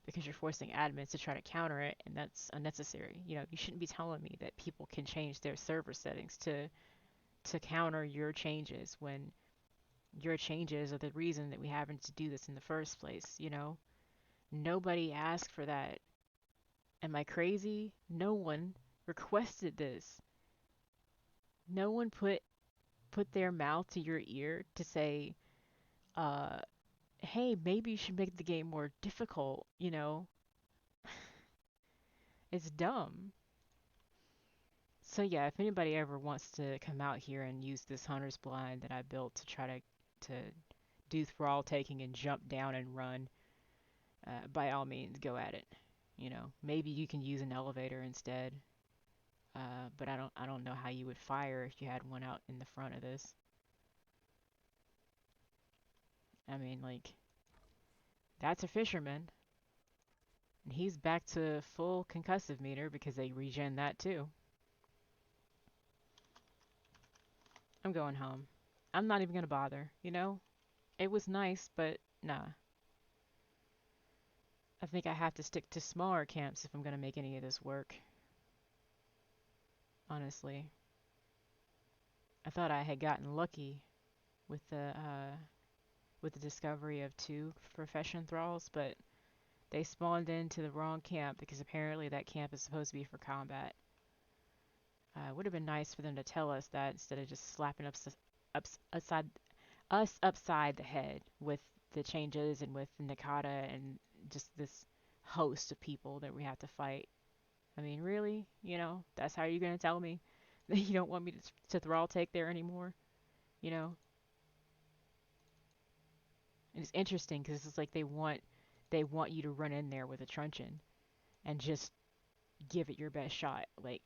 because you're forcing admins to try to counter it, and that's unnecessary. You know, you shouldn't be telling me that people can change their server settings to counter your changes when your changes are the reason that we having to do this in the first place. You know, nobody asked for that. Am I crazy? No one requested this. No one put put their mouth to your ear to say, uh, hey, maybe you should make the game more difficult, you know? It's dumb. So yeah, if anybody ever wants to come out here and use this hunter's blind that I built to try to do thrall taking and jump down and run, by all means, go at it. You know, maybe you can use an elevator instead. But I don't know how you would fire if you had one out in the front of this. I mean, like, that's a fisherman, and he's back to full concussive meter because they regen that too. I'm going home. I'm not even gonna bother, you know? It was nice, but nah. I think I have to stick to smaller camps if I'm gonna make any of this work. Honestly. I thought I had gotten lucky with the discovery of two profession thralls, but they spawned into the wrong camp because apparently that camp is supposed to be for combat. It would have been nice for them to tell us that instead of just slapping upside us upside the head with the changes and with Nakata and just this host of people that we have to fight. I mean, really? You know, that's how you're gonna tell me that you don't want me to thrall take there anymore? You know? And it's interesting because it's like they want you to run in there with a truncheon and just give it your best shot. Like,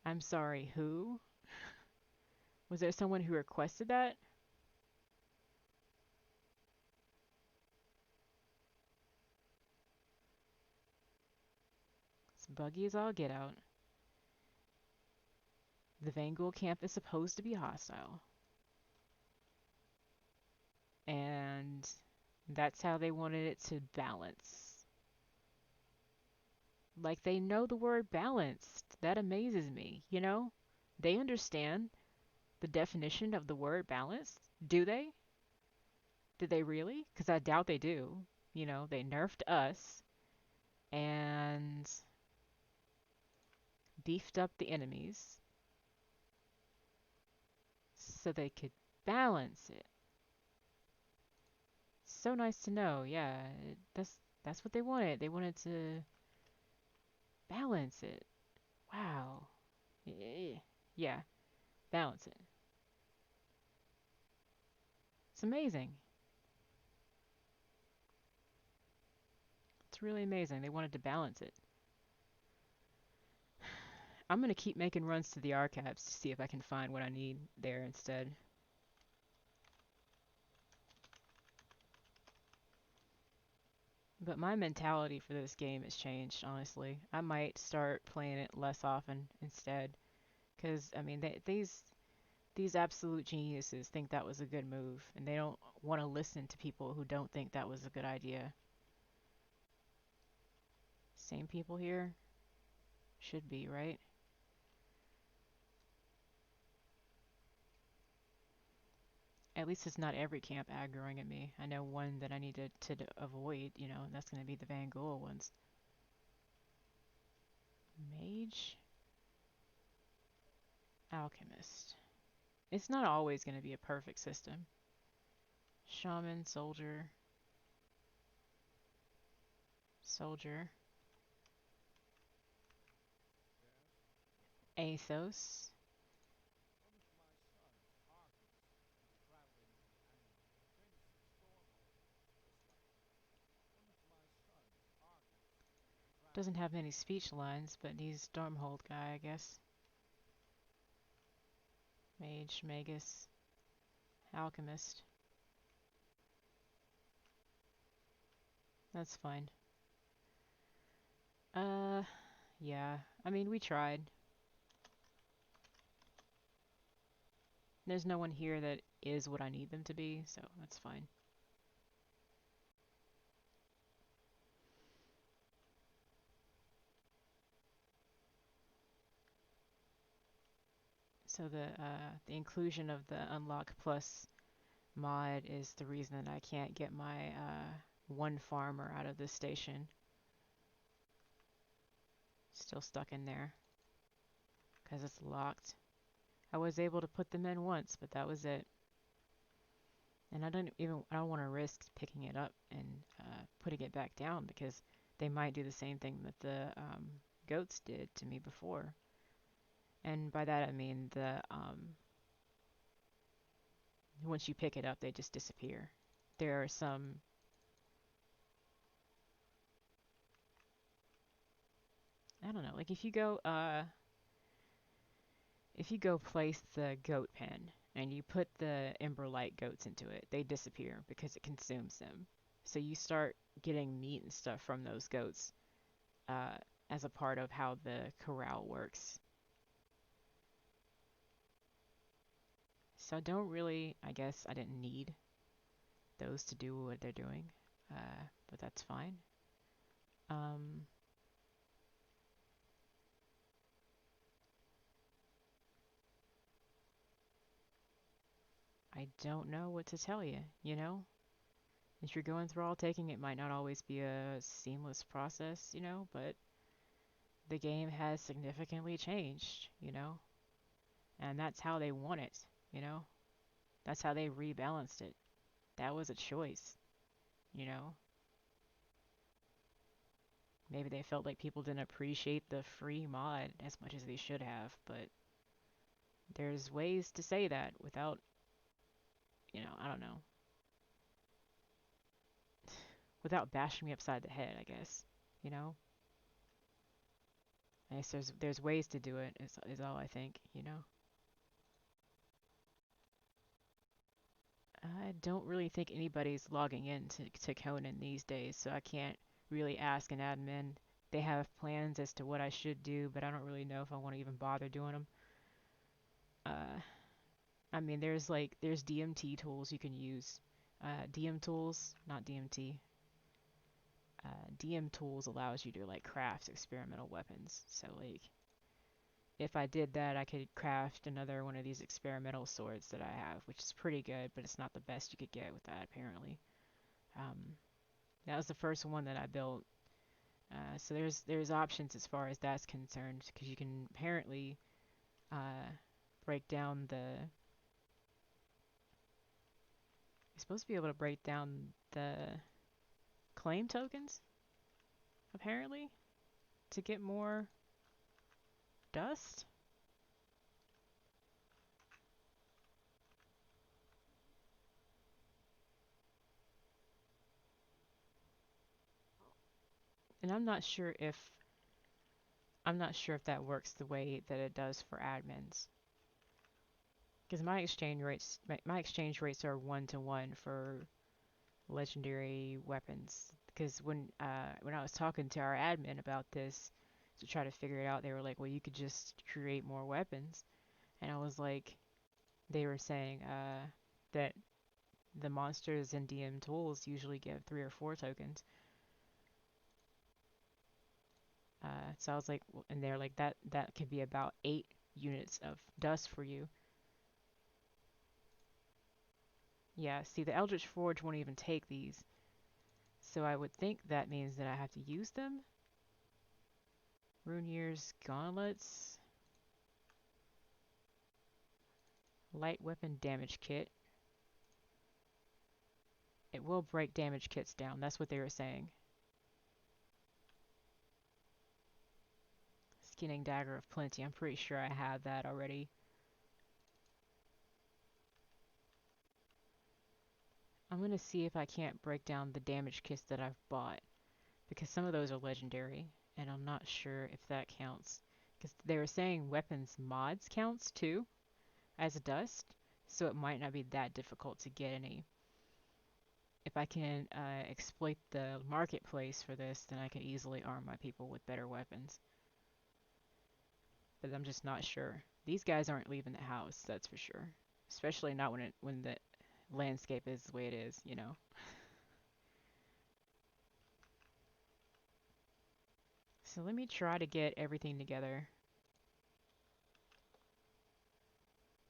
I'm sorry, who? Was there someone who requested that? It's buggy as all get out. The Vangul camp is supposed to be hostile. And that's how they wanted it to balance. Like, they know the word balanced. That amazes me, you know? They understand the definition of the word balanced. Do they? Did they really? Because I doubt they do. You know, they nerfed us and beefed up the enemies so they could balance it. So nice to know. Yeah, that's what they wanted. They wanted to balance it. Wow. Yeah, balance it. It's amazing. It's really amazing. They wanted to balance it. I'm gonna keep making runs to the archives to see if I can find what I need there instead. But my mentality for this game has changed, honestly. I might start playing it less often instead. Because, I mean, these absolute geniuses think that was a good move, and they don't want to listen to people who don't think that was a good idea. Same people here? Should be, right? At least it's not every camp aggroing at me. I know one that I need to avoid, you know, and that's going to be the Van Gogh ones. Mage? Alchemist. It's not always going to be a perfect system. Shaman, soldier, soldier. Athos. Doesn't have many speech lines, but needs Stormhold guy, I guess. Mage, Magus, Alchemist. That's fine. Uh, yeah. I mean, we tried. There's no one here that is what I need them to be, so that's fine. So the inclusion of the Unlock Plus mod is the reason that I can't get my one farmer out of this station. Still stuck in there because it's locked. I was able to put them in once, but that was it. And I don't want to risk picking it up and putting it back down because they might do the same thing that the goats did to me before. And by that I mean once you pick it up, they just disappear. There are some, I don't know, like if you go place the goat pen and you put the Emberlight goats into it, they disappear because it consumes them. So you start getting meat and stuff from those goats uh, as a part of how the corral works. So I don't really, I guess I didn't need those to do what they're doing, but that's fine. Um, I don't know what to tell you, you know? If you're going through all taking, it might not always be a seamless process, you know, but the game has significantly changed, you know? And that's how they want it, you know? That's how they rebalanced it. That was a choice, you know? Maybe they felt like people didn't appreciate the free mod as much as they should have, but there's ways to say that without, I don't know, without bashing me upside the head, I guess, you know? I guess there's ways to do it is all I think, you know? I don't really think anybody's logging in to Conan these days, so I can't really ask an admin. They have plans as to what I should do, but I don't really know if I want to even bother doing them. Uh, I mean, there's DMT tools you can use. DM tools, not DMT. DM tools allows you to like craft experimental weapons. So like, if I did that, I could craft another one of these experimental swords that I have, which is pretty good, but it's not the best you could get with that apparently. Um, that was the first one that I built. So there's options as far as that's concerned because you can apparently uh, break down the. You're supposed to be able to break down the claim tokens apparently to get more dust. And I'm not sure if that works the way that it does for admins. Because my exchange rates are 1 to 1 for legendary weapons. Because when I was talking to our admin about this to try to figure it out, they were like, "Well, you could just create more weapons," and I was like, they were saying that the monsters in DM tools usually give 3 or 4 tokens. So I was like, and they're like that could be about 8 units of dust for you. Yeah, see, the Eldritch Forge won't even take these. So I would think that means that I have to use them. Runear's Gauntlets. Light Weapon Damage Kit. It will break damage kits down. That's what they were saying. Skinning Dagger of Plenty. I'm pretty sure I have that already. I'm going to see if I can't break down the damage kits that I've bought. Because some of those are legendary. And I'm not sure if that counts. Because they were saying weapons mods counts too. As dust. So it might not be that difficult to get any. If I can exploit the marketplace for this, then I can easily arm my people with better weapons. But I'm just not sure. These guys aren't leaving the house, that's for sure. Especially not when the landscape is the way it is, you know. So let me try to get everything together.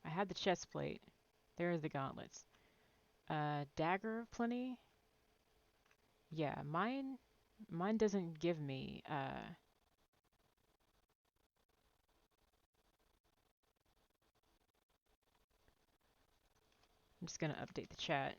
I had the chest plate. There are the gauntlets. Dagger of Plenty. Yeah, mine doesn't give me I'm just gonna update the chat.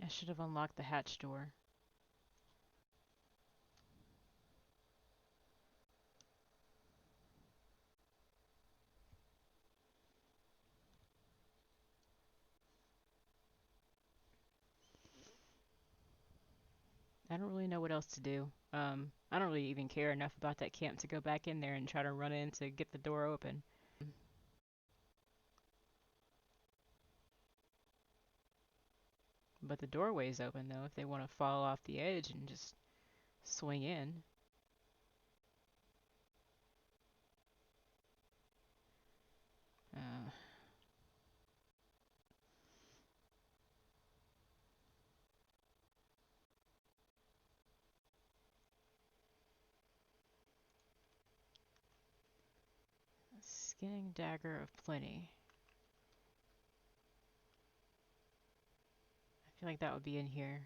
I should have unlocked the hatch door. I don't really know what else to do. I don't really even care enough about that camp to go back in there and try to run in to get the door open. But the doorway's open though, if they want to fall off the edge and just swing in. Uh, Skinning dagger of plenty. I feel like that would be in here.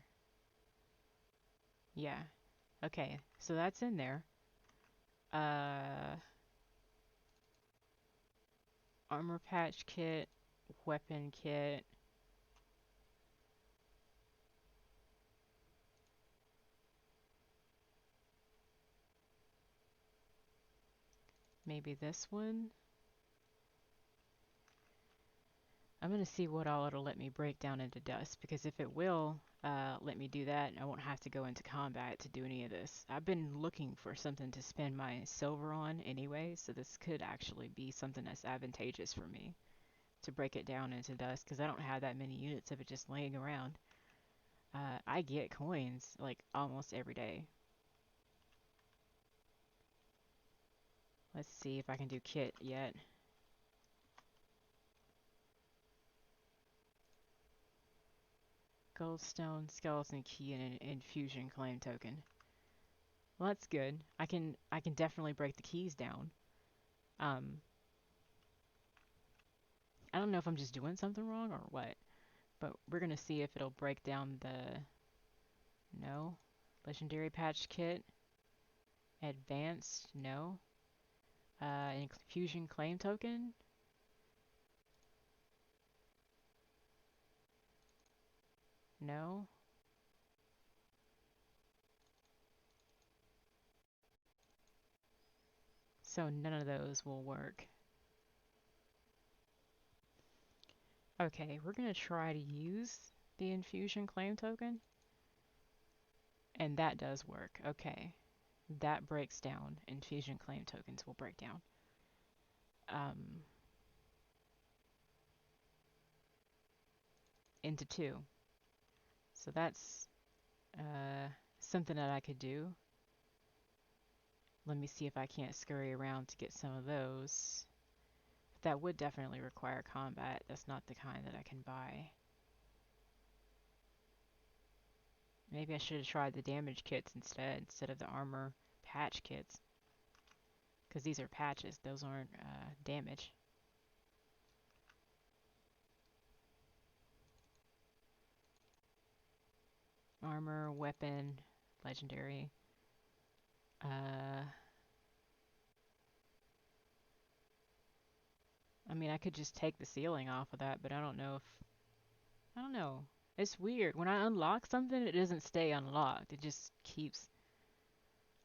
Yeah. Okay, so that's in there. Armor patch kit, weapon kit. Maybe this one. I'm going to see what all it'll let me break down into dust, because if it will let me do that, I won't have to go into combat to do any of this. I've been looking for something to spend my silver on anyway, so this could actually be something that's advantageous for me to break it down into dust, because I don't have that many units of it just laying around. I get coins like almost every day. Let's see if I can do kit yet. Goldstone, skeleton key, and an infusion claim token. Well, that's good. I can definitely break the keys down. I don't know if I'm just doing something wrong or what, but we're gonna see if it'll break down the no legendary patch kit. Advanced, no. Infusion claim token, no. So none of those will work. Okay, we're gonna try to use the infusion claim token, and that does work. Okay, that breaks down. Infusion claim tokens will break down. Into two. So that's something that I could do. Let me see if I can't scurry around to get some of those. That would definitely require combat. That's not the kind that I can buy. Maybe I should have tried the damage kits instead of the armor patch kits. Because these are patches, those aren't damage. Armor, weapon, legendary. I mean, I could just take the ceiling off of that, but I don't know if... I don't know. It's weird. When I unlock something, it doesn't stay unlocked. It just keeps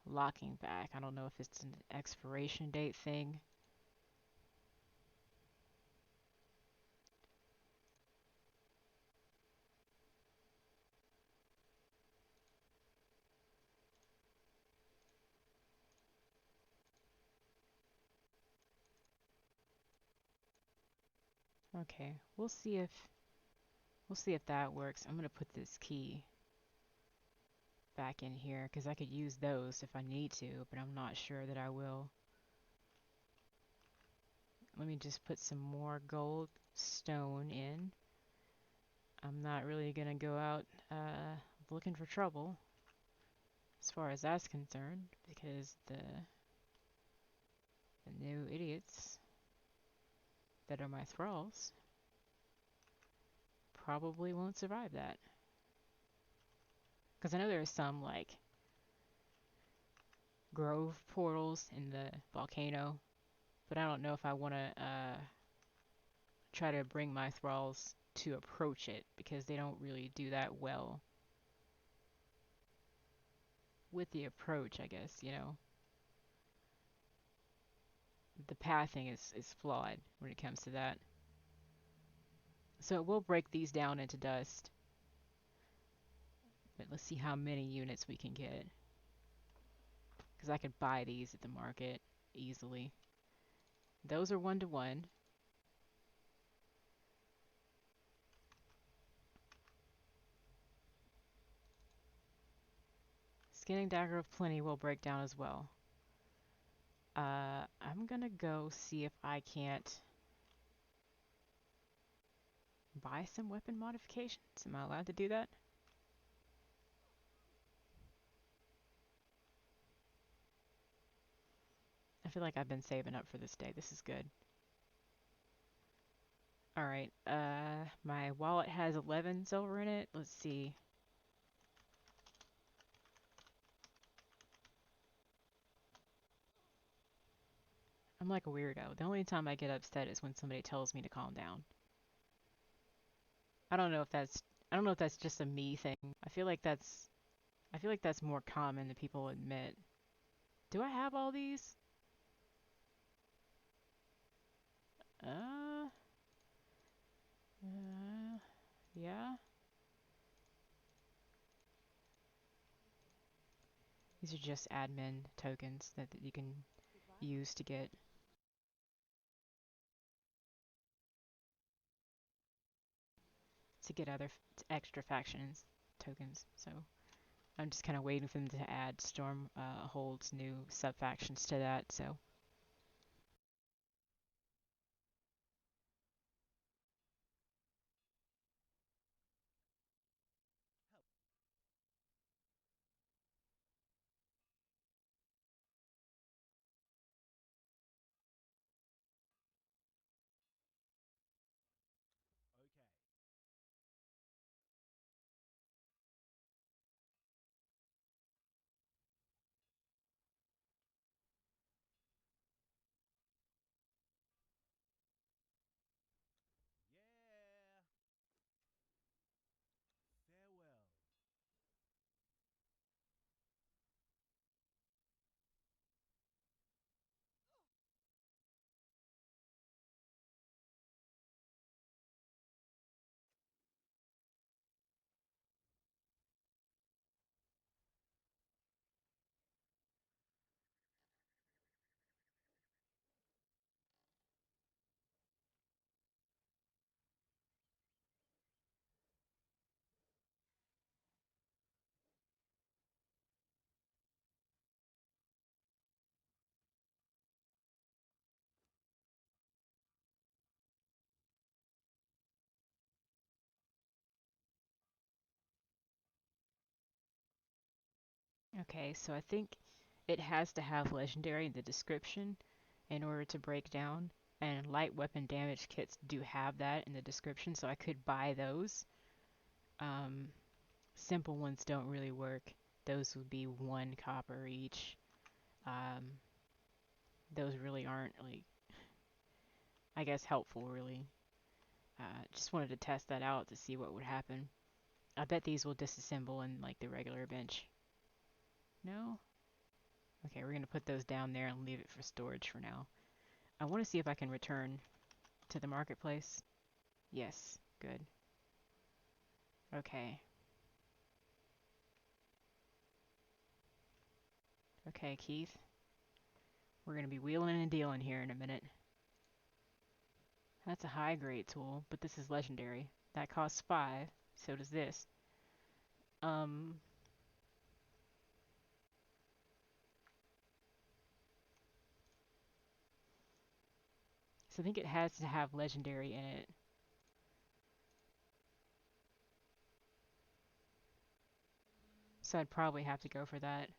locking back. I don't know if it's an expiration date thing. Okay, we'll see if that works. I'm gonna put this key back in here because I could use those if I need to, but I'm not sure that I will. Let me just put some more gold stone in. I'm not really gonna go out looking for trouble as far as that's concerned because the new idiots that are my thralls probably won't survive that. Because I know there's some like grove portals in the volcano, but I don't know if I want to try to bring my thralls to approach it because they don't really do that well with the approach, I guess, you know. The pathing is flawed when it comes to that. So we'll break these down into dust, but let's see how many units we can get. Because I could buy these at the market easily. Those are 1-to-1. Skinning Dagger of Plenty will break down as well. I'm gonna go see if I can't buy some weapon modifications. Am I allowed to do that? I feel like I've been saving up for this day. This is good. Alright, my wallet has 11 silver in it. Let's see. I'm like a weirdo. The only time I get upset is when somebody tells me to calm down. I don't know if that's I don't know if that's just a me thing. I feel like that's more common than people admit. Do I have all these? Uh, yeah. These are just admin tokens that you can use to get other extra factions tokens. So I'm just kind of waiting for them to add Stormhold's new sub factions to that. So okay, so I think it has to have legendary in the description in order to break down. And light weapon damage kits do have that in the description, so I could buy those. Um, Simple ones don't really work. Those would be 1 copper each. Um, those really aren't like, I guess, helpful really. Just wanted to test that out to see what would happen. I bet these will disassemble in like the regular bench. No? Okay, we're gonna put those down there and leave it for storage for now. I want to see if I can return to the marketplace. Yes, good. Okay. Okay, Keith. We're gonna be wheeling and dealing here in a minute. That's a high grade tool, but this is legendary. That costs 5, so does this. Um, so I think it has to have legendary in it. So I'd probably have to go for that. Okay.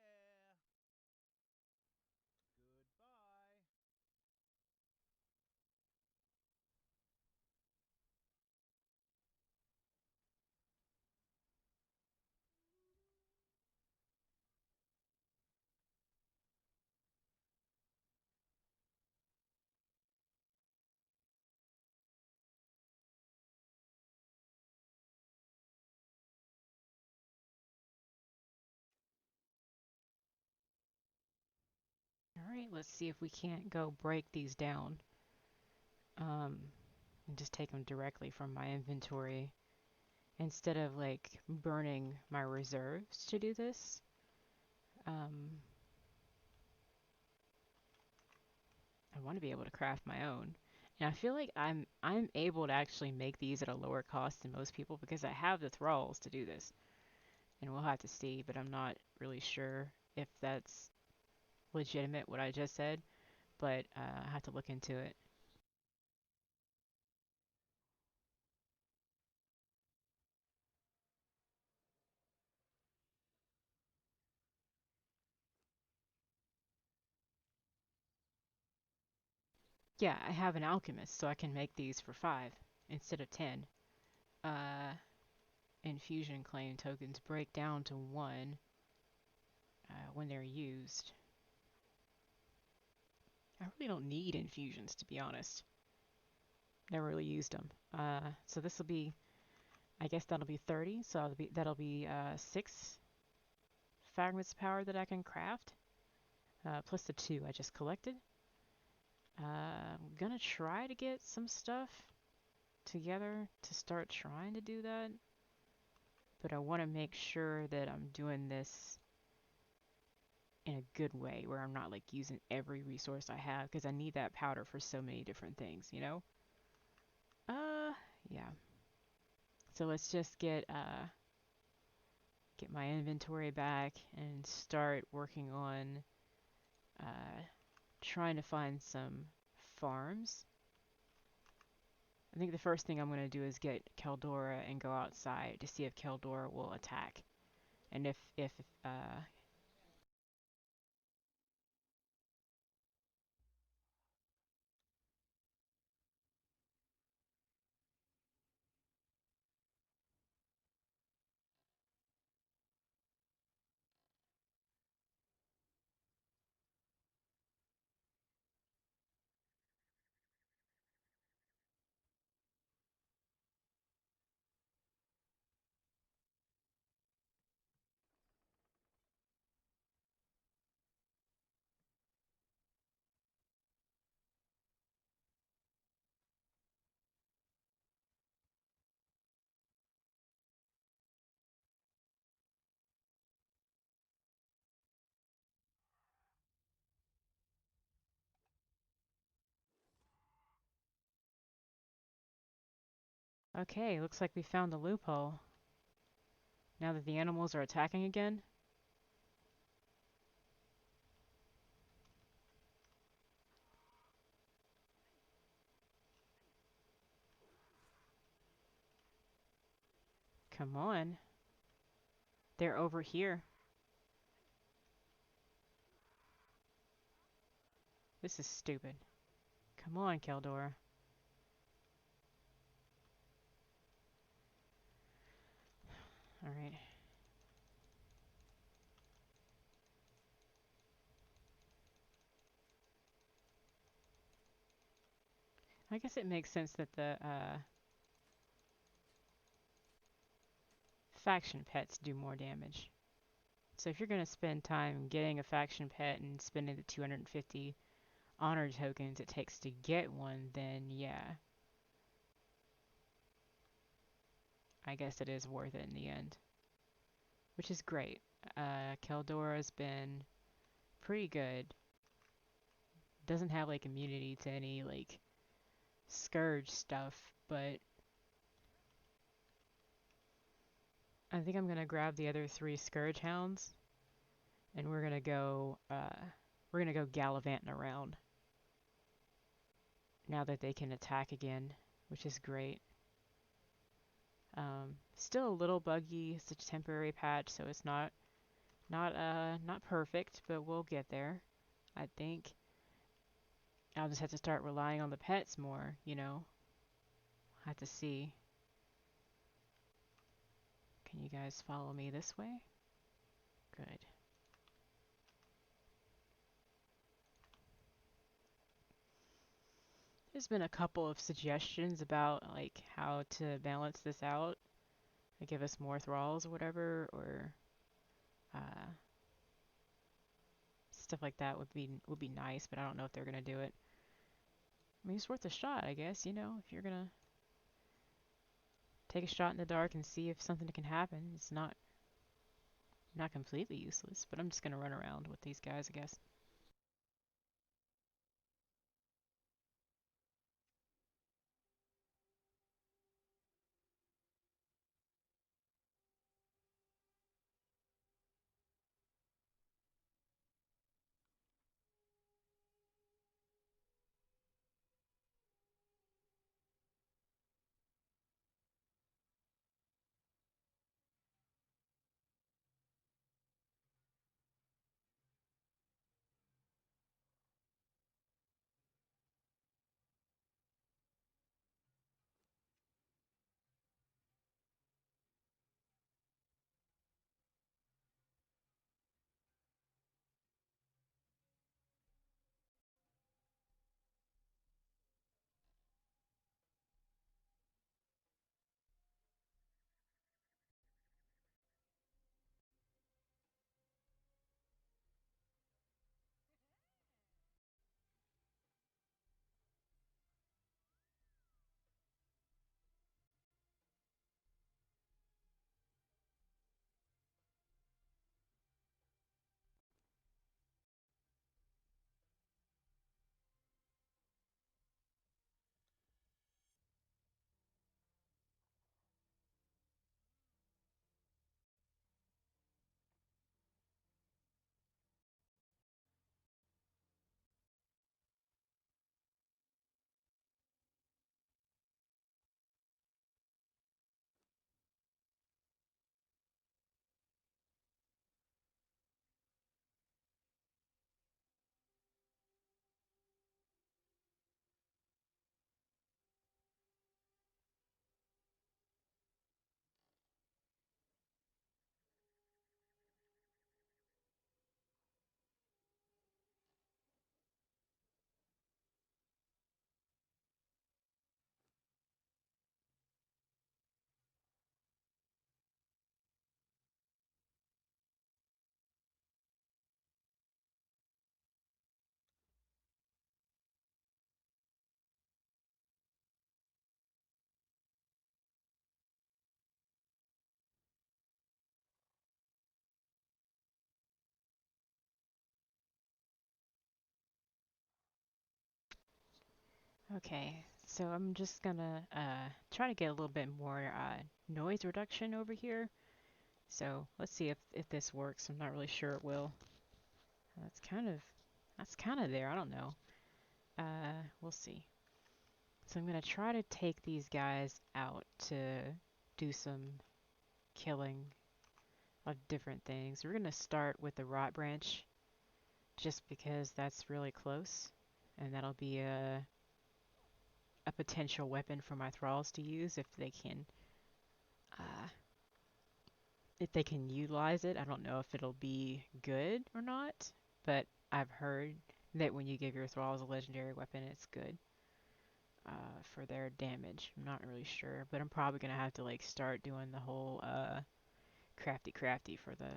Yeah. Goodbye. Alright, let's see if we can't go break these down. And just take them directly from my inventory. Instead of like burning my reserves to do this. Um, I want to be able to craft my own. And I feel like I'm able to actually make these at a lower cost than most people because I have the thralls to do this. And we'll have to see, but I'm not really sure if that's legitimate what I just said, but I have to look into it. Yeah, I have an alchemist, so I can make these for 5 instead of 10. Uh, Infusion claim tokens break down to 1 when they're used. I really don't need infusions, to be honest. Never really used them. So this will be, I guess that'll be 30. So that'll be 6 fragments of power that I can craft, plus the 2 I just collected. I'm gonna try to get some stuff together to start trying to do that, but I want to make sure that I'm doing this in a good way where I'm not like using every resource I have because I need that powder for so many different things, you know? Uh, yeah. So let's just get my inventory back and start working on uh, trying to find some farms. I think the first thing I'm going to do is get Keldora and go outside to see if Keldora will attack. And if okay, looks like we found the loophole. Now that the animals are attacking again. Come on. They're over here. This is stupid. Come on, Keldora. Alright. I guess it makes sense that the faction pets do more damage. So if you're going to spend time getting a faction pet and spending the 250 honor tokens it takes to get one, then yeah, I guess it is worth it in the end, which is great. Keldora's been pretty good. Doesn't have like immunity to any like scourge stuff, but I think I'm gonna grab the other three scourge hounds and we're gonna go gallivanting around now that they can attack again, which is great. Still a little buggy. It's a temporary patch, so it's not perfect, but we'll get there. I think I'll just have to start relying on the pets more. Have to see. Can you guys follow me this way? Good. There's been a couple of suggestions about like how to balance this out, like give us more thralls or whatever, or uh, stuff like that would be nice, but I don't know if they're gonna do it. I mean, it's worth a shot, I guess. If you're gonna take a shot in the dark and see if something can happen, it's not completely useless. But I'm just gonna run around with these guys, I guess. Okay, so I'm just gonna try to get a little bit more noise reduction over here. So let's see if this works. I'm not really sure it will. That's kind of that's kind of there. I don't know. We'll see. So I'm gonna try to take these guys out to do some killing of different things. We're gonna start with the rot branch just because that's really close, and that'll be a potential weapon for my thralls to use uh, if they can utilize it. I don't know if it'll be good or not, but I've heard that when you give your thralls a legendary weapon, it's good. for their damage. I'm not really sure, but I'm probably gonna have to like start doing the whole crafty crafty for the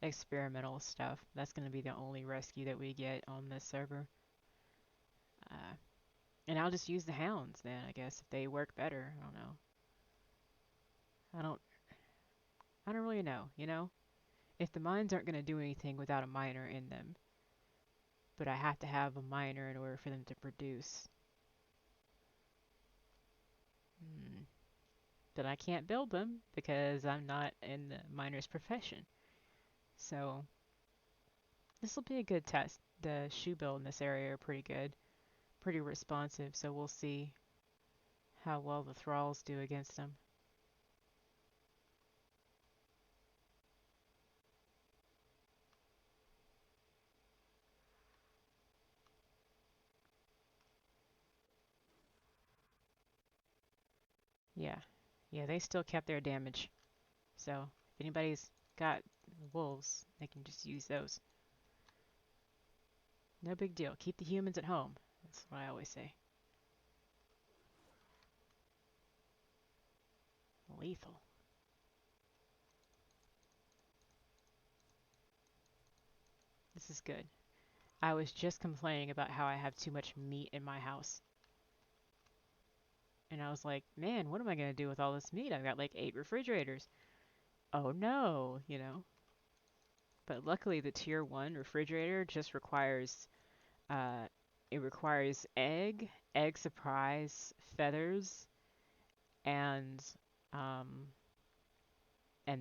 experimental stuff. That's gonna be the only rescue that we get on this server. Uh, and I'll just use the hounds then, I guess, if they work better. I don't know. I don't. I don't really know. You know, if the mines aren't gonna do anything without a miner in them, but I have to have a miner in order for them to produce. Hmm. Then I can't build them because I'm not in the miner's profession. So this will be a good test. The shoe build in this area are pretty good, pretty responsive, so we'll see how well the thralls do against them. Yeah. Yeah, they still kept their damage. So if anybody's got wolves, they can just use those. No big deal. Keep the humans at home. That's what I always say. Lethal. This is good. I was just complaining about how I have too much meat in my house. And I was like, man, what am I going to do with all this meat? I've got like 8 refrigerators. Oh no, you know. But luckily the tier 1 refrigerator just requires uh it requires egg surprise, feathers, and um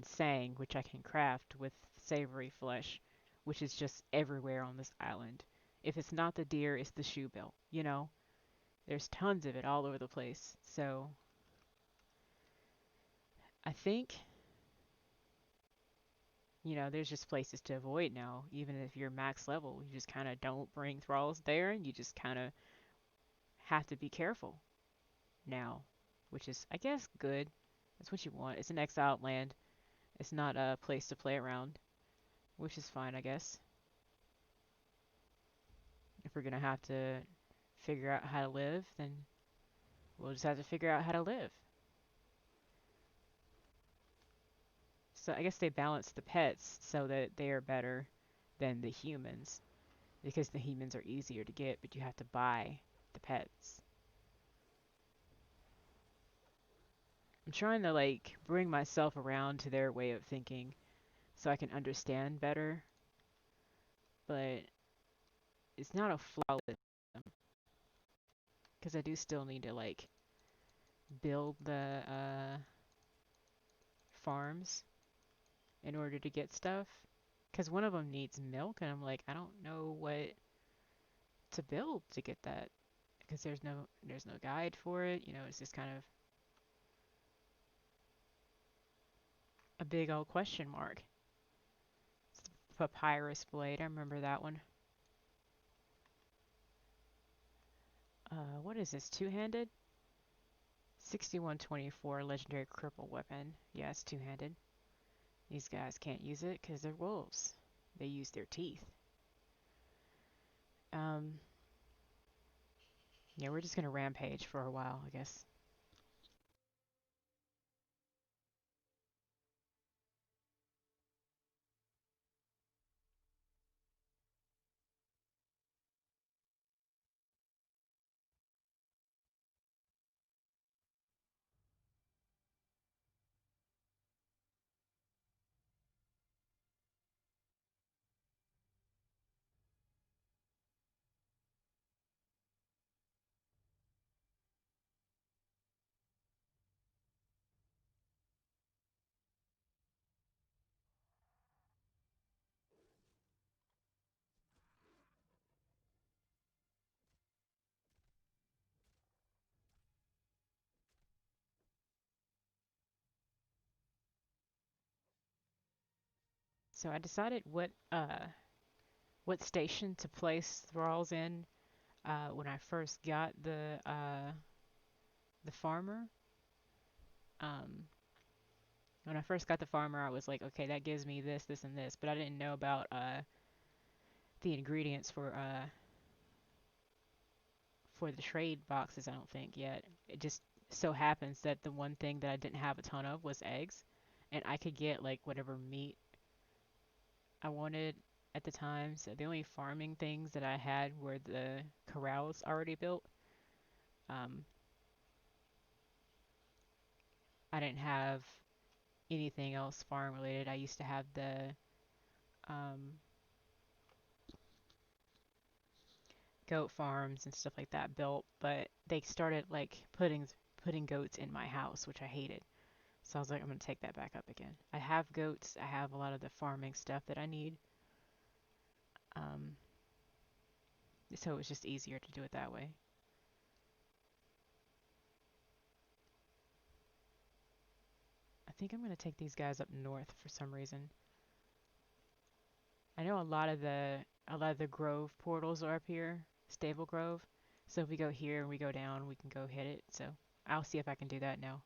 sang, which I can craft with savory flesh, which is just everywhere on this island. If it's not the deer, it's the shoe bill, you know? There's tons of it all over the place. So I think, there's just places to avoid now. Even if you're max level, you just kind of don't bring thralls there, and you just kind of have to be careful now, which is, I guess, good. That's what you want. It's an exiled land. It's not a place to play around, which is fine, I guess. If we're gonna have to figure out how to live, then we'll just have to figure out how to live. So I guess they balance the pets so that they are better than the humans, because the humans are easier to get, but you have to buy the pets. I'm trying to like bring myself around to their way of thinking so I can understand better, but it's not a flawless system because I do still need to like build the farms in order to get stuff. Because one of them needs milk, and I'm like, I don't know what to build to get that because there's no guide for it. It's just kind of a big old question mark. Papyrus blade, I remember that one. What is this? Two-handed? 6124 legendary cripple weapon. Yeah, it's two-handed. These guys can't use it because they're wolves. They use their teeth. Um, yeah, we're just gonna rampage for a while, I guess. So I decided what station to place thralls in when I first got the farmer. Um, when I first got the farmer, I was like, okay, that gives me this, this, and this, but I didn't know about the ingredients for the trade boxes, I don't think yet. It just so happens that the one thing that I didn't have a ton of was eggs, and I could get like whatever meat I wanted at the time. So the only farming things that I had were the corrals already built. Um, I didn't have anything else farm related. I used to have the um, goat farms and stuff like that built, but they started like putting goats in my house, which I hated. So I was like, I'm gonna take that back up again. I have goats. I have a lot of the farming stuff that I need. Um, so it was just easier to do it that way. I think I'm gonna take these guys up north for some reason. I know a lot of the Grove portals are up here, Stable Grove. So if we go here and we go down, we can go hit it. So I'll see if I can do that now.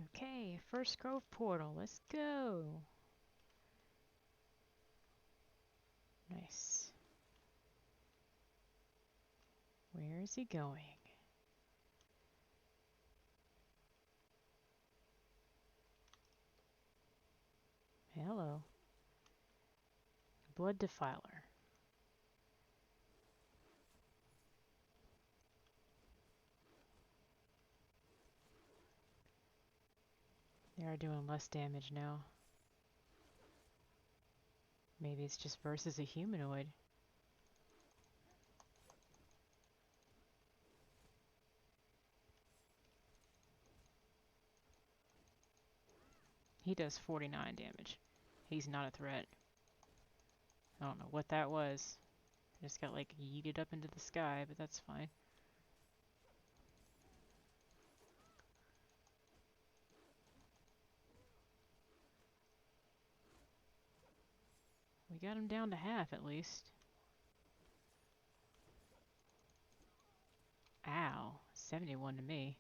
Okay, first grove portal. Let's go. Nice. Where is he going? Hello. Blood Defiler. They are doing less damage now. Maybe it's just versus a humanoid. He does 49 damage. He's not a threat. I don't know what that was. Just got like yeeted up into the sky, but that's fine. We got him down to half at least. Ow. 71 to me.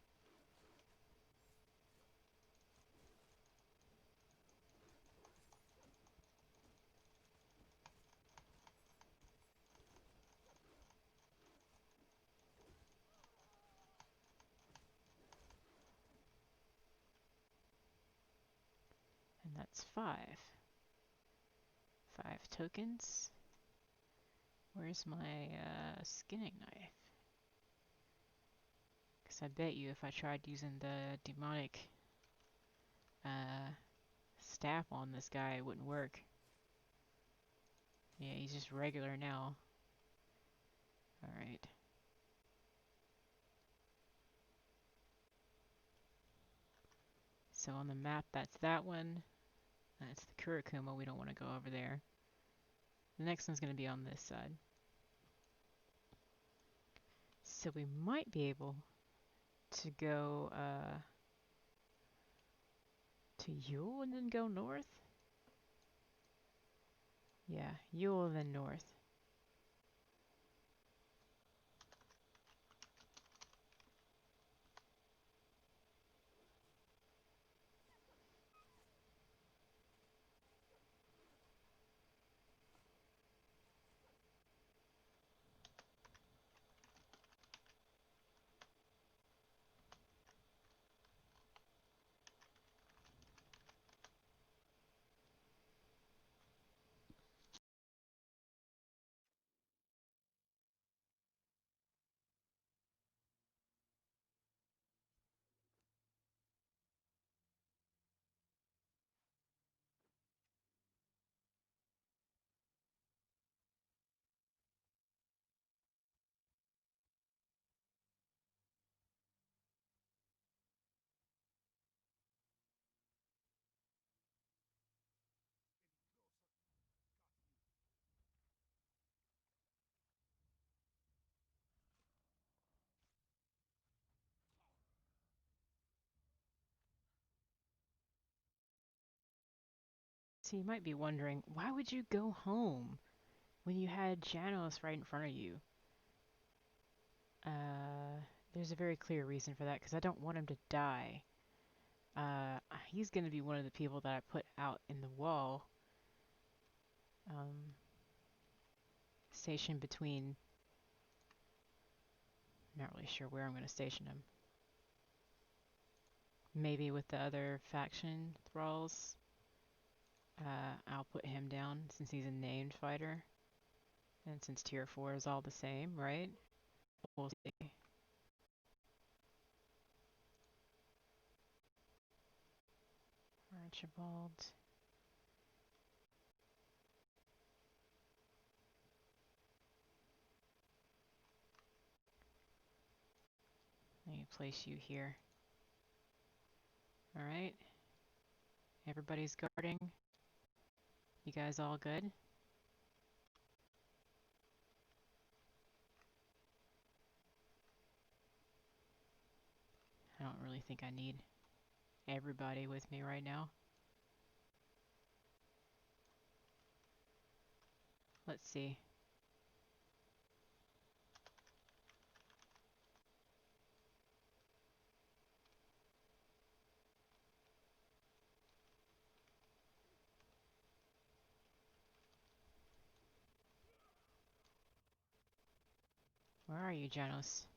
And that's 5. 5 tokens. Where's my skinning knife? Because I bet you if I tried using the demonic staff on this guy, it wouldn't work. Yeah, he's just regular now. Alright. So on the map, that's that one. That's the Kurikuma. We don't want to go over there. The next one's going to be on this side. So we might be able to go to Yule and then go north? Yeah, Yule and then north. So you might be wondering, why would you go home when you had Janos right in front of you? There's a very clear reason for that, because I don't want him to die. He's going to be one of the people that I put out in the wall. Station between... Not really sure where I'm going to station him. Maybe with the other faction thralls. I'll put him down since he's a named fighter. And since tier 4 is all the same, right? We'll see. Archibald. Let me place you here. Alright. Everybody's guarding. You guys all good? I don't really think I need everybody with me right now. Let's see. Where are you, Janos?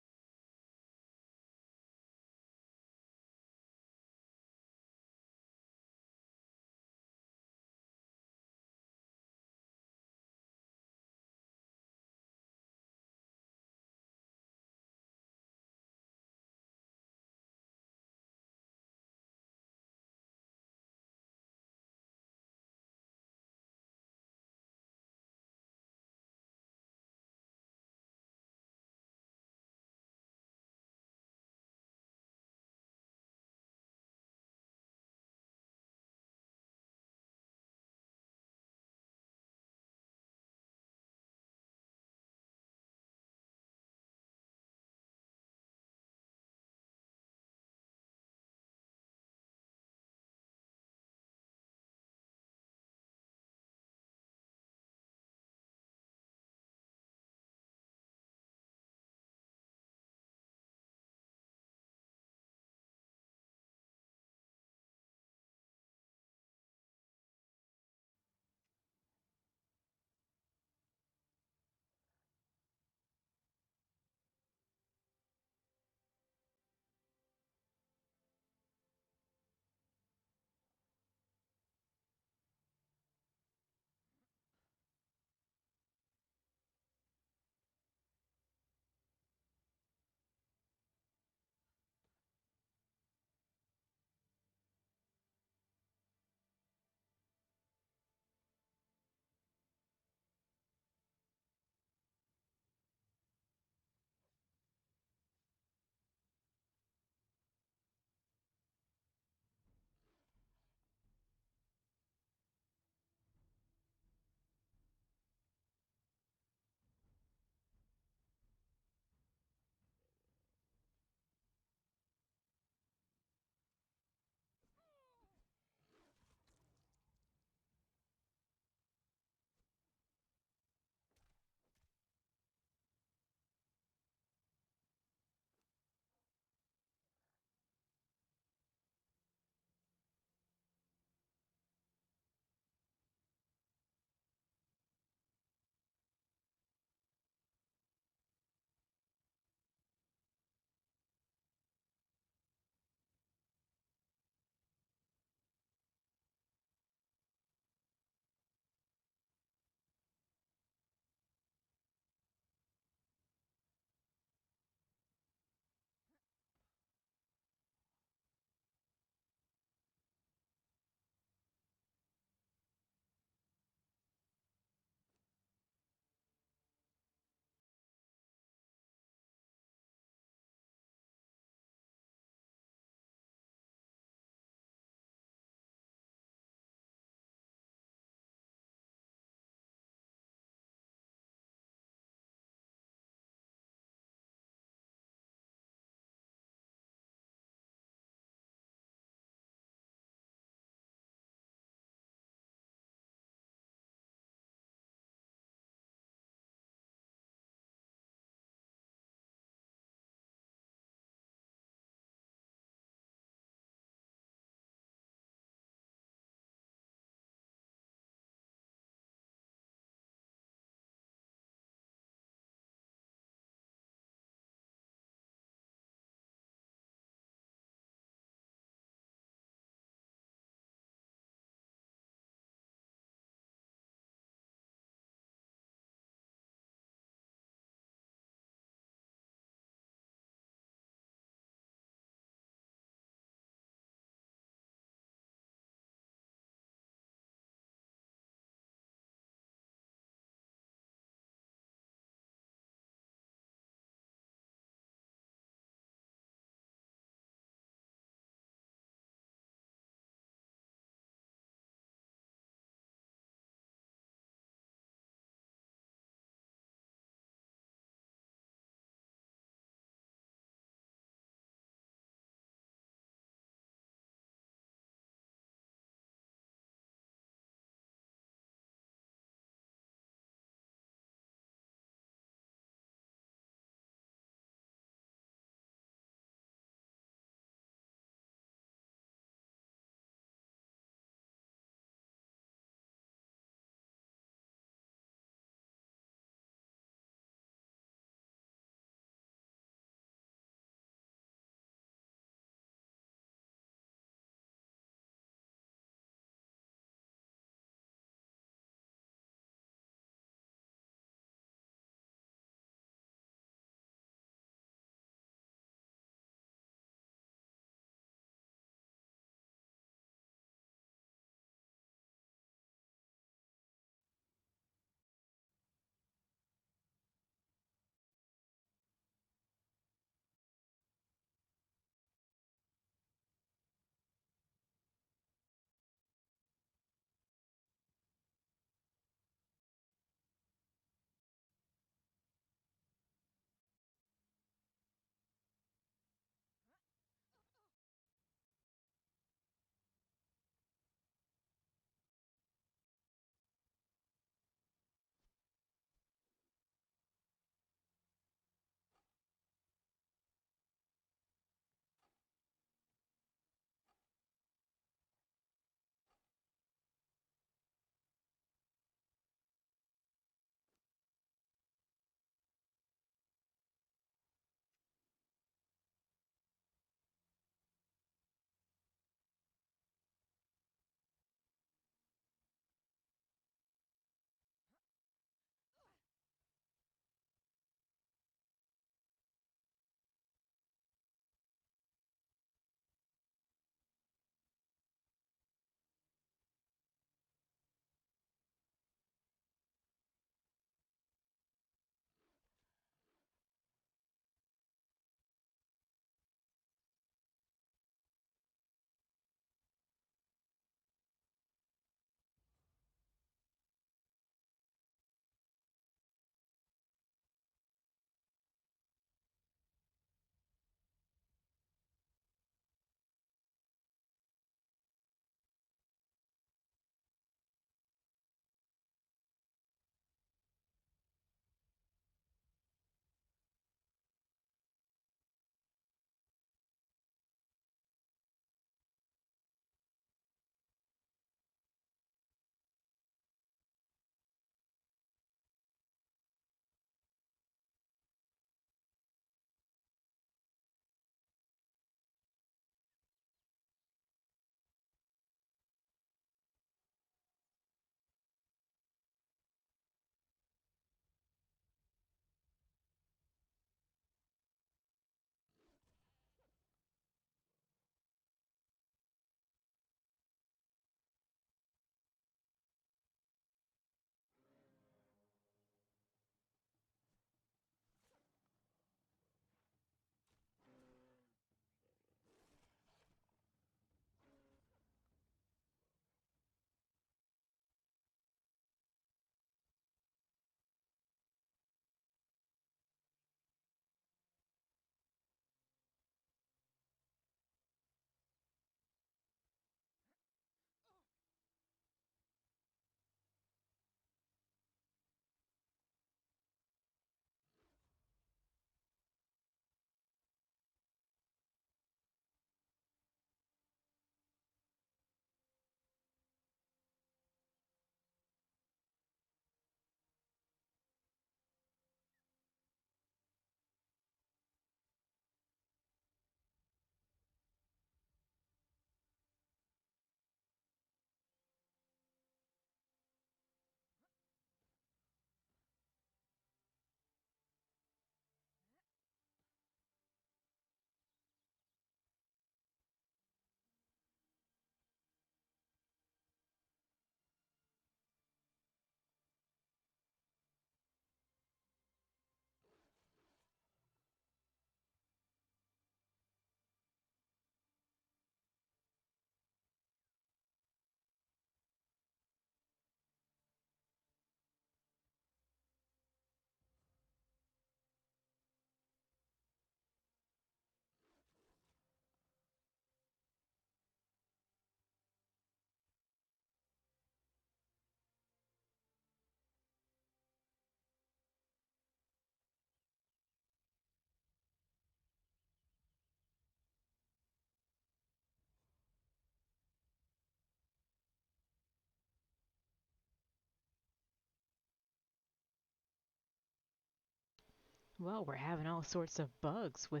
Well, we're having all sorts of bugs cli-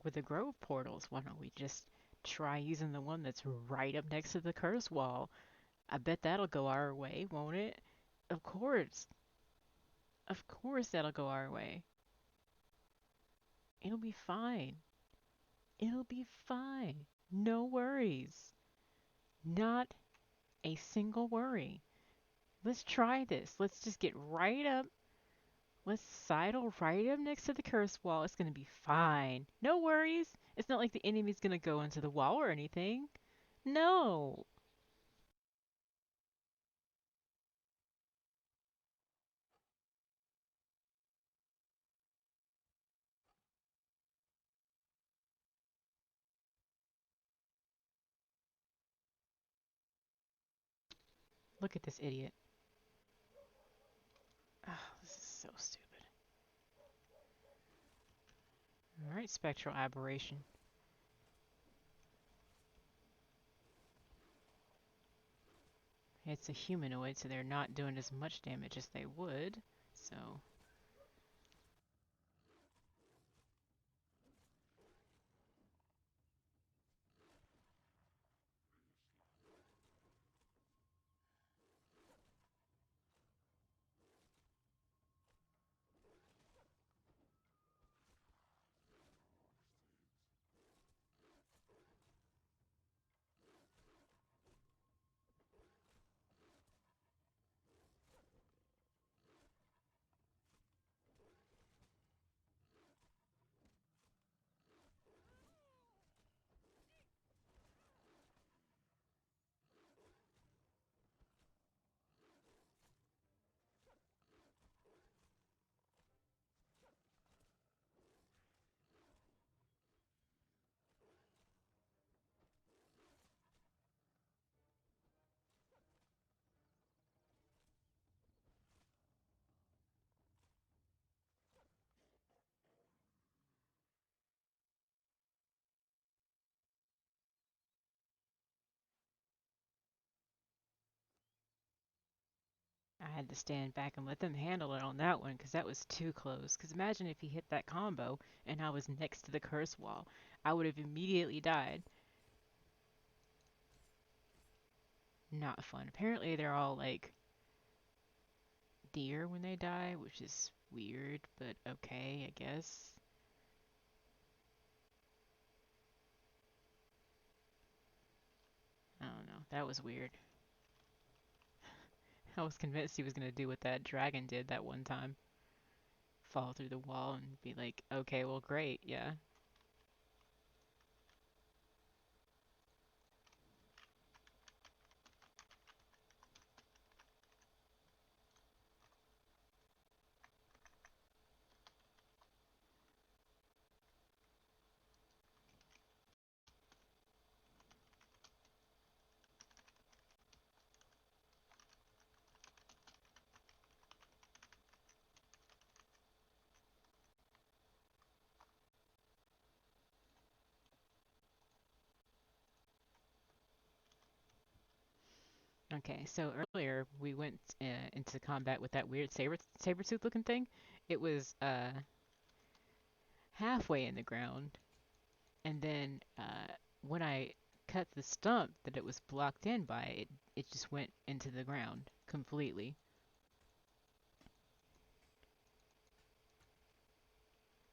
with the grove portals. Why don't we just try using the one that's right up next to the curse wall? I bet that'll go our way, won't it? Of course. Of course that'll go our way. It'll be fine. It'll be fine. No worries. Not a single worry. Let's try this. Let's just get right up. Let's sidle right up next to the curse wall. It's gonna be fine. No worries. It's not like the enemy's gonna go into the wall or anything. No. Look at this idiot. Oh, this is so stupid. Alright, spectral aberration. It's a humanoid, so they're not doing as much damage as they would. So, I had to stand back and let them handle it on that one because that was too close. Because imagine if he hit that combo and I was next to the curse wall. I would have immediately died. Not fun. Apparently they're all like deer when they die, which is weird, but okay, I guess. I don't know. That was weird. I was convinced he was going to do what that dragon did that one time. Fall through the wall and be like, okay, well, great, yeah. Okay, so earlier we went into combat with that weird saber tooth looking thing. It was halfway in the ground, and then when I cut the stump that it was blocked in by, it just went into the ground completely.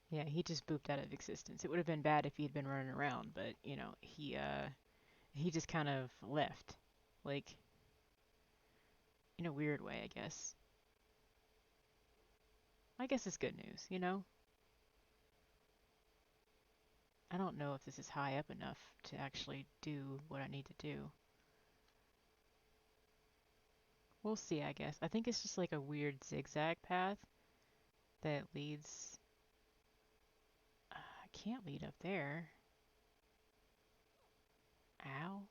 Yeah, he just booped out of existence. It would have been bad if he had been running around, but you know, he just kind of left, like in a weird way, I guess. I guess it's good news, you know. I don't know if this is high up enough to actually do what I need to do. We'll see, I guess. I think it's just like a weird zigzag path that leads. I can't lead up there. Ow.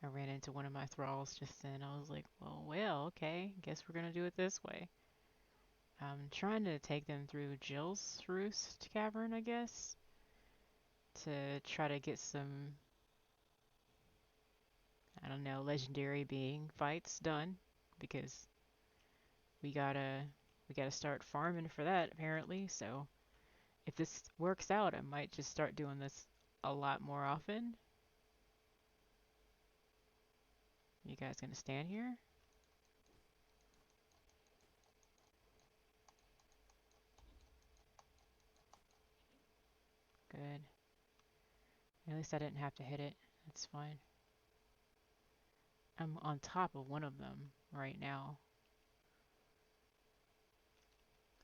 I ran into one of my thralls just then. I was like, well, okay. Guess we're gonna do it this way. I'm trying to take them through Jill's Roost Cavern, I guess, to try to get some, I don't know, legendary being fights done. Because we gotta start farming for that apparently. So if this works out, I might just start doing this a lot more often. You guys gonna stand here? Good. At least I didn't have to hit it. That's fine. I'm on top of one of them right now.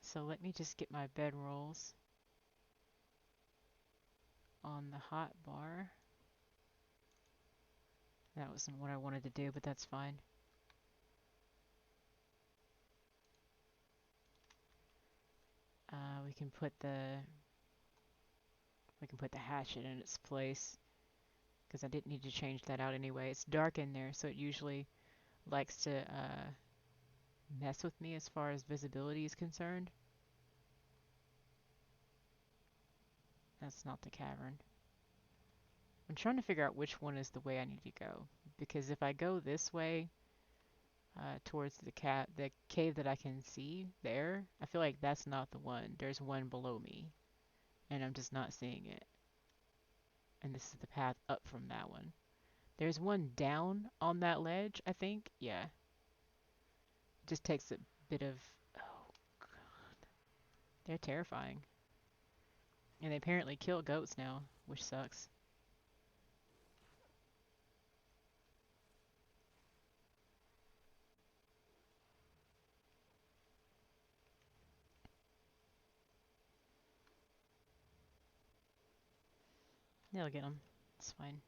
So let me just get my bed rolls on the hot bar. That wasn't what I wanted to do, but that's fine. We can put the hatchet in its place because I didn't need to change that out anyway. It's dark in there, so it usually likes to mess with me as far as visibility is concerned. That's not the cavern. I'm trying to figure out which one is the way I need to go, because if I go this way towards the cave that I can see there, I feel like that's not the one. There's one below me, and I'm just not seeing it. And this is the path up from that one. There's one down on that ledge, I think. Yeah. It just takes a bit of... Oh, God. They're terrifying. And they apparently kill goats now, which sucks. They'll get them. It's fine.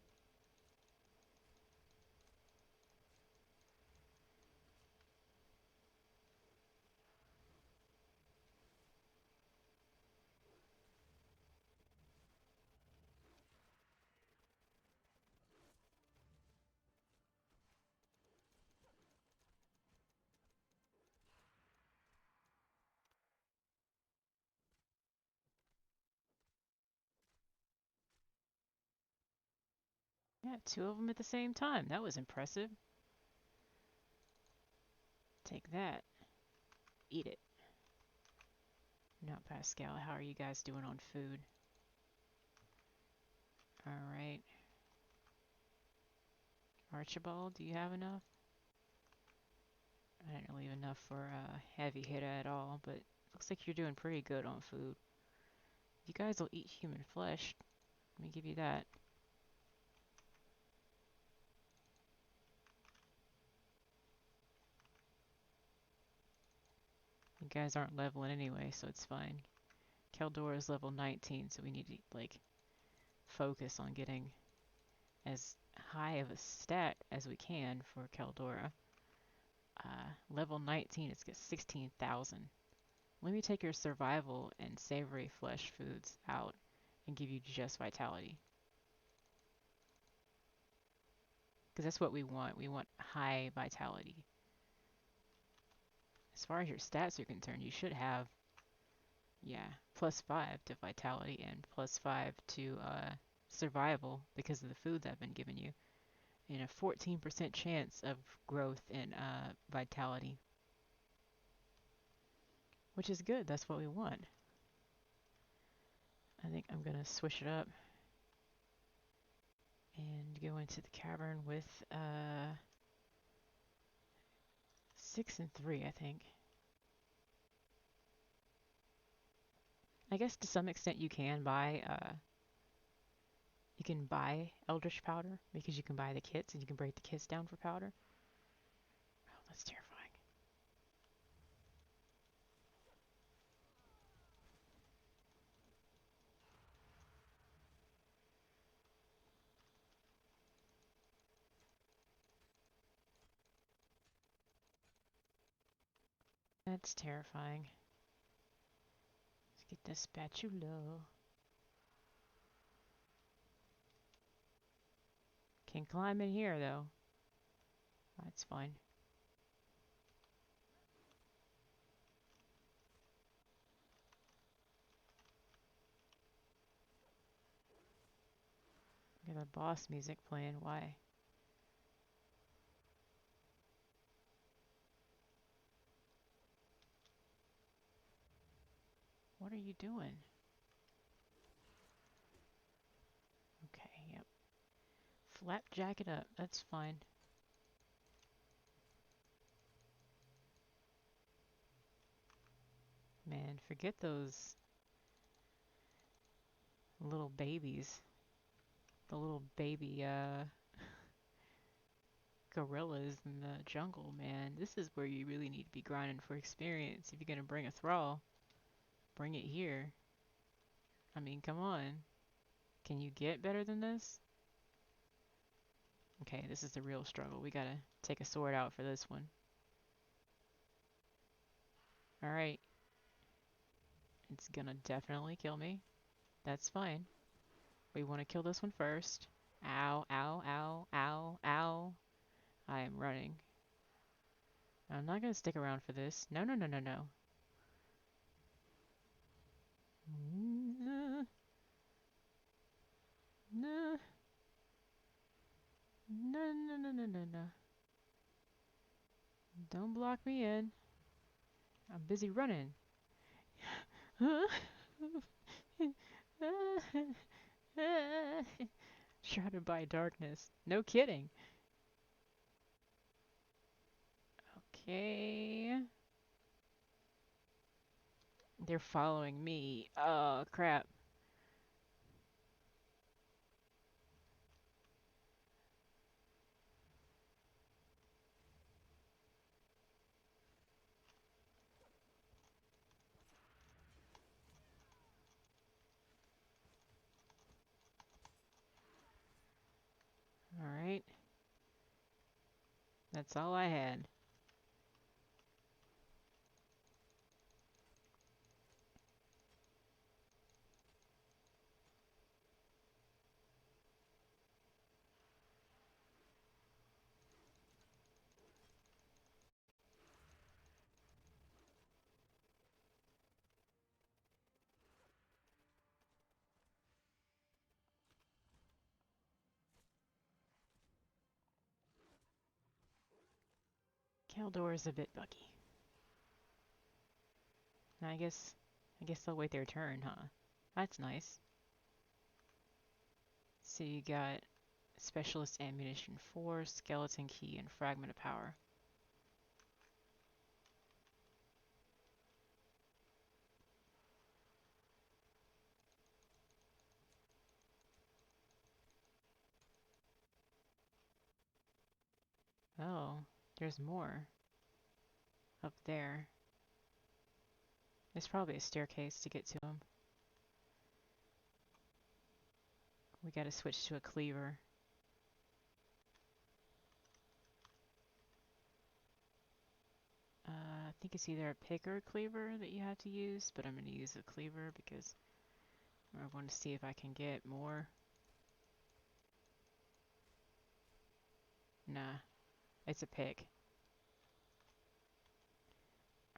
Yeah, two of them at the same time. That was impressive. Take that. Eat it. Not Pascal. How are you guys doing on food? Alright. Archibald, do you have enough? I didn't leave enough for a heavy hitter at all, but looks like you're doing pretty good on food. You guys will eat human flesh. Let me give you that. You guys aren't leveling anyway, so it's fine. Keldora is level 19, so we need to, like, focus on getting as high of a stat as we can for Keldora. Level 19, it's got 16,000. Let me take your survival and savory flesh foods out and give you just vitality. Because that's what we want. We want high vitality. As far as your stats are concerned, you should have, yeah, +5 to vitality and +5 to survival because of the foods I've been giving you. And a 14% chance of growth in vitality. Which is good. That's what we want. I think I'm going to switch it up and go into the cavern with 6 and 3, I think. I guess to some extent you can buy Eldritch powder because you can buy the kits and you can break the kits down for powder. Oh, that's terrifying. That's terrifying. Let's get the spatula. Can climb in here though. That's fine. Got a boss music playing. Why? What are you doing? Okay, yep. Flapjack it up. That's fine. Man, forget those little babies. The little baby gorillas in the jungle, man. This is where you really need to be grinding for experience. If you're gonna bring a thrall, bring it here. I mean, come on. Can you get better than this? Okay, this is the real struggle. We gotta take a sword out for this one. Alright, it's gonna definitely kill me. That's fine. We want to kill this one first. Ow, ow, ow, ow, ow. I am running. I'm not gonna stick around for this. No, no, no, no, no. No, no, no, no, no, no, no, no. Don't block me in. I'm busy running. Shrouded by darkness. No kidding. Okay. They're following me. Oh, crap. Alright. That's all I had. Kaldor is a bit buggy. I guess they'll wait their turn, huh? That's nice. So you got Specialist Ammunition 4, Skeleton Key, and Fragment of Power. Oh, there's more up there. There's probably a staircase to get to them. We gotta switch to a cleaver. I think it's either a pick or a cleaver that you have to use, but I'm gonna use a cleaver because I want to see if I can get more. Nah, it's a pick.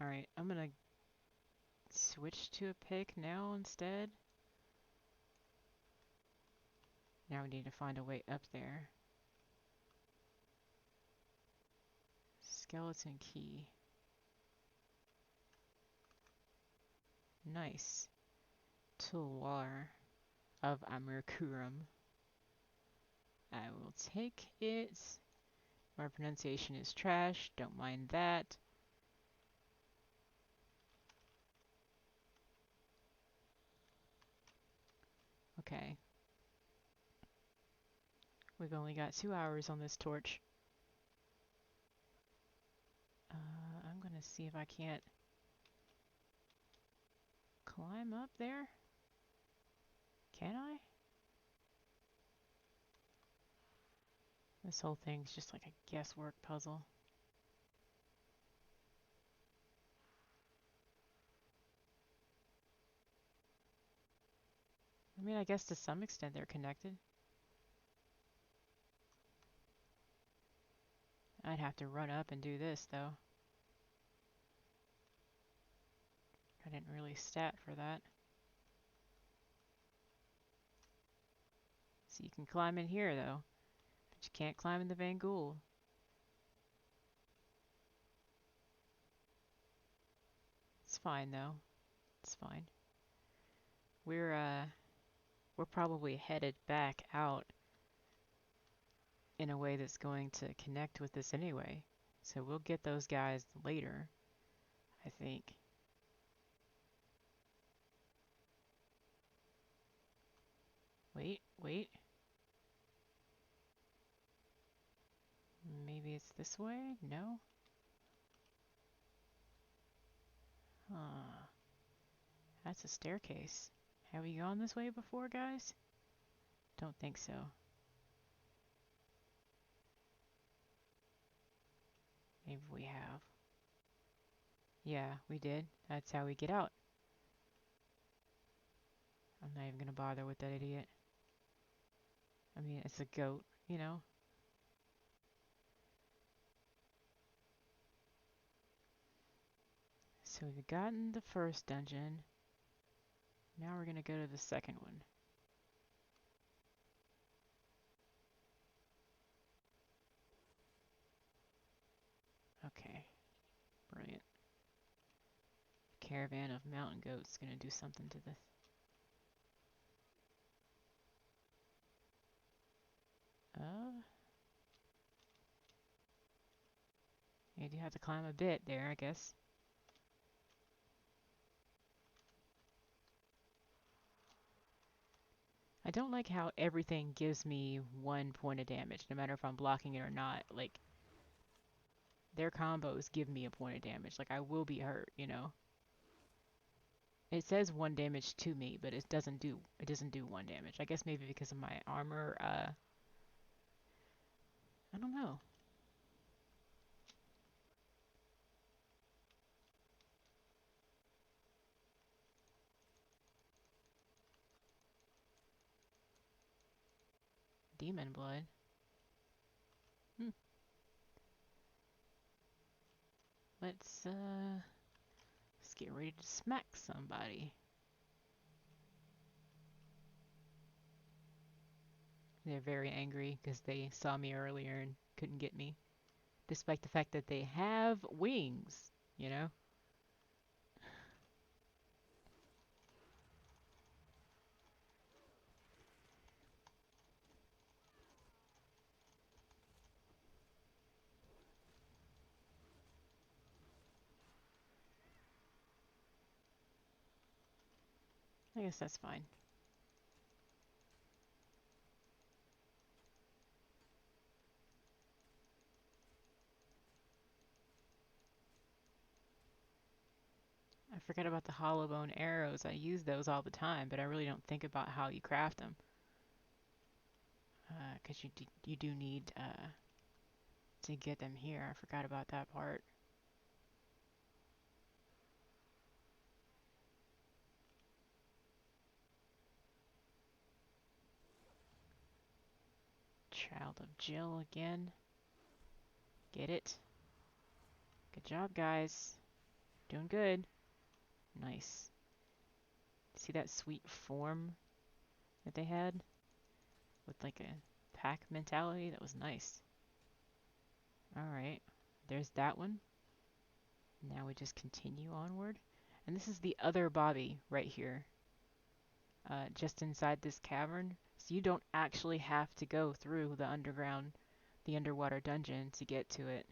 Alright, I'm gonna switch to a pick now instead. Now we need to find a way up there. Skeleton Key. Nice. Tulwar of Amirkurum. I will take it. My pronunciation is trash. Don't mind that. Okay. We've only got 2 hours on this torch. I'm gonna see if I can't climb up there. Can I? This whole thing's just like a guesswork puzzle. I mean, I guess to some extent they're connected. I'd have to run up and do this, though. I didn't really stat for that. So you can climb in here, though. But you can't climb in the Van Gool. It's fine, though. It's fine. We're uh we're probably headed back out in a way that's going to connect with this anyway. So we'll get those guys later, I think. Wait, wait. Maybe it's this way? No? Huh. That's a staircase. Have we gone this way before, guys? Don't think so. Maybe we have. Yeah, we did. That's how we get out. I'm not even gonna bother with that idiot. I mean, it's a goat, you know? So we've gotten the first dungeon. Now we're gonna go to the second one. Okay, brilliant. Caravan of mountain goats gonna do something to this. You do have to climb a bit there, I guess. I don't like how everything gives me 1 point of damage, no matter if I'm blocking it or not. Like, their combos give me a point of damage. Like, I will be hurt, you know? It says 1 damage to me, but it doesn't do 1 damage. I guess maybe because of my armor, I don't know. Demon blood. Hmm. Let's get ready to smack somebody. They're very angry because they saw me earlier and couldn't get me, despite the fact that they have wings, you know? I guess that's fine. I forget about the hollow bone arrows. I use those all the time, but I really don't think about how you craft them. Because you do need to get them here. I forgot about that part. Child of Jill again. Get it? Good job, guys. Doing good. Nice. See that sweet form that they had? With like a pack mentality? That was nice. Alright. There's that one. Now we just continue onward. And this is the other Bobby right here. Just inside this cavern. So you don't actually have to go through the underwater dungeon to get to it.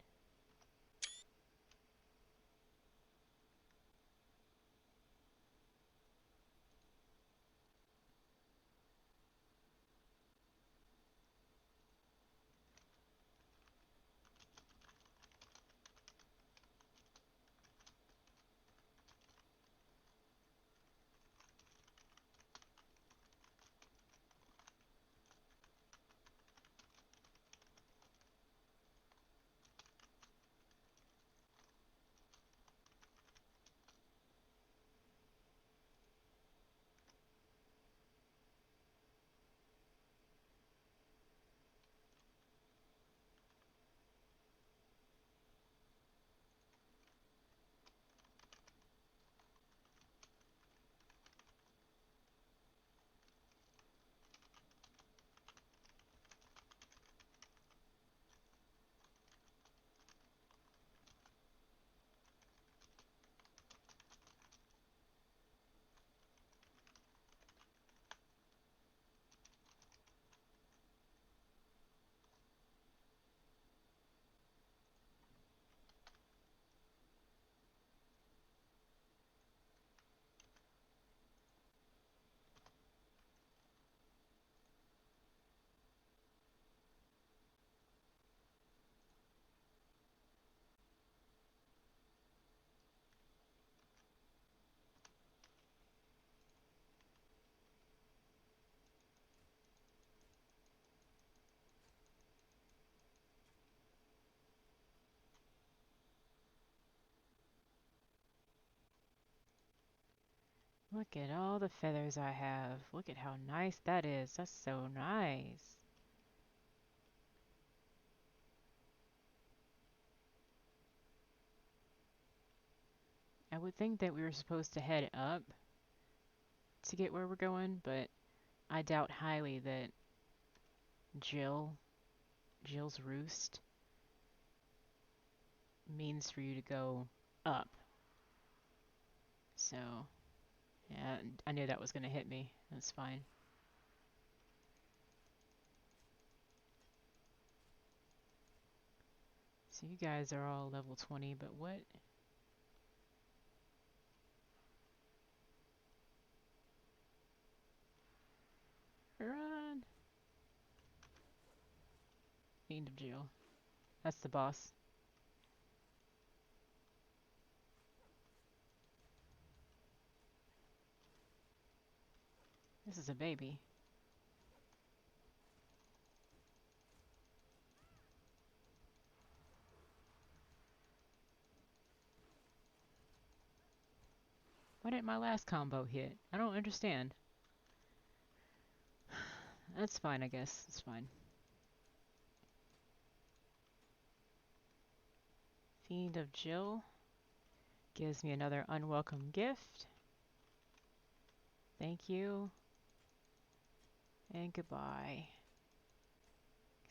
Look at all the feathers I have. Look at how nice that is. That's so nice. I would think that we were supposed to head up to get where we're going, but I doubt highly that Jill, Jill's roost, means for you to go up. So, yeah, I knew that was going to hit me. That's fine. So you guys are all level 20, but what? Run! Fiend of Jill. That's the boss. This is a baby. Why didn't my last combo hit? I don't understand. That's fine, I guess. It's fine. Fiend of Jill gives me another unwelcome gift. Thank you. And goodbye.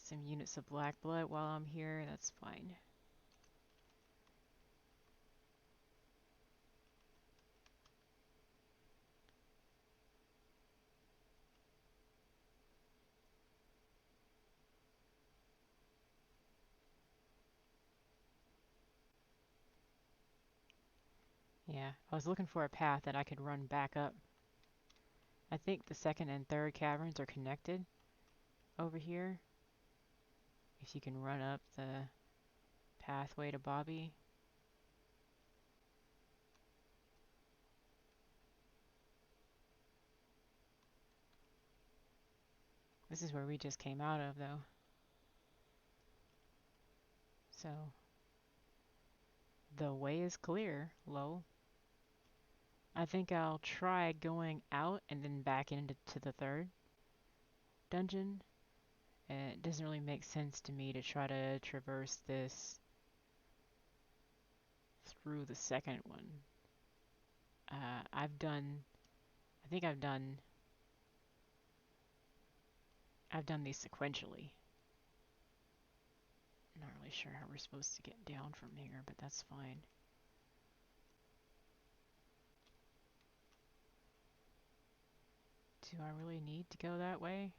Some units of black blood while I'm here. That's fine. Yeah, I was looking for a path that I could run back up. I think the second and third caverns are connected over here. If you can run up the pathway to Bobby. This is where we just came out of, though. So, the way is clear, lol. I think I'll try going out and then back into the third dungeon. It doesn't really make sense to me to try to traverse this through the second one. I've done, I think I've done these sequentially. Not really sure how we're supposed to get down from here, but that's fine. Do I really need to go that way?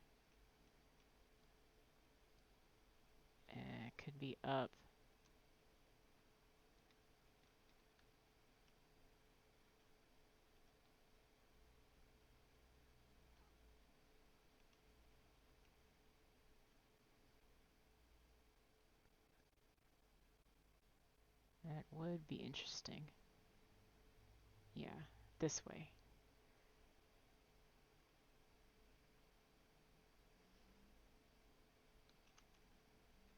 Could be up. That would be interesting. Yeah, this way.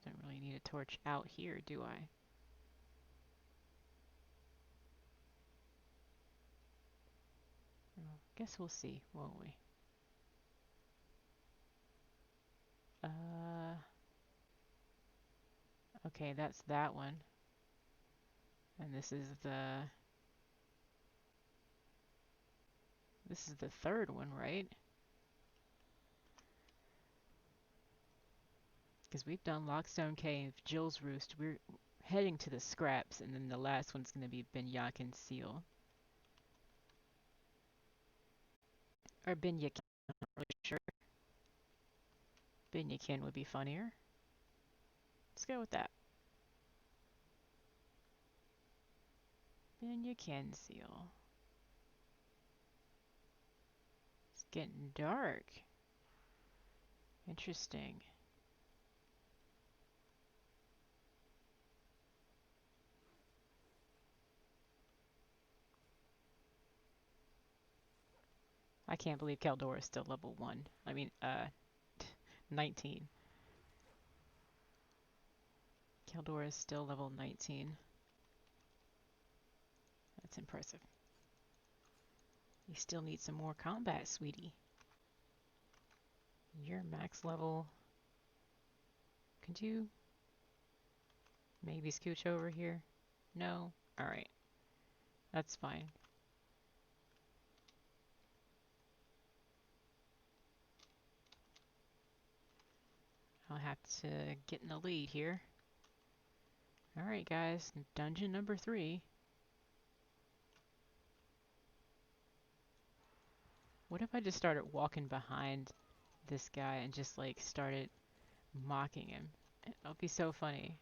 Don't really need a torch out here, do I? Well, guess we'll see, won't we? Okay, that's that one. And this is the third one, right? Because we've done Lockstone Cave, Jill's Roost. We're heading to the scraps, and then the last one's going to be Benyakin Seal. Or Benyakin, I'm not really sure. Benyakin would be funnier. Let's go with that. Benyakin Seal. It's getting dark. Interesting. I can't believe Caldor is still level 1. I mean, 19. Caldor is still level 19. That's impressive. You still need some more combat, sweetie. You're max level. Could you maybe scooch over here? No? Alright. That's fine. I'll have to get in the lead here. Alright, guys. Dungeon number 3. What if I just started walking behind this guy and just like started mocking him? That'll be so funny.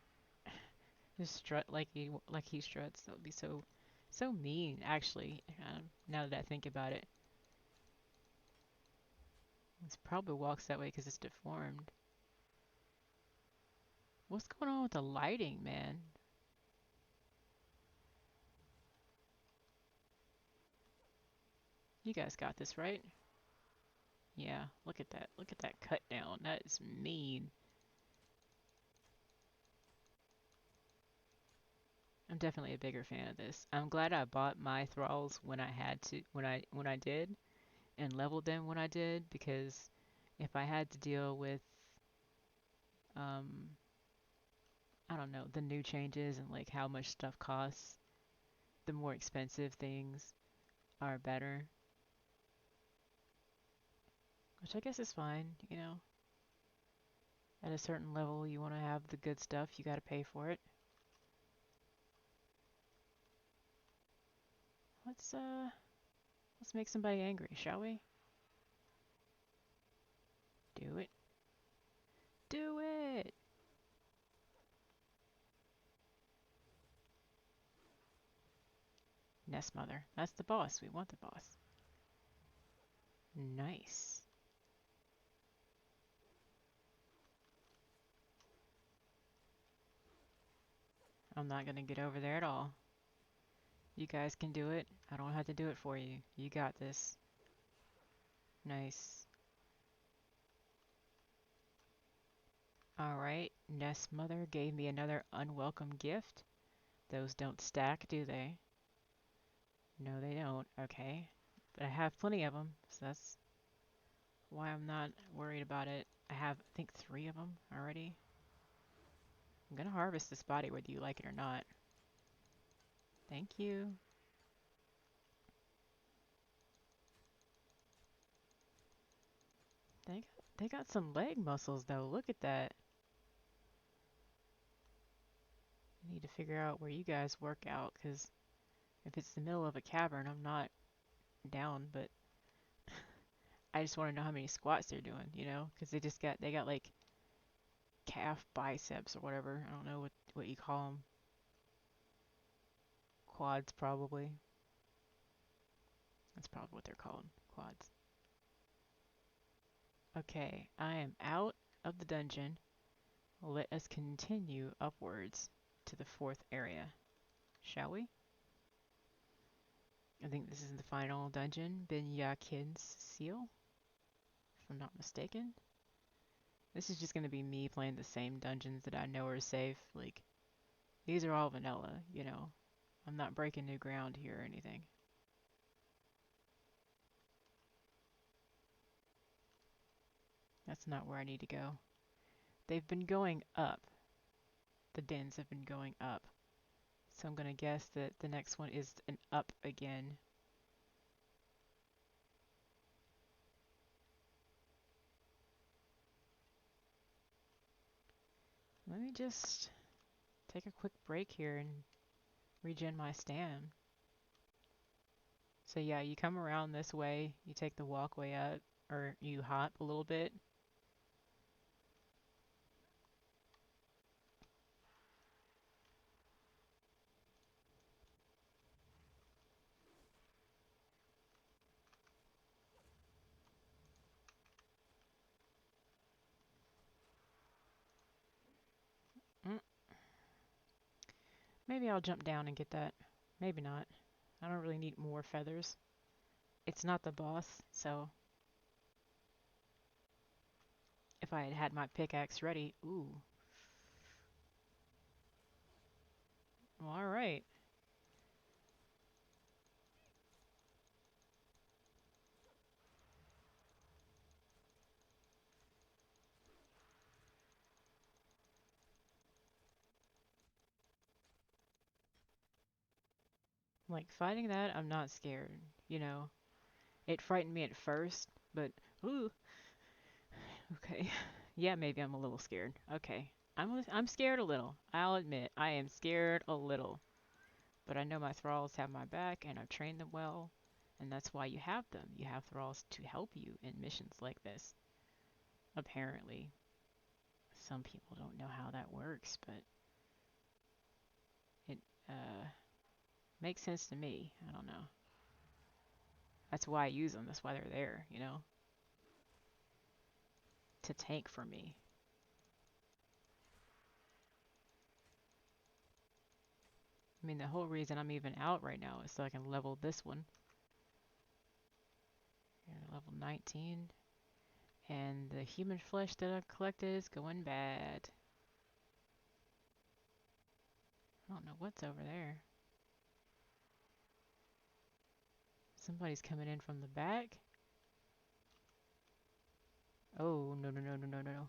Just strut like he struts. That would be so mean, actually. Now that I think about it, it probably walks that way because it's deformed. What's going on with the lighting, man? You guys got this, right? Yeah. Look at that. Look at that cut down. That is mean. I'm definitely a bigger fan of this. I'm glad I bought my thralls when I had to, when I did, and leveled them when I did, because if I had to deal with um I don't know, the new changes and like how much stuff costs, the more expensive things are better, which I guess is fine, you know. At a certain level, you want to have the good stuff, you got to pay for it. Let's make somebody angry, shall we? Do it. Do it. Nest Mother. That's the boss. We want the boss. Nice. I'm not going to get over there at all. You guys can do it. I don't have to do it for you. You got this. Nice. Alright, Nest Mother gave me another unwelcome gift. Those don't stack, do they? No, they don't. Okay. But I have plenty of them, so that's why I'm not worried about it. I have, I think, 3 of them already. I'm gonna harvest this body whether you like it or not. Thank you. They got some leg muscles though. Look at that. I need to figure out where you guys work out, because if it's the middle of a cavern, I'm not down, but I just want to know how many squats they're doing, you know? Because they got like calf biceps or whatever. I don't know what you call them. Quads, probably. That's probably what they're called. Quads. Okay, I am out of the dungeon. Let us continue upwards to the 4th area, shall we? I think this is the final dungeon, Bin Yakin's Seal, if I'm not mistaken. This is just going to be me playing the same dungeons that I know are safe. Like, these are all vanilla, you know. I'm not breaking new ground here or anything. That's not where I need to go. They've been going up. The dens have been going up. So I'm going to guess that the next one is an up again. Let me just take a quick break here and regen my stam. So yeah, you come around this way, you take the walkway up, or you hop a little bit. Mm, maybe I'll jump down and get that. Maybe not. I don't really need more feathers. It's not the boss, so if I had had my pickaxe ready, ooh. Well, alright. Like fighting that, I'm not scared. You know, it frightened me at first, but ooh, okay. Yeah, maybe I'm a little scared. Okay. I'm scared a little. I'll admit, I am scared a little. But I know my thralls have my back and I've trained them well, and that's why you have them. You have thralls to help you in missions like this. Apparently, some people don't know how that works, but it uh, makes sense to me. I don't know. That's why I use them. That's why they're there, you know, to tank for me. I mean, the whole reason I'm even out right now is so I can level this one. Here, level 19. And the human flesh that I've collected is going bad. I don't know what's over there. Somebody's coming in from the back. Oh, no, no, no, no, no, no.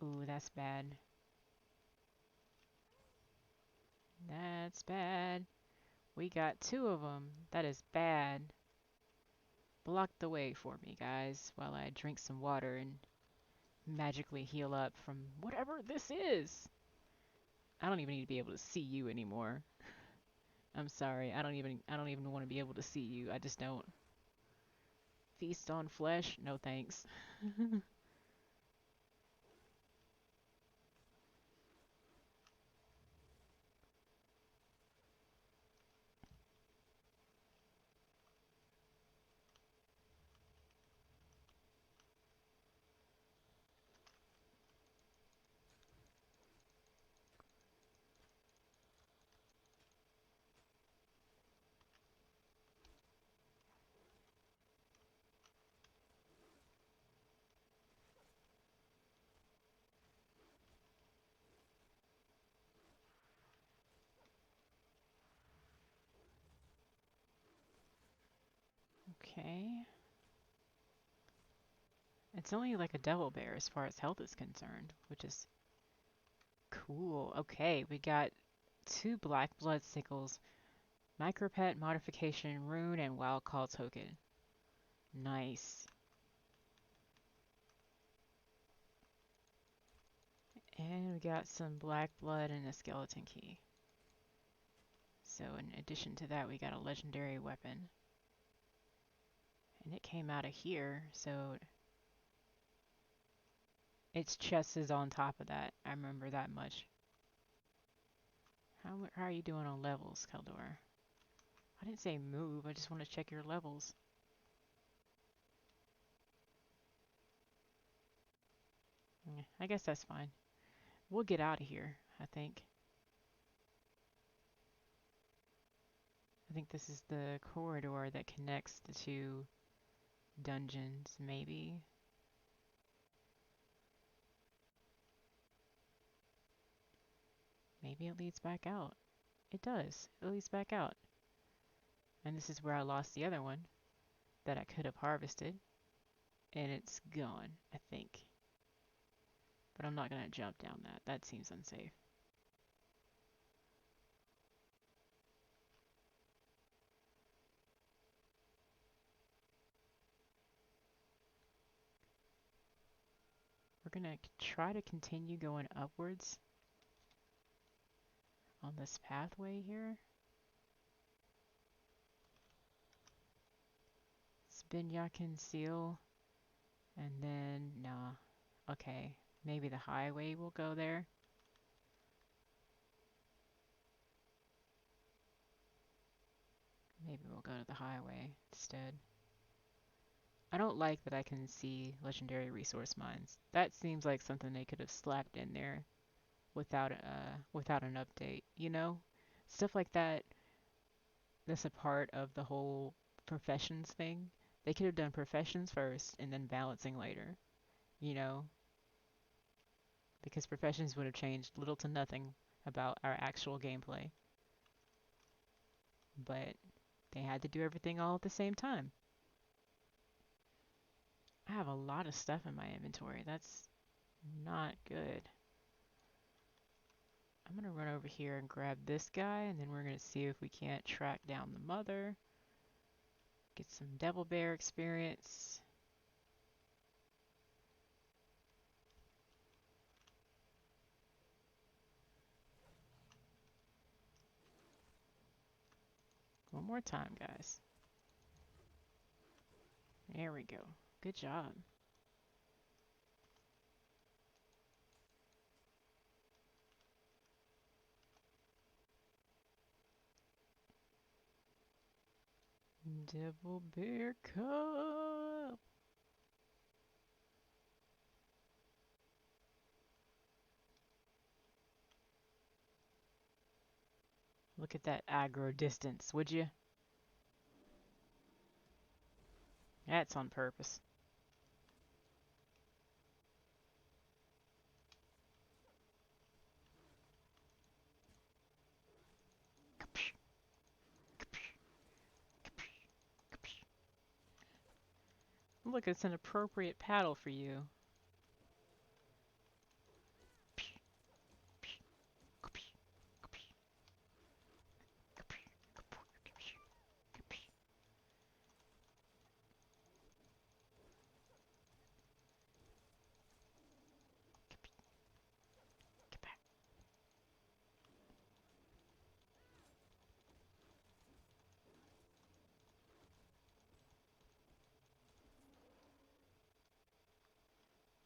Ooh, that's bad. That's bad. We got two of them. That is bad. Block the way for me, guys, while I drink some water and magically heal up from whatever this is. I don't even need to be able to see you anymore. I'm sorry. I don't even want to be able to see you. I just don't. Feast on flesh? No thanks. Okay. It's only like a devil bear as far as health is concerned, which is cool. Okay, we got two black blood sickles, micropet modification rune, and wild call token. Nice. And we got some black blood and a skeleton key. So in addition to that, we got a legendary weapon. And it came out of here, so its chest is on top of that. I remember that much. How are you doing on levels, Keldor? I didn't say move, I just want to check your levels. Yeah, I guess that's fine. We'll get out of here, I think. I think this is the corridor that connects the two dungeons, maybe. Maybe it leads back out. It does. It leads back out. And this is where I lost the other one that I could have harvested. And it's gone, I think. But I'm not going to jump down that. That seems unsafe. We're going to try to continue going upwards on this pathway here. Spin Yakin Seal. And then, nah. Okay, maybe the highway will go there. Maybe we'll go to the highway instead. I don't like that I can see legendary resource mines. That seems like something they could have slapped in there without an update, you know? Stuff like that that's a part of the whole professions thing. They could have done professions first and then balancing later, you know? Because professions would have changed little to nothing about our actual gameplay. But they had to do everything all at the same time. I have a lot of stuff in my inventory. That's not good. I'm gonna run over here and grab this guy, and then we're gonna see if we can't track down the mother. Get some devil bear experience. One more time, guys. There we go. Good job. Devil bear cup. Look at that aggro distance, would you? That's on purpose. Look, it's an appropriate paddle for you. Get back.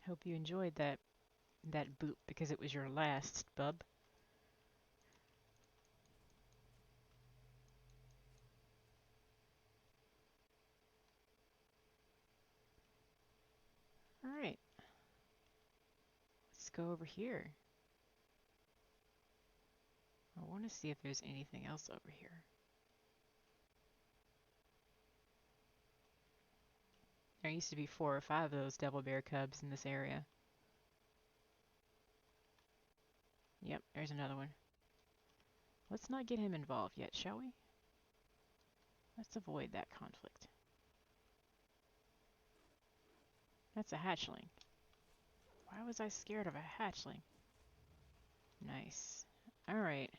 Hope you enjoyed that boot because it was your last, bub. All right, let's go over here. I want to see if there's anything else over here. There used to be 4 or 5 of those devil bear cubs in this area. Yep, there's another one. Let's not get him involved yet, shall we? Let's avoid that conflict. That's a hatchling. Why was I scared of a hatchling? Nice. Alright.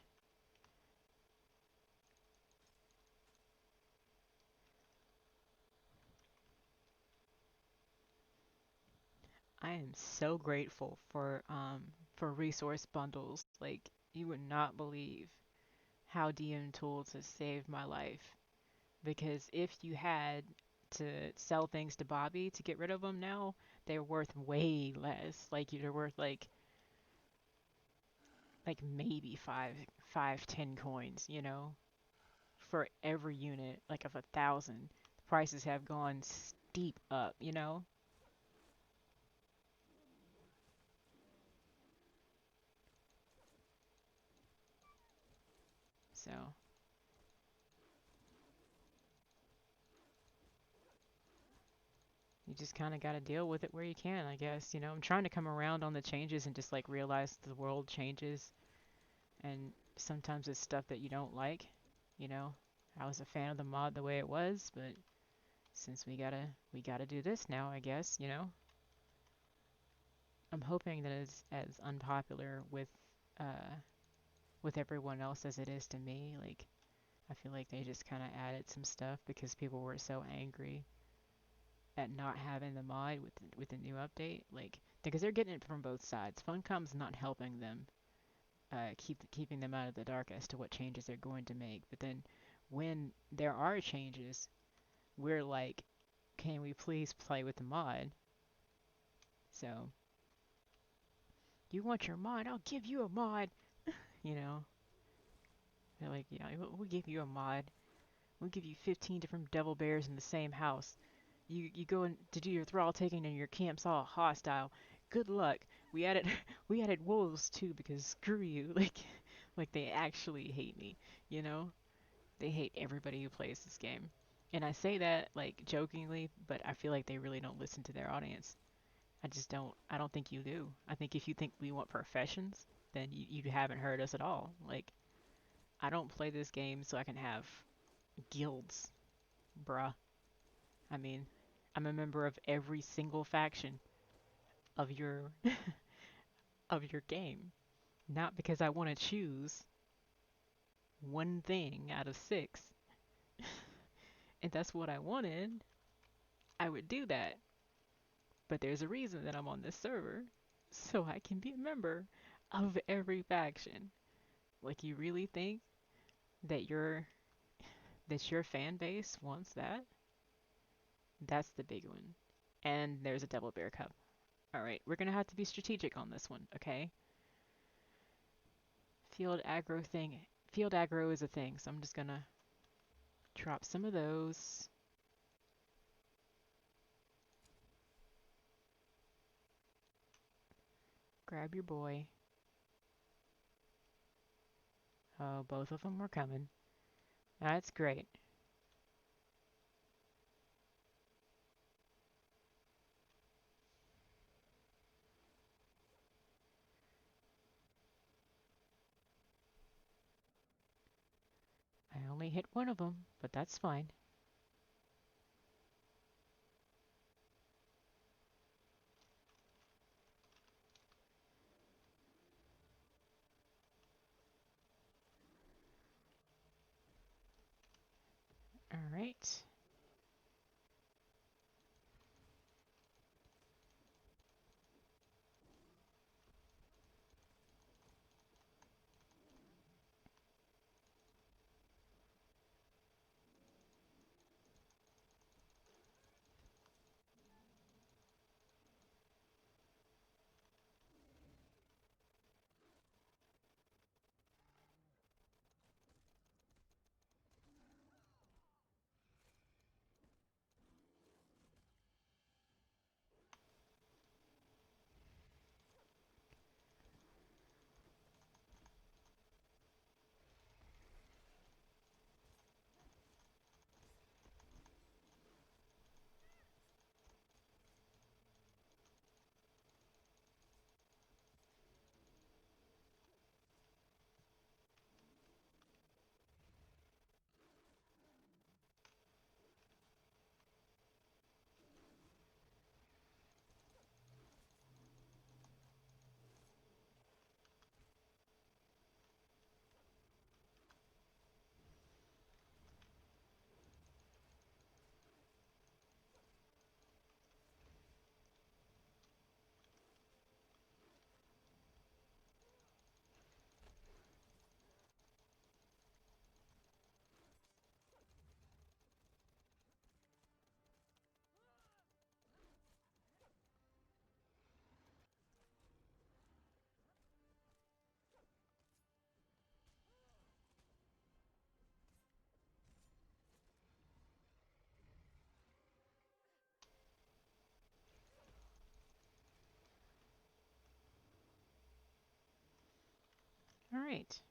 I am so grateful for resource bundles. Like, you would not believe how DM tools has saved my life. Because if you had to sell things to Bobby to get rid of them now, they're worth way less. Like, they're worth like maybe 10 coins, you know, for every unit, like of 1,000. The prices have gone steep up, you know. So you just kind of got to deal with it where you can, I guess. You know, I'm trying to come around on the changes and just like realize the world changes, and sometimes it's stuff that you don't like. You know, I was a fan of the mod the way it was, but since we gotta do this now, I guess. You know, I'm hoping that it's as unpopular uh with everyone else as it is to me. Like, I feel like they just kind of added some stuff because people were so angry at not having the mod with the new update. Like, because they're getting it from both sides. Funcom's not helping them, keeping them out of the dark as to what changes they're going to make. But then, when there are changes, we're like, can we please play with the mod? So, you want your mod? I'll give you a mod. You know, they're like, yeah, we'll give you a mod. We'll give you 15 different devil bears in the same house. You go in to do your thrall taking and your camp's all hostile. Good luck. We added we added wolves too because screw you. Like they actually hate me, you know? They hate everybody who plays this game. And I say that like jokingly, but I feel like they really don't listen to their audience. I don't think you do. I think if you think we want professions, then you haven't heard us at all. Like, I don't play this game so I can have guilds, bruh. I mean, I'm a member of every single faction of your of your game. not because I want to choose one thing out of six. If that's what I wanted, I would do that. But there's a reason that I'm on this server, so I can be a member of every faction. Like you really think that your fan base wants that? That's the big one. And there's a Devil Bear Cup. All right, we're gonna have to be strategic on this one, okay? Field aggro thing. Field aggro is a thing, so I'm just gonna drop some of those. Grab your boy. Oh, both of them were coming. That's great. I only hit one of them, but that's fine. All right. All right.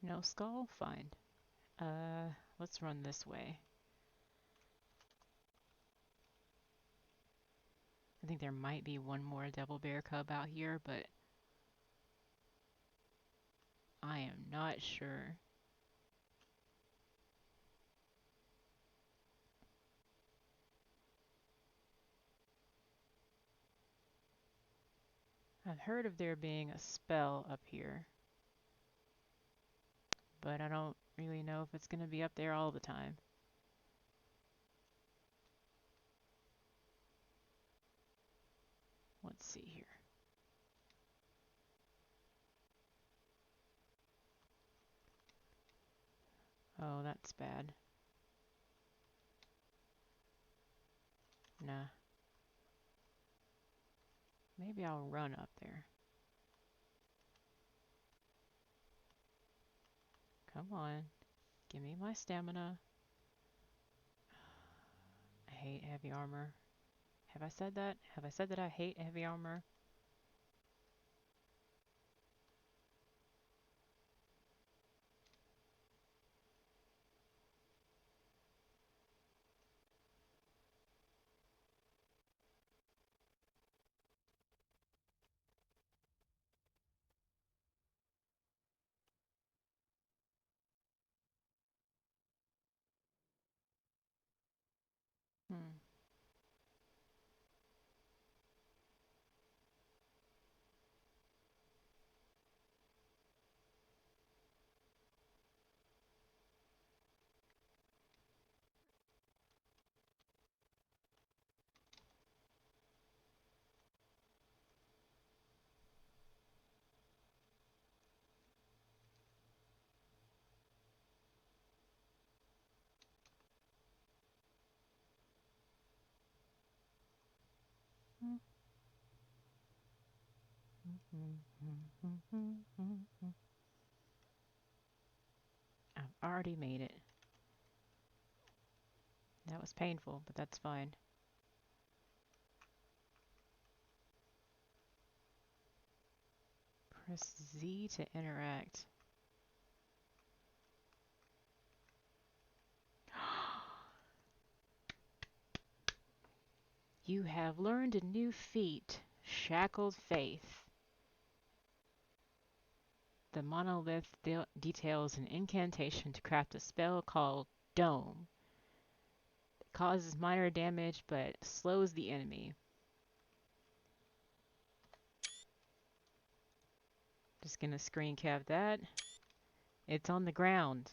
No skull? Fine. Let's run this way. I think there might be one more Devil Bear Cub out here, but I am not sure. I've heard of there being a spell up here, but I don't really know if it's going to be up there all the time. Let's see here. Oh, that's bad. Nah. Maybe I'll run up there. Come on. Give me my stamina. I hate heavy armor. Have I said that? Have I said that I hate heavy armor? I've already made it. That was painful, but that's fine. Press Z to interact. You have learned a new feat, Shackled Faith. The monolith details an incantation to craft a spell called Dome. It causes minor damage but slows the enemy. Just gonna screen cap that. It's on the ground.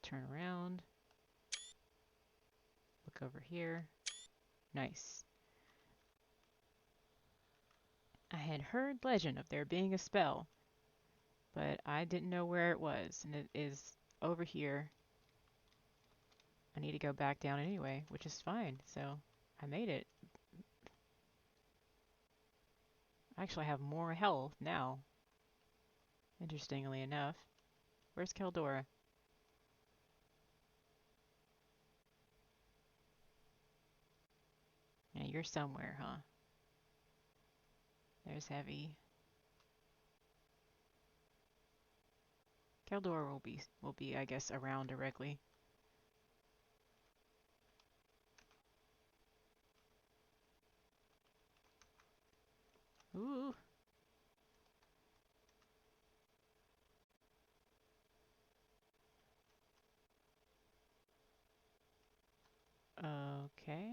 Turn around. Look over here. Nice. I had heard legend of there being a spell, but I didn't know where it was, and it is over here. I need to go back down anyway, which is fine, so I made it. I actually have more health now, interestingly enough. Where's Keldora? Yeah, you're somewhere, huh? There's Heavy. Keldora will be, I guess, around directly. Ooh. Okay.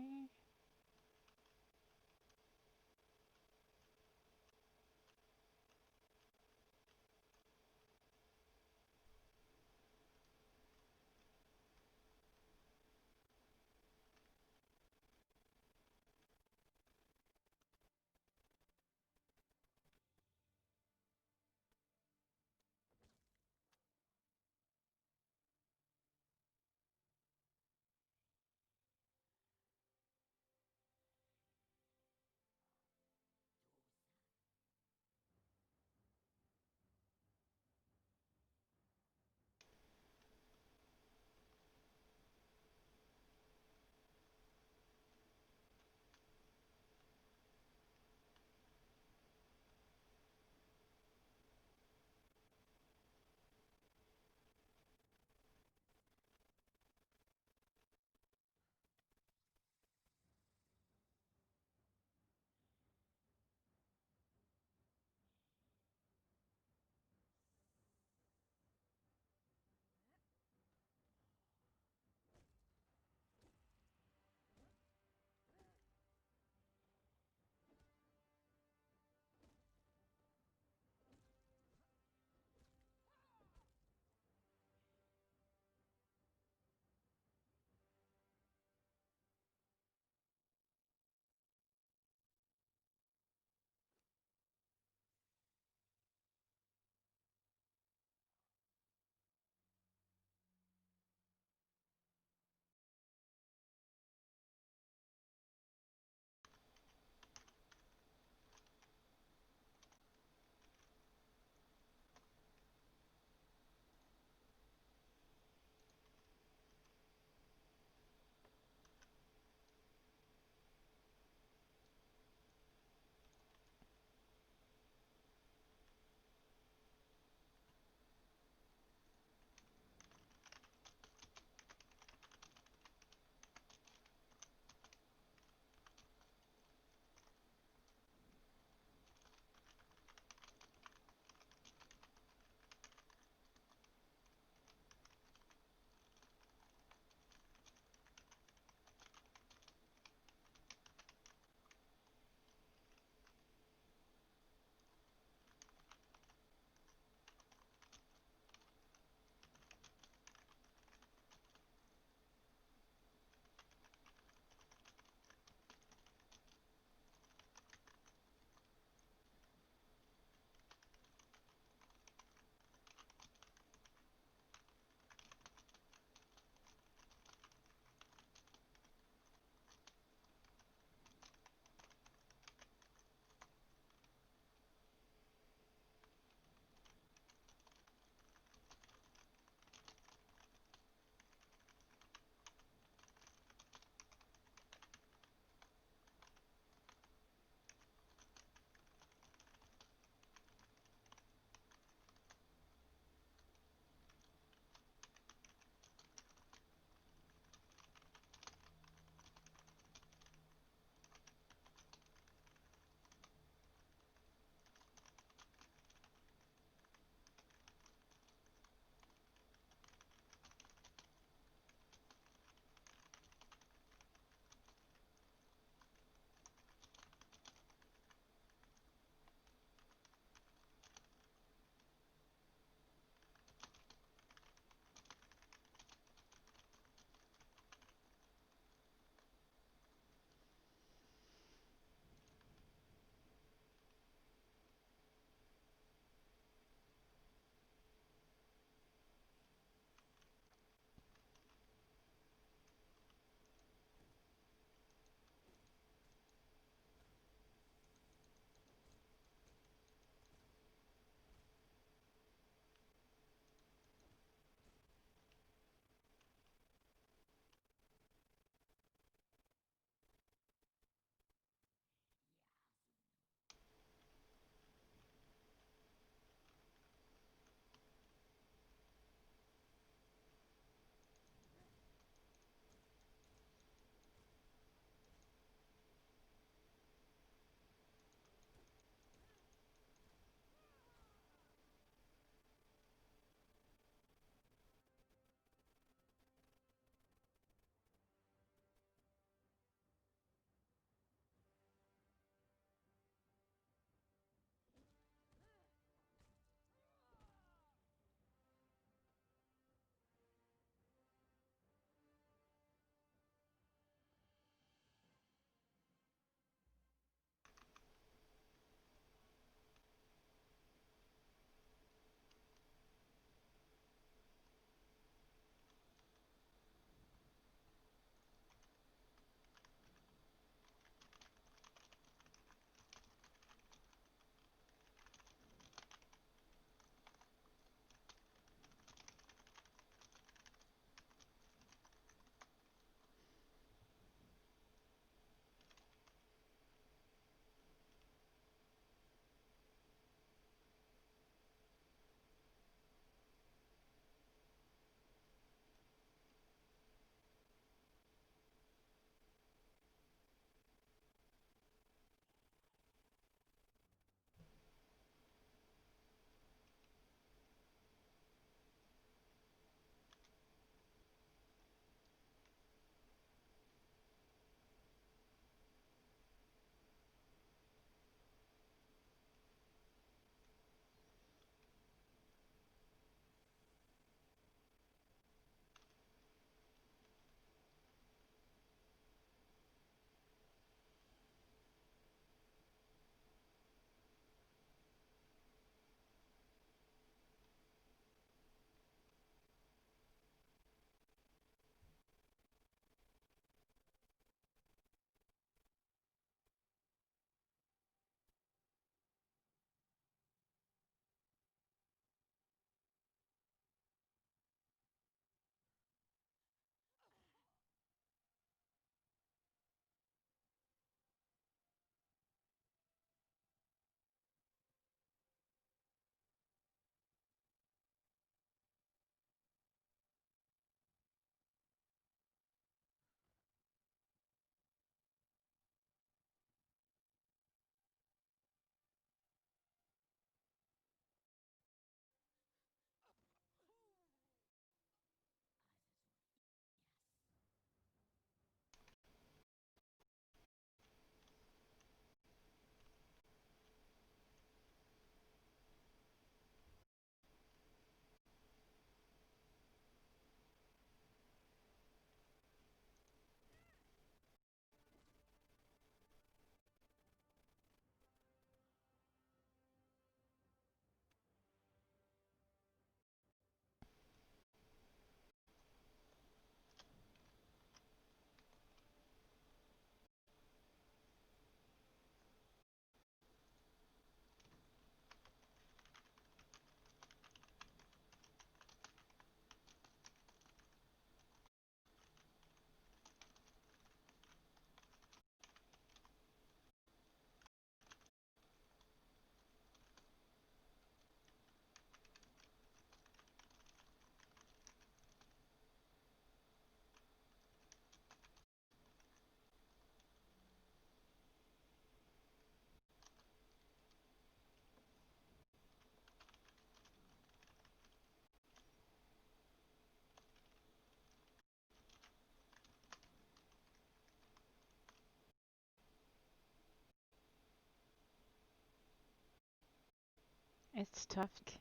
It's tough to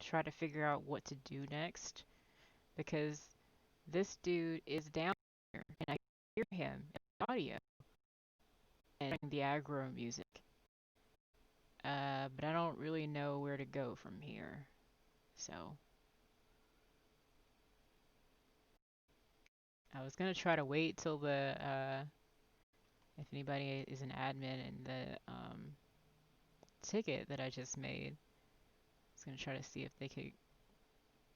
try to figure out what to do next because this dude is down here and I hear him in the audio and the aggro music. But I don't really know where to go from here. So I was gonna try to wait till the if anybody is an admin in the ticket that I just made. I was gonna try to see if they could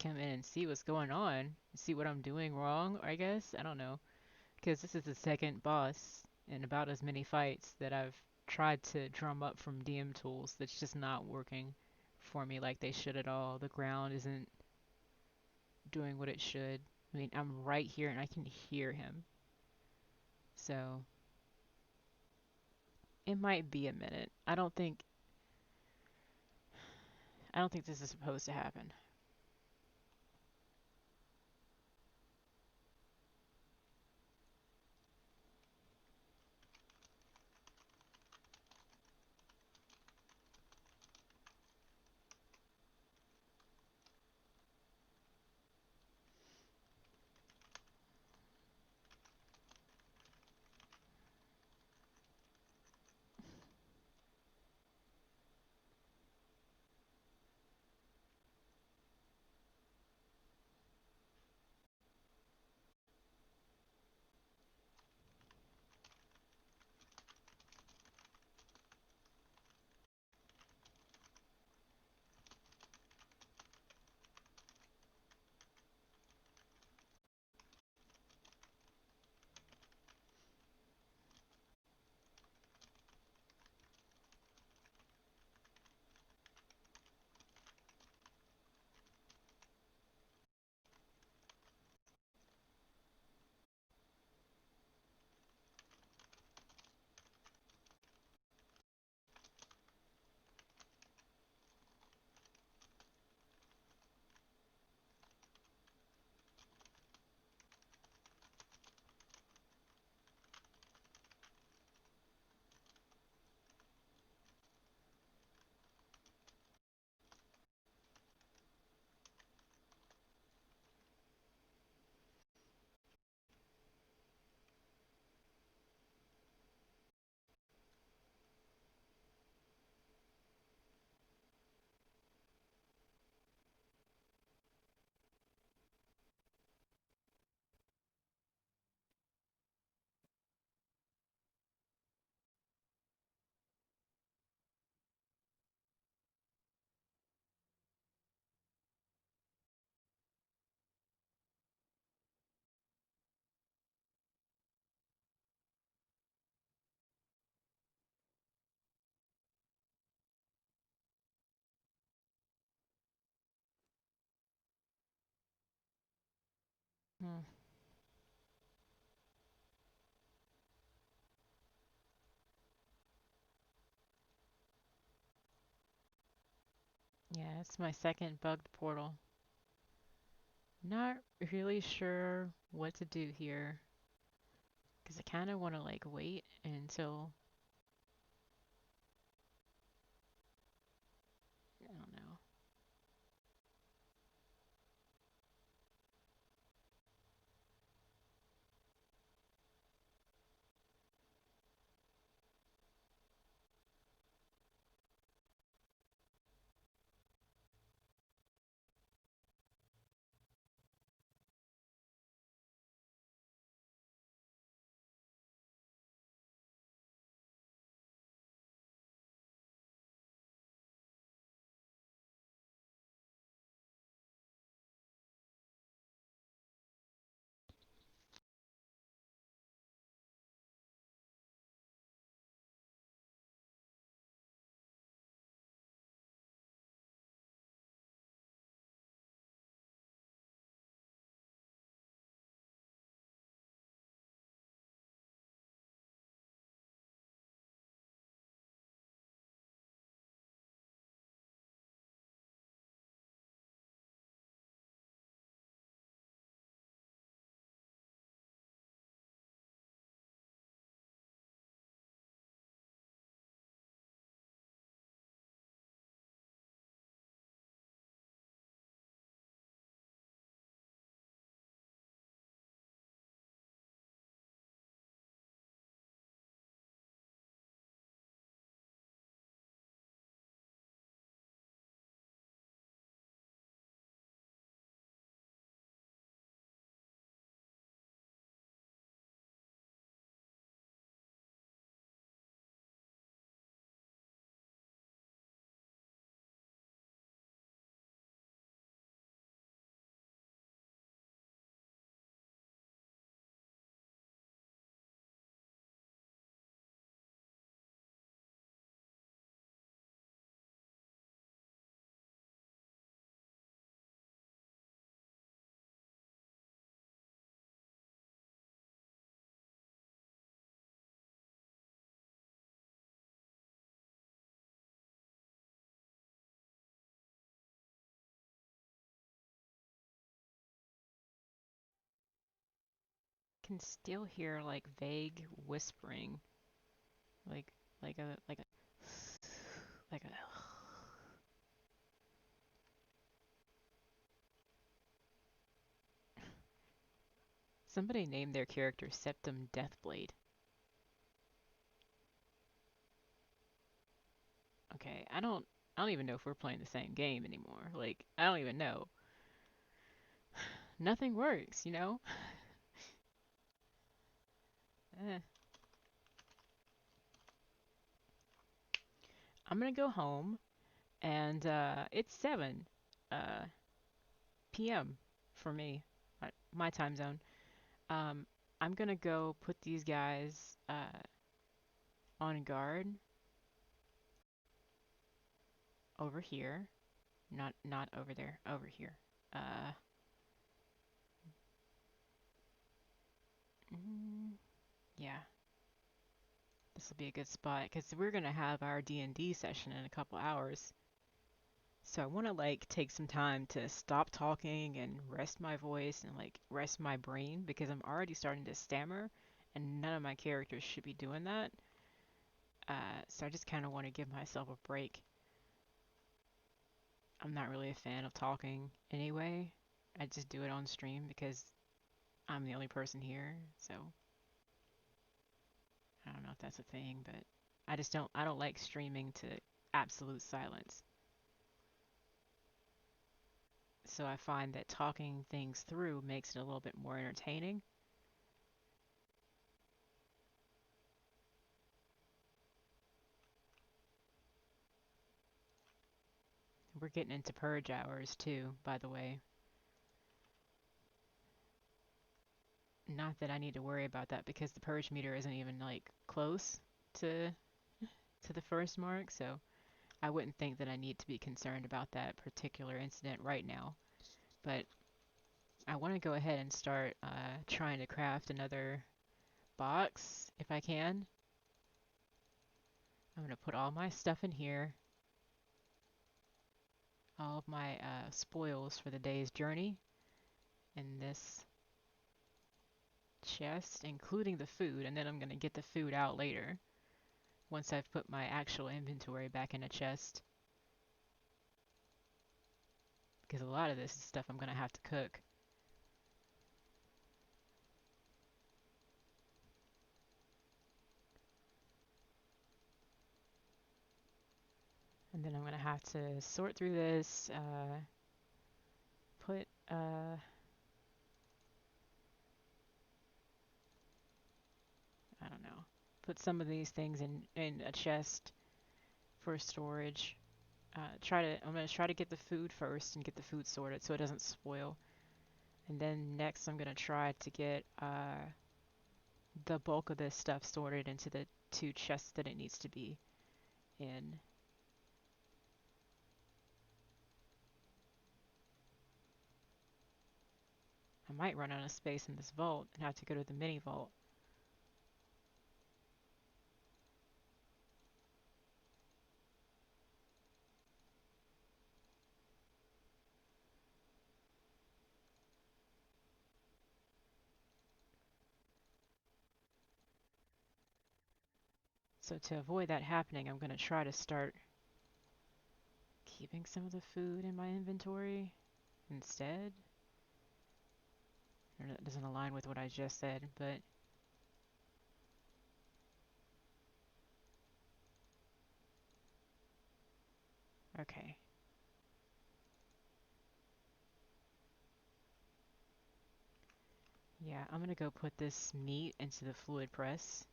come in and see what's going on, see what I'm doing wrong, I guess. I don't know. Because this is the second boss in about as many fights that I've tried to drum up from DM tools that's just not working for me like they should at all. The ground isn't doing what it should. I mean, I'm right here and I can hear him. So it might be a minute. I don't think this is supposed to happen. Hmm. Yeah, it's my second bugged portal. Not really sure what to do here because I kind of want to like wait until I don't know. can still hear like vague whispering, like like a somebody named their character Septum Deathblade. Okay, I don't even know if we're playing the same game anymore. Like I don't even know. Nothing works, you know? Eh. I'm gonna go home and it's 7 uh p.m. for me, my time zone. Um, I'm gonna go put these guys on guard over here. Not over there, over here. Uh, mm, yeah, this will be a good spot because we're gonna have our D&D session in a couple hours. So I want to like take some time to stop talking and rest my voice and like rest my brain because I'm already starting to stammer and none of my characters should be doing that. So I just kind of want to give myself a break. I'm not really a fan of talking anyway. I just do it on stream because I'm the only person here. So I don't know if that's a thing, but I don't like streaming to absolute silence. So I find that talking things through makes it a little bit more entertaining. We're getting into purge hours too, by the way. Not that I need to worry about that because the purge meter isn't even like close to the first mark, so I wouldn't think that I need to be concerned about that particular incident right now. But I want to go ahead and start trying to craft another box if I can. I'm going to put all my stuff in here, all of my spoils for the day's journey in this chest, including the food, and then I'm going to get the food out later once I've put my actual inventory back in a chest. Because a lot of this is stuff I'm going to have to cook. And then I'm going to have to sort through this, put, I don't know, put some of these things in a chest for storage. I'm going to try to get the food first and get the food sorted so it doesn't spoil. And then next I'm going to try to get the bulk of this stuff sorted into the 2 chests that it needs to be in. I might run out of space in this vault and have to go to the mini vault. So to avoid that happening, I'm going to try to start keeping some of the food in my inventory instead. Or that doesn't align with what I just said, but okay. Yeah, I'm gonna go put this meat into the fluid press.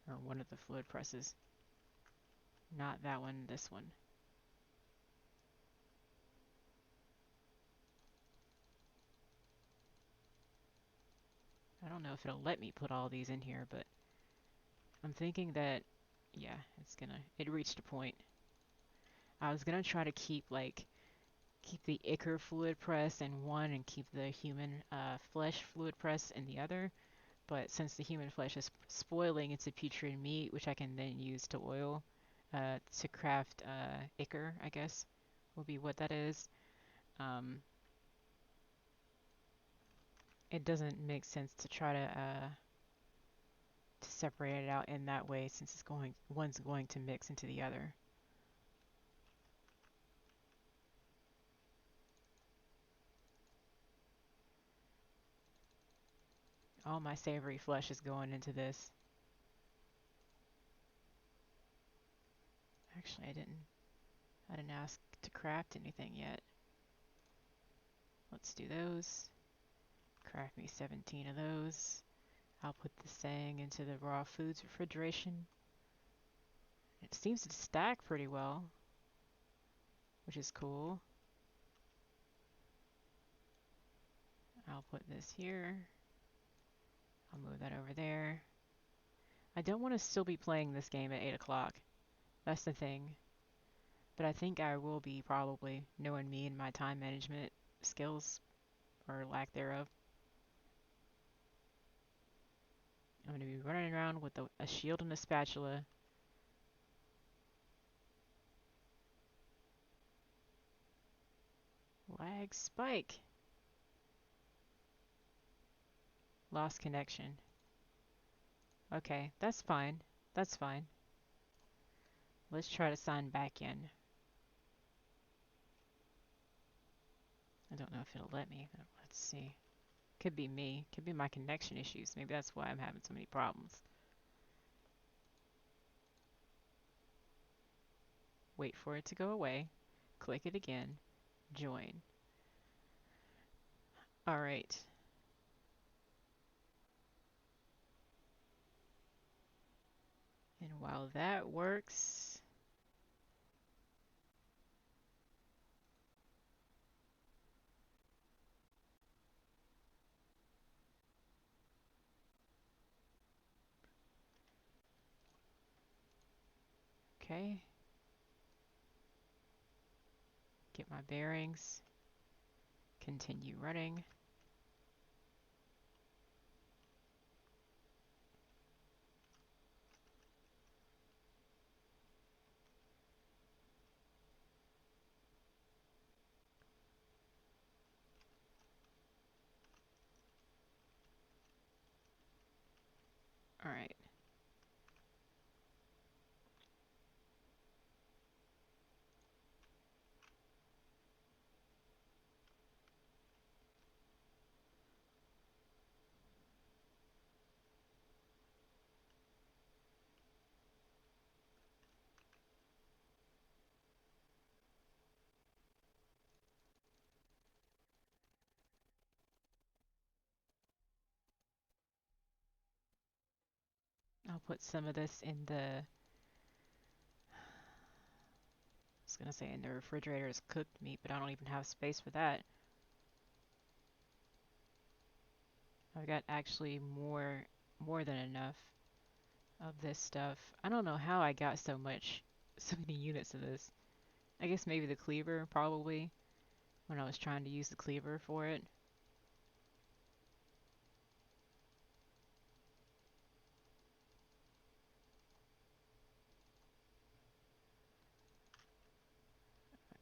Or one of the fluid presses. Not that one, this one. I don't know if it'll let me put all these in here, but I'm thinking that, yeah, it reached a point. I was gonna try to keep the ichor fluid press in one and keep the human flesh fluid press in the other. But since the human flesh is spoiling into putrid meat, which I can then use to oil to craft ichor, I guess, will be what that is. Um, it doesn't make sense to try to separate it out in that way since it's going one's going to mix into the other. All my savory flesh is going into this. Actually, I didn't ask to craft anything yet. Let's do those. Craft me 17 of those. I'll put the saying into the raw foods refrigeration. It seems to stack pretty well, which is cool. I'll put this here. I'll move that over there. I don't want to still be playing this game at 8 o'clock. That's the thing. But I think I will be probably, knowing me and my time management skills, or lack thereof. I'm going to be running around with a shield and a spatula. Lag spike. Lost connection. Okay, that's fine. That's fine. Let's try to sign back in. I don't know if it'll let me. Let's see. Could be me. Could be my connection issues. Maybe that's why I'm having so many problems. Wait for it to go away. Click it again. Join. Alright. And while that works, okay. Get my bearings. Continue running. Alright. I'll put some of this in the, I was gonna say in the refrigerator as cooked meat, but I don't even have space for that. I've got actually more than enough of this stuff. I don't know how I got so many units of this. I guess maybe the cleaver, probably, when I was trying to use the cleaver for it.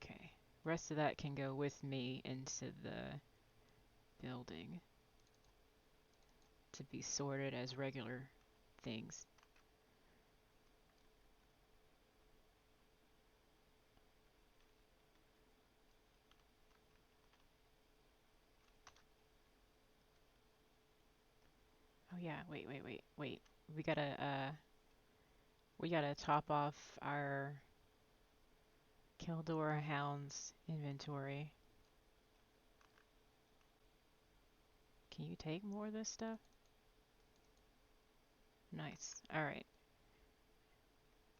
Okay, rest of that can go with me into the building to be sorted as regular things. Oh yeah, wait. We gotta top off our Kildor Hounds inventory. Can you take more of this stuff? Nice. Alright.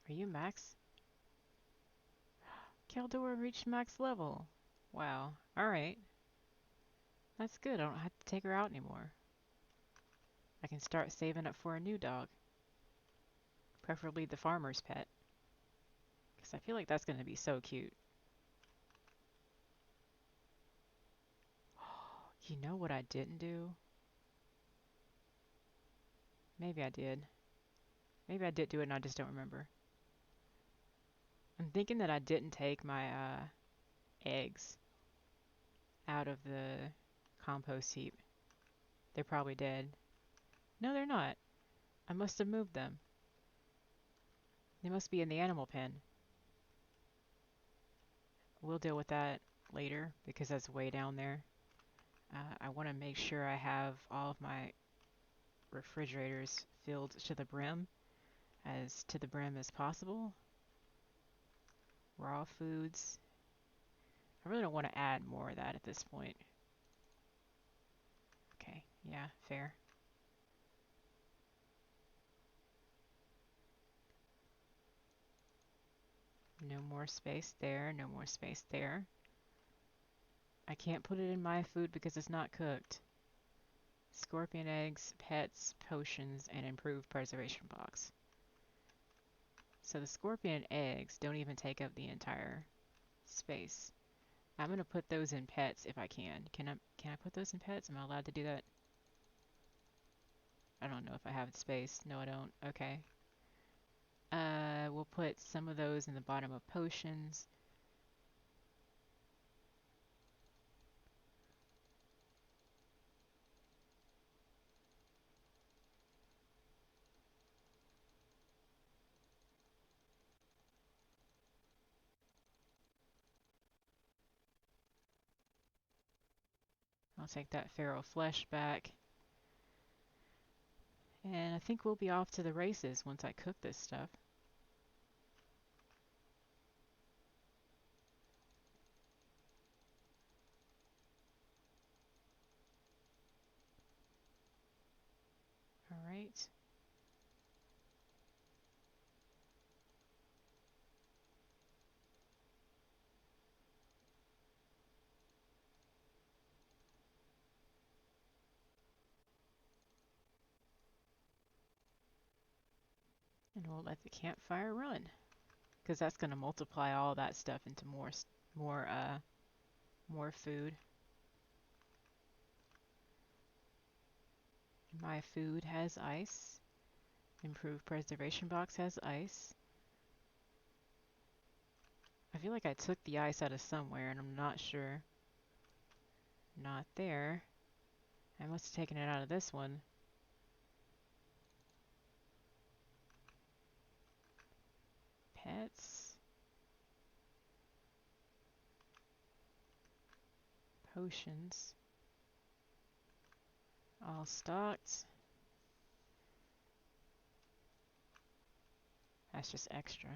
Are you max? Kildor reached max level. Wow. Alright. That's good. I don't have to take her out anymore. I can start saving up for a new dog. Preferably the farmer's pet. Because I feel like that's going to be so cute. You know what I didn't do? Maybe I did. Maybe I did do it and I just don't remember. I'm thinking that I didn't take my eggs out of the compost heap. They're probably dead. No, they're not. I must have moved them. They must be in the animal pen. We'll deal with that later because that's way down there. I want to make sure I have all of my refrigerators filled to the brim, as to the brim as possible. Raw foods. I really don't want to add more of that at this point. Okay, yeah, fair. No more space there, no more space there. I can't put it in my food because it's not cooked. Scorpion eggs, pets, potions, and improved preservation box. So the scorpion eggs don't even take up the entire space. I'm gonna put those in pets if I can. Can I put those in pets? Am I allowed to do that? I don't know if I have the space. No, I don't. Okay. We'll put some of those in the bottom of potions. I'll take that feral flesh back. And I think we'll be off to the races once I cook this stuff. Alright. And we'll let the campfire run. Because that's going to multiply all that stuff into more, more food. My food has ice. Improved preservation box has ice. I feel like I took the ice out of somewhere and I'm not sure. Not there. I must have taken it out of this one. Pets. Potions. All stocked. That's just extra.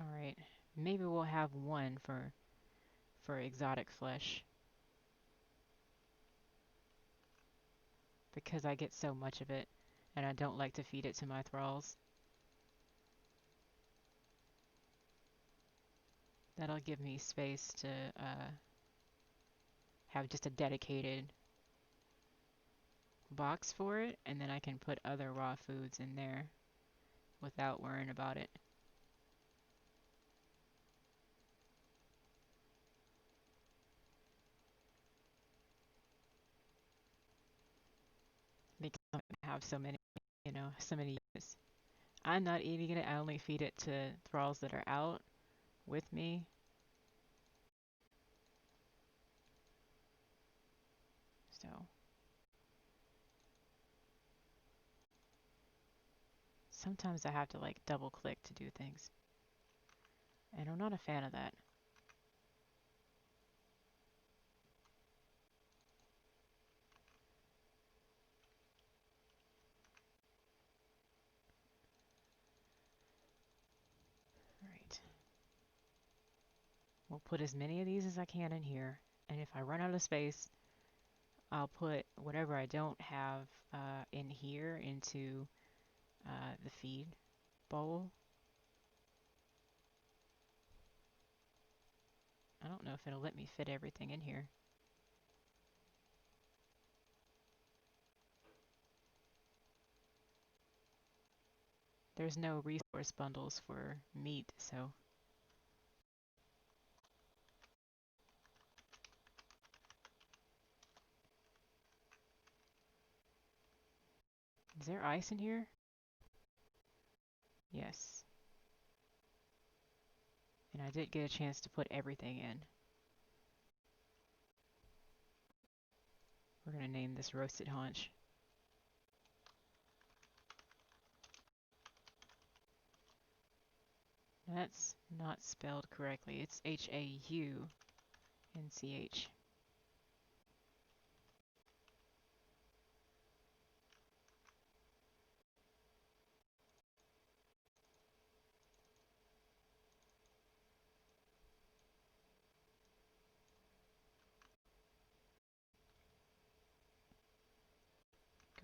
Alright. Maybe we'll have one for exotic flesh. Because I get so much of it and I don't like to feed it to my thralls. That'll give me space to have just a dedicated box for it, and then I can put other raw foods in there without worrying about it. Because I don't have so many, so many uses. I'm not eating it. I only feed it to thralls that are out with me. So sometimes I have to like double click to do things. And I'm not a fan of that. Alright. We'll put as many of these as I can in here. And if I run out of space, I'll put whatever I don't have in here into the feed bowl. I don't know if it'll let me fit everything in here. There's no resource bundles for meat, so Is there ice in here? Yes. And I did get a chance to put everything in. We're gonna name this roasted haunch. That's not spelled correctly. It's Haunch.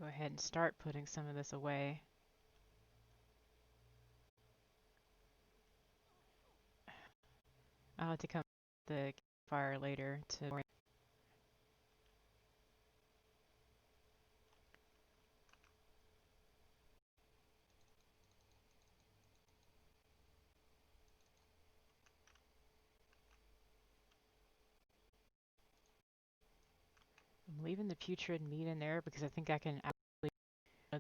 Go ahead and start putting some of this away. I'll have to come to the fire later to. I'm leaving the putrid meat in there because I think I can actually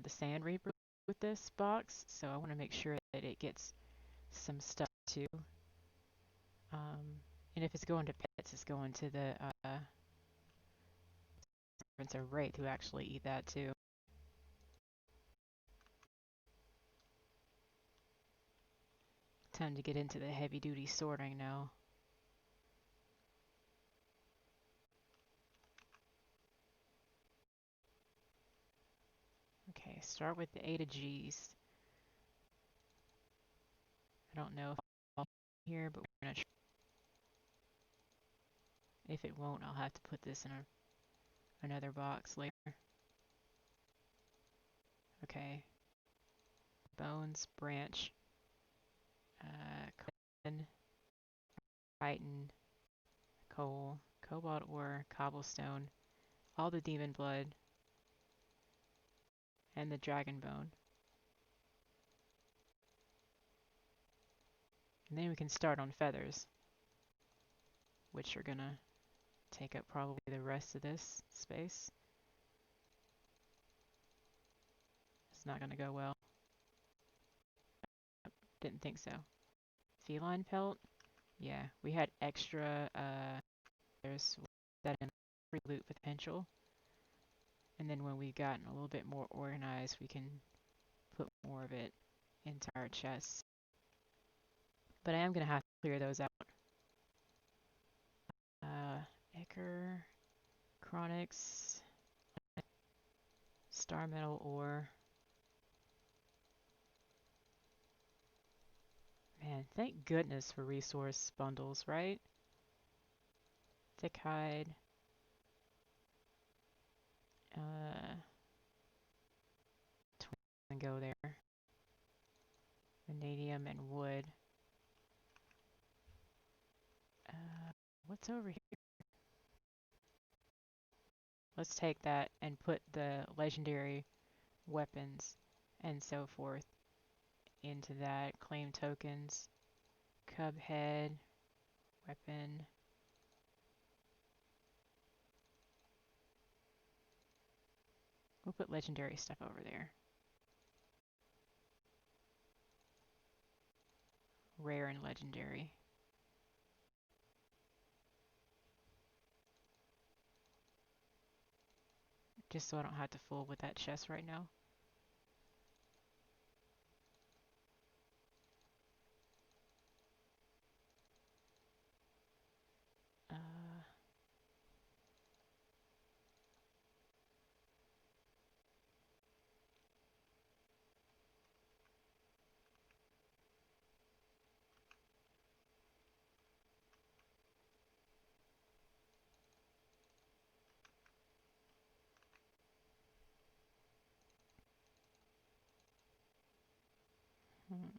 the Sand Reaper with this box, so I want to make sure that it gets some stuff too. And if it's going to pets, it's going to the servants of Wraith who actually eat that too. Time to get into the heavy duty sorting now. Okay, start with the A to G's. I don't know if I'll here, but we're gonna try. If it won't, I'll have to put this in another box later. Okay. Bones, branch, Conan, chitin, coal, cobalt ore, cobblestone, all the demon blood, and the dragon bone. And then we can start on feathers, which are gonna take up probably the rest of this space. It's not gonna go well. Didn't think so. Feline pelt? Yeah, we had extra, there's that in free loot potential. And then when we've gotten a little bit more organized, we can put more of it into our chests. But I am going to have to clear those out. Ichor, Chronix, Star Metal Ore. Man, thank goodness for resource bundles, right? Thick hide. And go there. Vanadium and wood. What's over here? Let's take that and put the legendary weapons and so forth into that. Claim tokens. Cub head. Weapon. We'll put legendary stuff over there. Rare and legendary. Just so I don't have to fool with that chest right now. Hmm.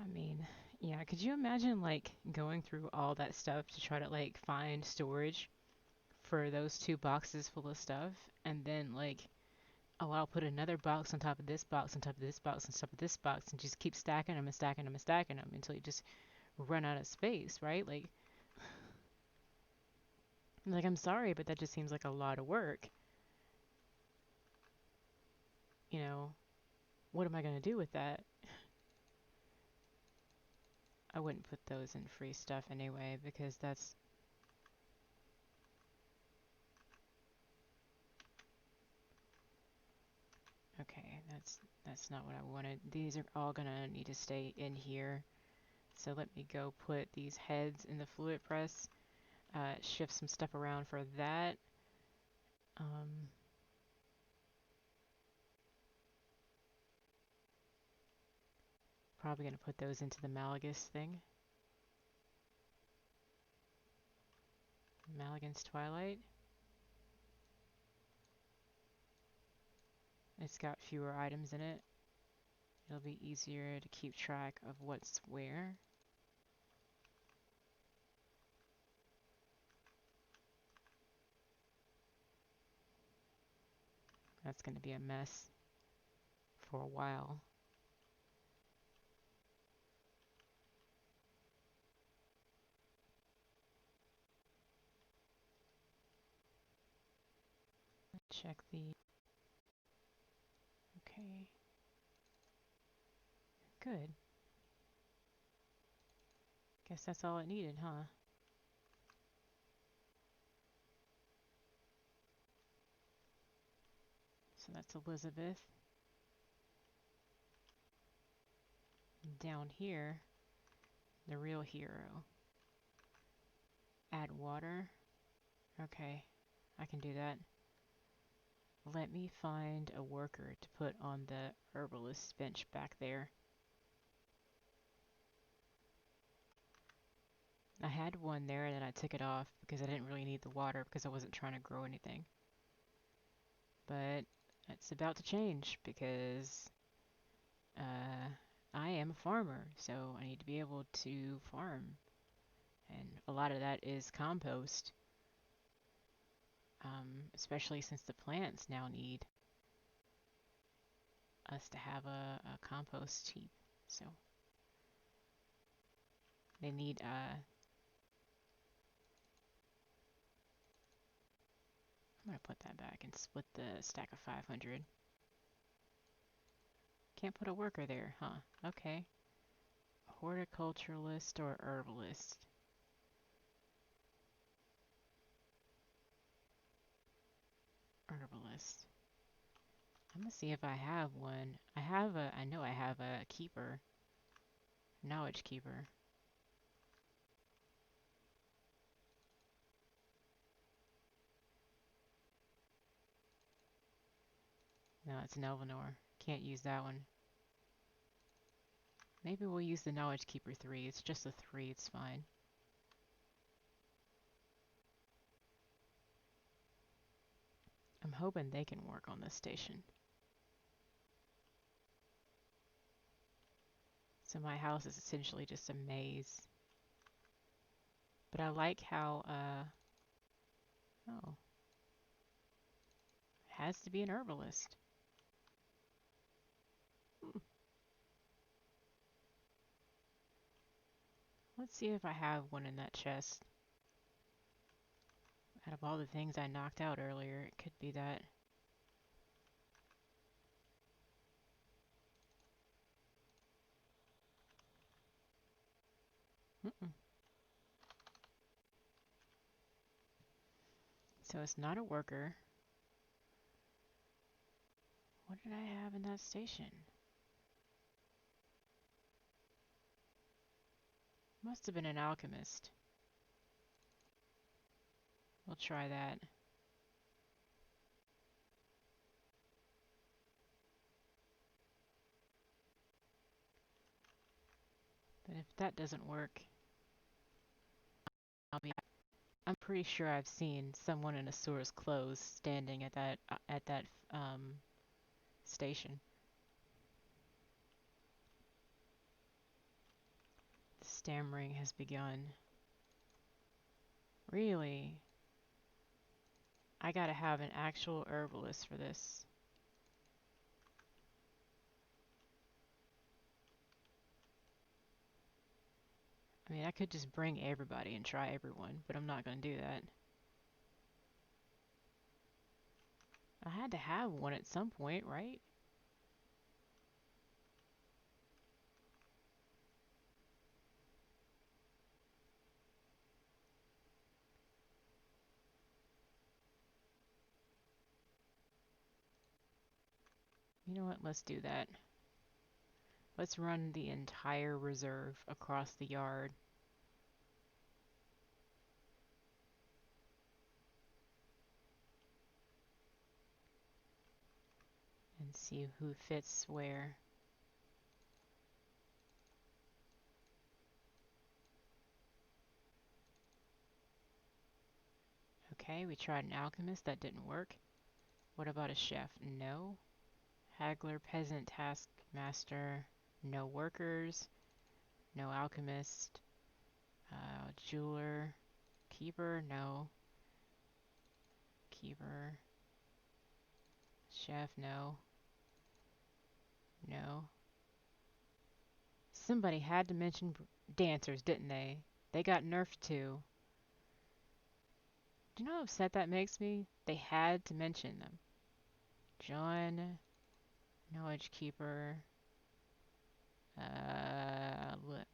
I mean, yeah, could you imagine like going through all that stuff to try to like find storage for those two boxes full of stuff and then like, oh, I'll put another box on top of this box on top of this box on top of this box and just keep stacking them and stacking them and stacking them until you just run out of space, right? Like I'm sorry, but that just seems like a lot of work. You know, what am I gonna do with that? I wouldn't put those in free stuff anyway because that's okay. That's not what I wanted. These are all gonna need to stay in here. So let me go put these heads in the fluid press. Shift some stuff around for that. Um, Probably gonna put those into the Malagus thing. Malagan's Twilight. It's got fewer items in it. It'll be easier to keep track of what's where. That's gonna be a mess for a while. Check the... Okay, good. Guess that's all it needed, huh? So that's Elizabeth. Down here, the real hero. Add water. Okay, I can do that. Let me find a worker to put on the herbalist bench back there. I had one there and then I took it off because I didn't really need the water because I wasn't trying to grow anything. But it's about to change because I am a farmer, so I need to be able to farm. And a lot of that is compost, especially since the plants now need us to have a compost heap. So they need, I'm going to put that back and split the stack of 500. Can't put a worker there, huh? Okay. Horticulturalist or herbalist? Herbalist. I'm gonna see if I have one. I know I have a keeper. Knowledge keeper. No, it's an Elvenor. Can't use that one. Maybe we'll use the knowledge keeper 3. It's just a 3, it's fine. I'm hoping they can work on this station. So my house is essentially just a maze. But I like how, oh, it has to be an herbalist. Hmm. Let's see if I have one in that chest. Out of all the things I knocked out earlier, it could be that. Mm-mm. So it's not a worker. What did I have in that station? Must have been an alchemist. We'll try that. But if that doesn't work, I'm pretty sure I've seen someone in Asura's clothes standing at that station. Stammering has begun. Really? I gotta have an actual herbalist for this. I mean, I could just bring everybody and try everyone, but I'm not gonna do that. I had to have one at some point, right? You know what? Let's do that. Let's run the entire reserve across the yard and see who fits where. Okay, we tried an alchemist. That didn't work. What about a chef? No. Haggler, peasant, taskmaster. No workers. No alchemist. Jeweler. Keeper? No. Keeper. Chef? No. No. Somebody had to mention dancers, didn't they? They got nerfed too. Do you know how upset that makes me? They had to mention them. John, Knowledge Keeper,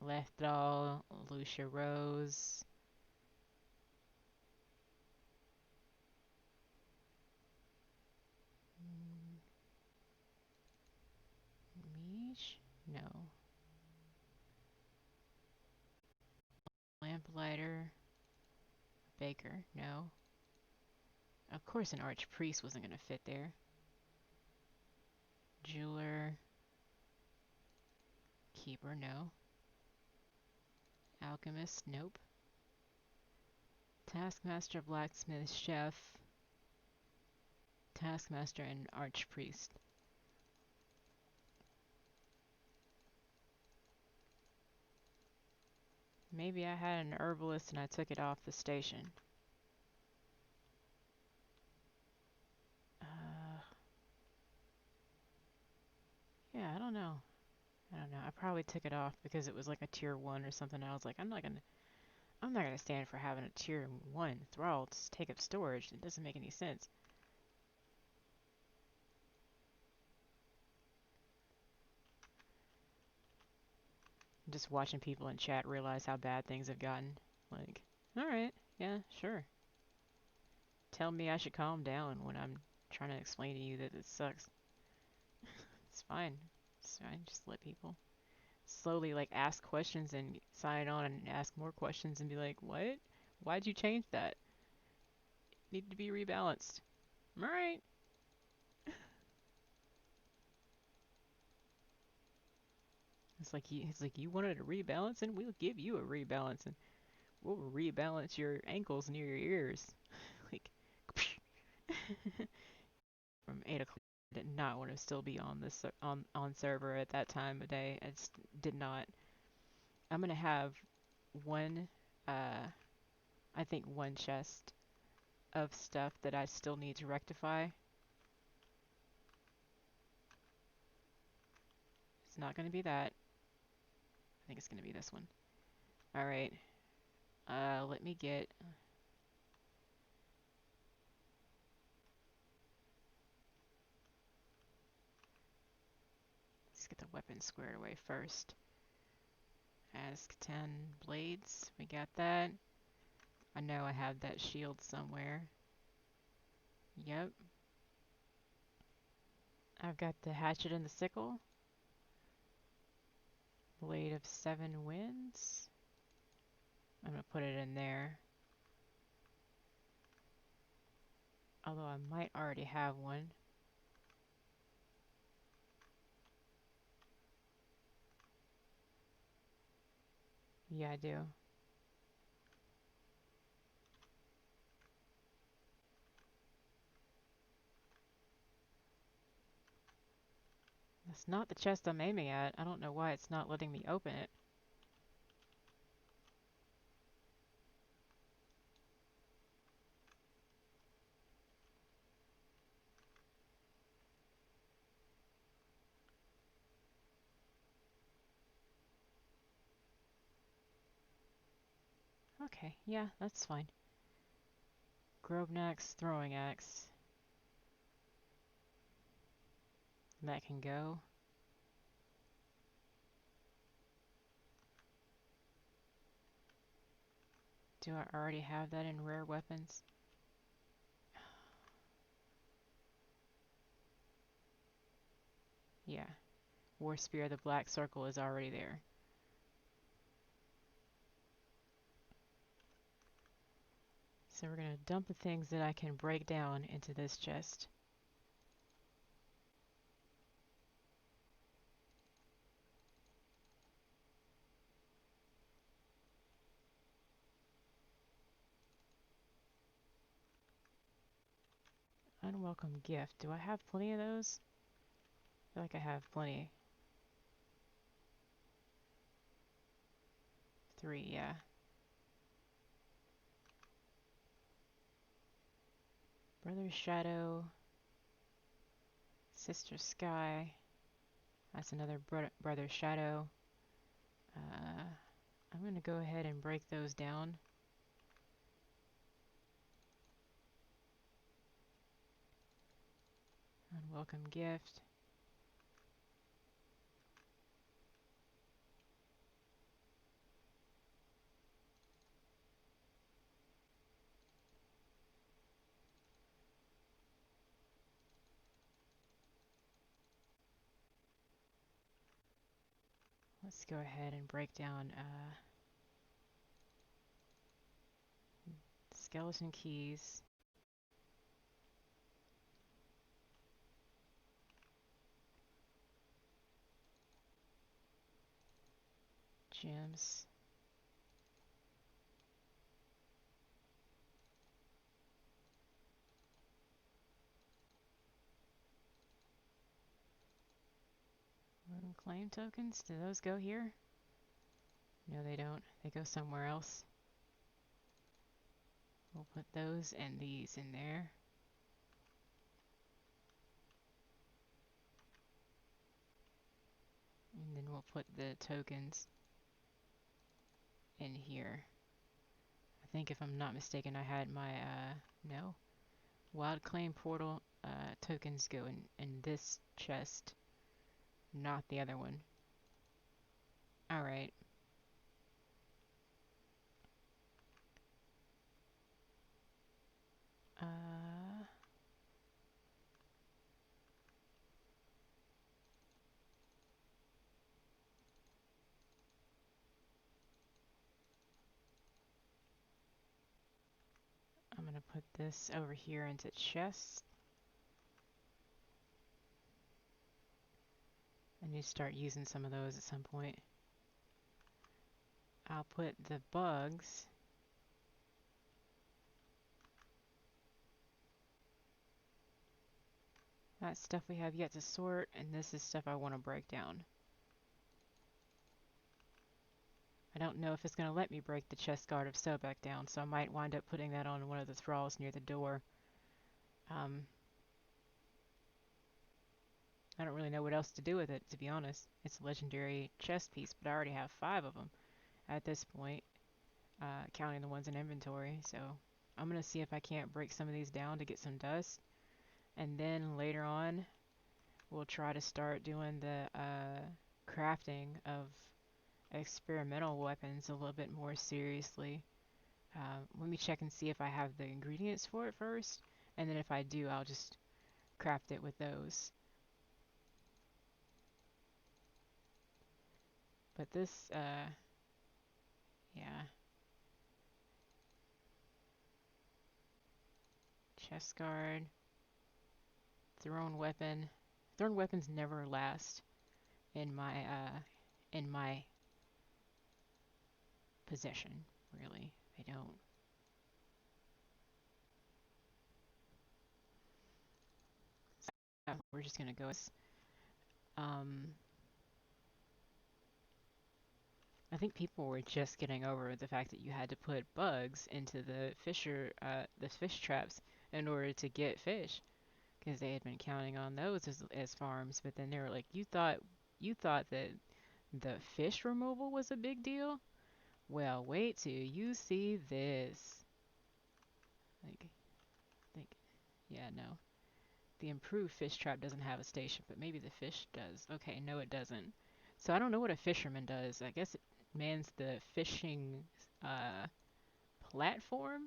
Lethdal, Lucia Rose. Mish? No. Lamplighter, Baker? No. Of course, an Archpriest wasn't going to fit there. Jeweler, Keeper? No. Alchemist? Nope. Taskmaster, Blacksmith, Chef, Taskmaster, and Archpriest. Maybe I had an herbalist and I took it off the station. Yeah, I don't know. I don't know. I probably took it off because it was like a tier 1 or something. I was like, I'm not gonna stand for having a tier 1 thrall just take up storage. It doesn't make any sense. I'm just watching people in chat realize how bad things have gotten. Like, alright, yeah, sure. Tell me I should calm down when I'm trying to explain to you that it sucks. It's fine. It's fine. Just let people slowly like ask questions and sign on and ask more questions and be like, what? Why'd you change that? Need to be rebalanced. Alright. It's like you wanted a rebalance and we'll give you a rebalance and we'll rebalance your ankles near your ears. Like from 8 o'clock. I did not want to still be on this on server at that time of day. I just did not. I'm gonna have one, I think one chest of stuff that I still need to rectify. It's not gonna be that. I think it's gonna be this one. All right. Let me get. Let's get the weapon squared away first. Ask 10 blades. We got that. I know I have that shield somewhere. Yep. I've got the hatchet and the sickle. Blade of 7 winds. I'm gonna put it in there. Although I might already have one. Yeah, I do. That's not the chest I'm aiming at. I don't know why it's not letting me open it. Okay, yeah, that's fine. Grove axe, throwing axe. That can go. Do I already have that in rare weapons? Yeah. War Spear, the black circle is already there. So we're going to dump the things that I can break down into this chest. Unwelcome gift. Do I have plenty of those? I feel like I have plenty. 3, yeah. Brother Shadow. Sister Sky. That's another Brother Shadow. I'm going to go ahead and break those down. Unwelcome gift. Let's go ahead and break down skeleton keys. Gems. Claim tokens. Do those go here? No, they don't. They go somewhere else. We'll put those and these in there. And then we'll put the tokens in here. I think if I'm not mistaken, I had my, no. Wild Claim Portal tokens go in this chest, not the other one. Alright. Uh, I'm gonna put this over here into chests. I need to start using some of those at some point. I'll put the bugs. That's stuff we have yet to sort, and this is stuff I want to break down. I don't know if it's going to let me break the chest guard of Sobek down, so I might wind up putting that on one of the thralls near the door. I don't really know what else to do with it, to be honest. It's a legendary chest piece, but I already have 5 of them at this point, counting the ones in inventory, so I'm going to see if I can't break some of these down to get some dust. And then later on, we'll try to start doing the crafting of experimental weapons a little bit more seriously. Let me check and see if I have the ingredients for it first, and then if I do, I'll just craft it with those. But this, yeah. Chest guard. Thrown weapon. Thrown weapons never last in my possession, really. They don't. So we're just gonna go as, I think people were just getting over the fact that you had to put bugs into the the fish traps in order to get fish, because they had been counting on those as farms. But then they were like, you thought that the fish removal was a big deal? Well, wait till you see this. Like, think, yeah, no. The improved fish trap doesn't have a station, but maybe the fish does. Okay, no, it doesn't. So I don't know what a fisherman does. I guess it mans the fishing uh, platform.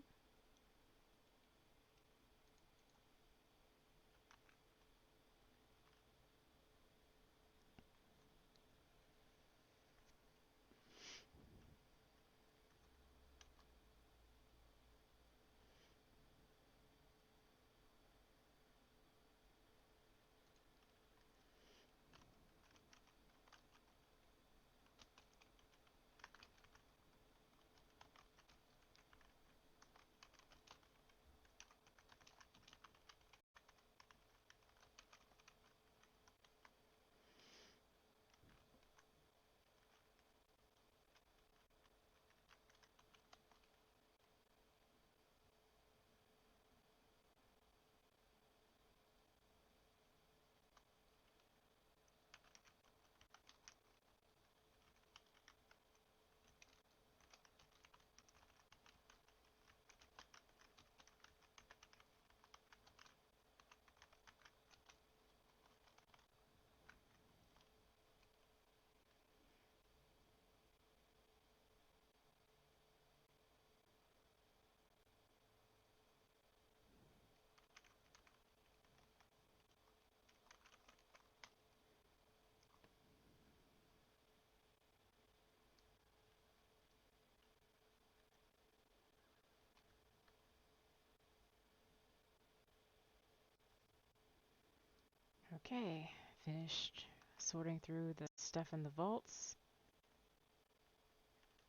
Okay, finished sorting through the stuff in the vaults.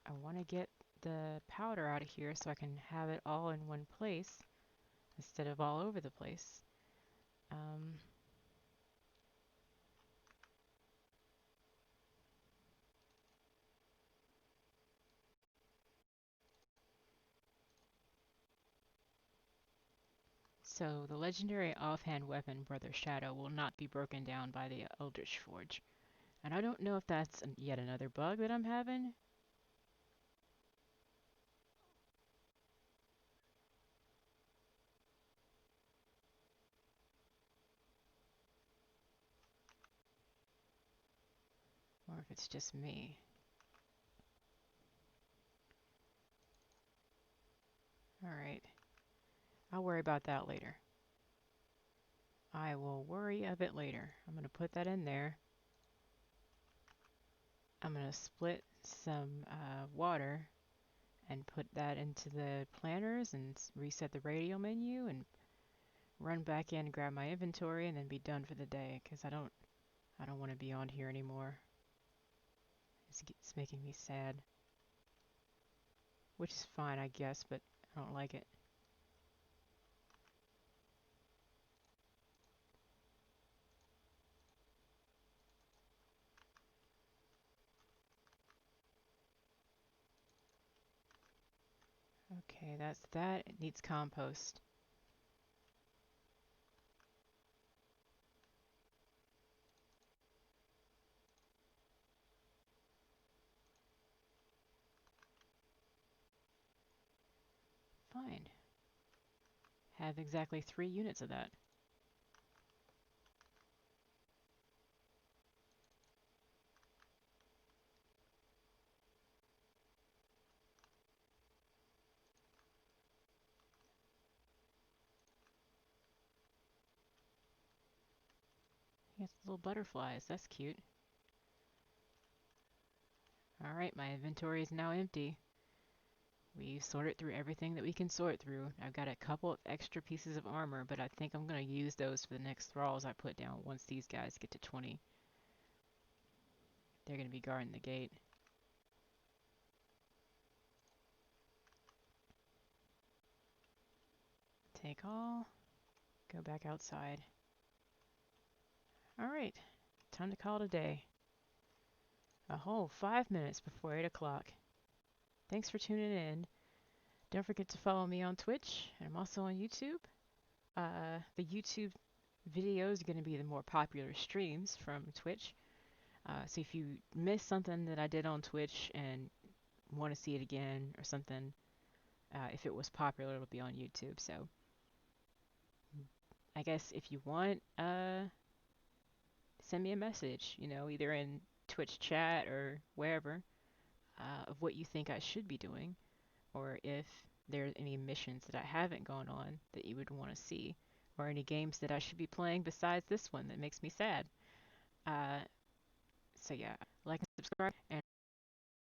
I want to get the powder out of here so I can have it all in one place instead of all over the place. Um, so the legendary offhand weapon, Brother Shadow, will not be broken down by the Eldritch Forge. And I don't know if that's yet another bug that I'm having, or if it's just me. Alright, I'll worry about that later. I will worry of it later. I'm going to put that in there. I'm going to split some water and put that into the planners and reset the radio menu and run back in, grab my inventory, and then be done for the day because I don't want to be on here anymore. It's making me sad, which is fine, I guess, but I don't like it. Okay, that's that. It needs compost. Fine. Have exactly 3 units of that. Yes, little butterflies. That's cute. Alright, my inventory is now empty. We've sorted through everything that we can sort through. I've got a couple of extra pieces of armor, but I think I'm going to use those for the next thralls I put down once these guys get to 20. They're going to be guarding the gate. Take all. Go back outside. Alright, time to call it a day. A whole 5 minutes before 8 o'clock. Thanks for tuning in. Don't forget to follow me on Twitch. I'm also on YouTube. The YouTube videos are going to be the more popular streams from Twitch. So if you missed something that I did on Twitch and want to see it again or something. If it was popular, it'll be on YouTube. So I guess if you want, send me a message, either in Twitch chat or wherever, of what you think I should be doing, or if there's any missions that I haven't gone on that you would want to see, or any games that I should be playing besides this one that makes me sad. Uh, so yeah, like and subscribe, and